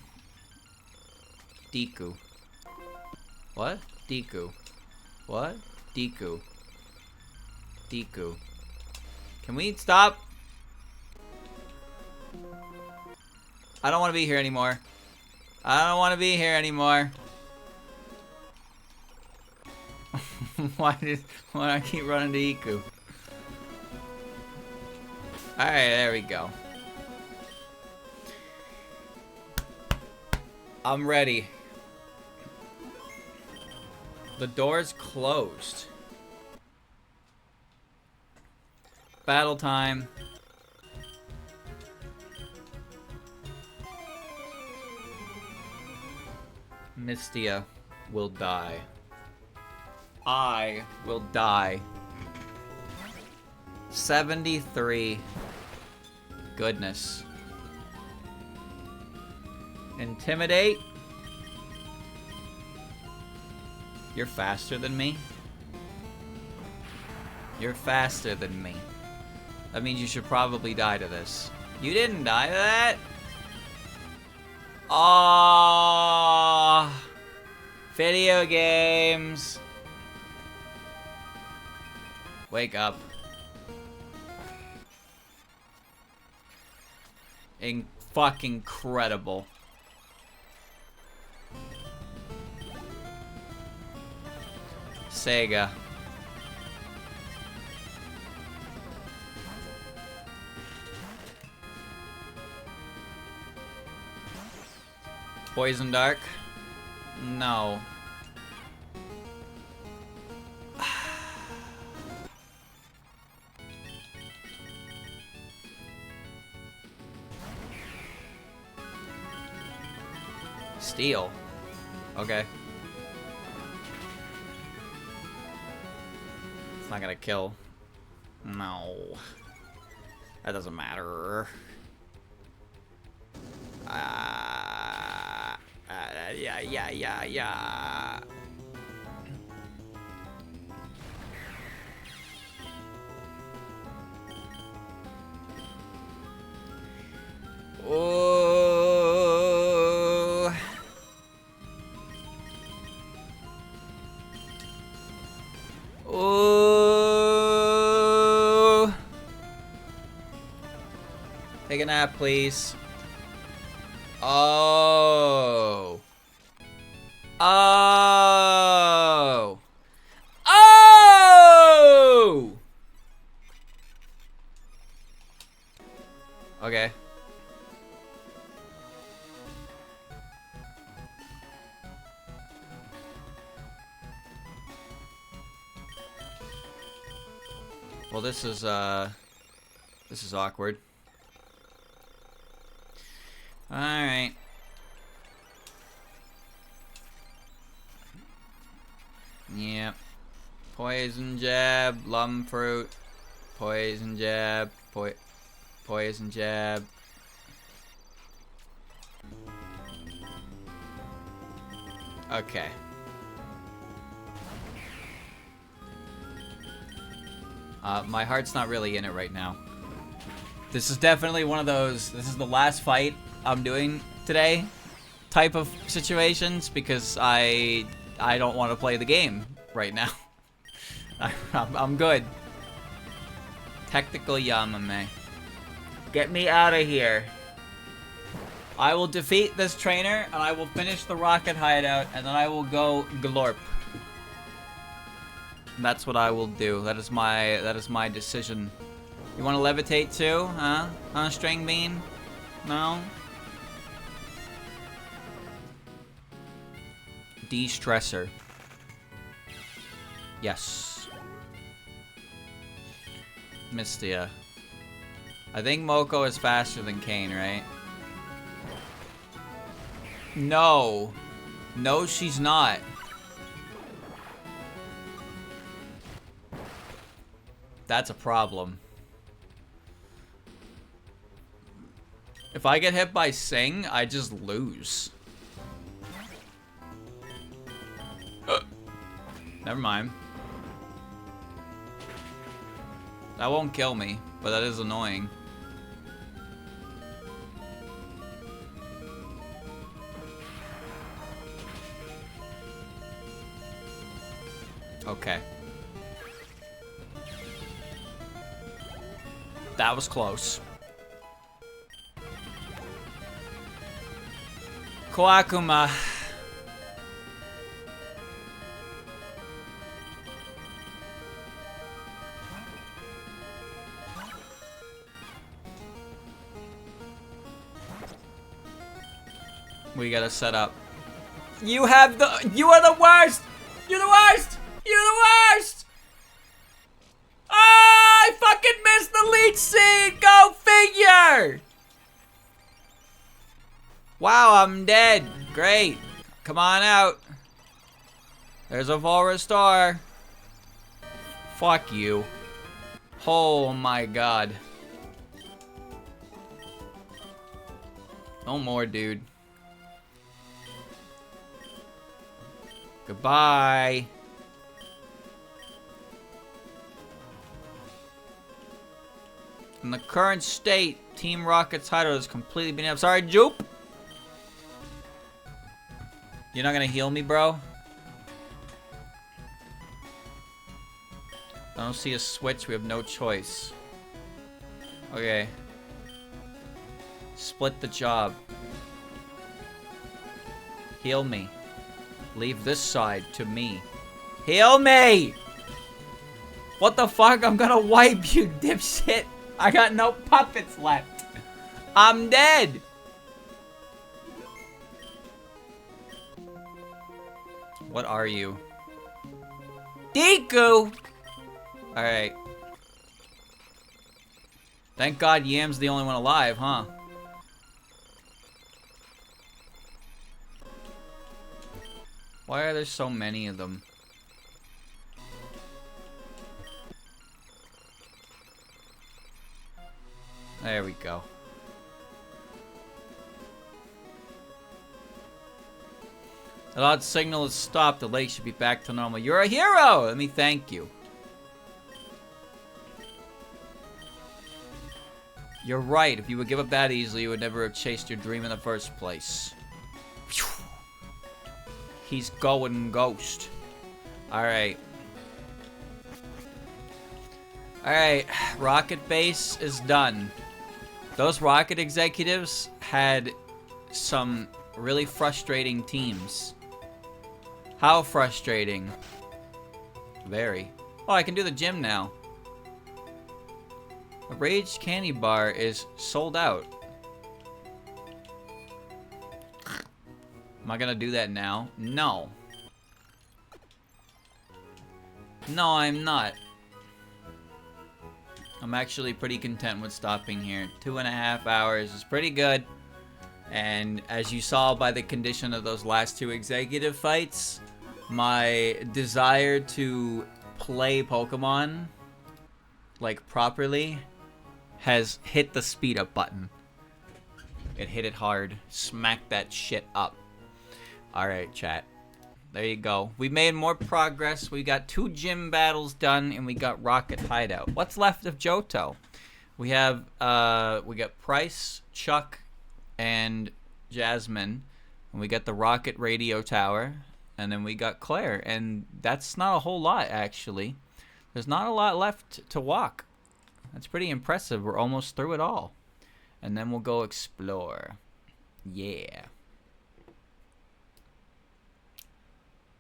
Deku. What? Deku. What? Deku. Deku. Can we stop? I don't want to be here anymore. I don't want to be here anymore. Why do I keep running to Iku? Alright, there we go. I'm ready. The door's closed. Battle time. Mystia will die. I will die. 73. Goodness. Intimidate. You're faster than me. You're faster than me. That means you should probably die to this. You didn't die to that? Aww. Video games. Wake up. Fucking incredible. Sega. Poison Dark? No. Steel. Okay. It's not gonna kill. No. That doesn't matter. Yeah. Oh. Oh. Take a nap, please. Oh. Oh. Oh. Okay. Well, this is awkward. All right. Yep. Poison jab, lum fruit. Poison jab, poison jab. Okay. My heart's not really in it right now. This is definitely one of those, this is the last fight I'm doing today type of situations because I don't want to play the game right now. I'm good. Technical Yamame. Get me out of here. I will defeat this trainer and I will finish the rocket hideout and then I will go glorp. That's what I will do. That is my decision. You want to levitate too? Huh? Huh, String Bean? No? De-stressor. Yes. Mystia. I think Moko is faster than Kane, right? No. No, she's not. That's a problem. If I get hit by Sing, I just lose. Never mind. That won't kill me, but that is annoying. Okay. That was close. Koakuma. We gotta set up. You are the worst! You're the worst! You're the worst! Ah, I fucking missed the lead scene! Go figure! Wow, I'm dead. Great. Come on out. There's a full restore. Fuck you. Oh my god. No more, dude. Goodbye. In the current state, Team Rocket's hideout has completely been up. Sorry, Jupe. You're not gonna heal me, bro? I don't see a switch. We have no choice. Okay. Split the job. Heal me. Leave this side to me. Heal me! What the fuck? I'm gonna wipe you, dipshit. I got no puppets left. I'm dead. What are you? Deku! Alright. Thank God Yam's the only one alive, huh? Why are there so many of them? There we go. The loud signal has stopped. The lake should be back to normal. You're a hero! Let me thank you. You're right. If you would give up that easily, you would never have chased your dream in the first place. Phew. He's going ghost. Alright. Alright. Rocket Base is done. Those Rocket executives had some really frustrating teams. How frustrating? Very. Oh, I can do the gym now. A Rage Candy Bar is sold out. Am I gonna do that now? No. No, I'm not. I'm actually pretty content with stopping here. 2.5 hours is pretty good. And as you saw by the condition of those last two executive fights, my desire to play Pokemon, like, properly, has hit the speed up button. It hit it hard. Smack that shit up. Alright, chat. There you go. We made more progress. We got 2 gym battles done, and we got Rocket Hideout. What's left of Johto? We have, we got Price, Chuck, and Jasmine. And we got the Rocket Radio Tower. And then we got Claire. And that's not a whole lot, actually. There's not a lot left to walk. That's pretty impressive. We're almost through it all. And then we'll go explore. Yeah.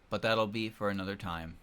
But that'll be for another time.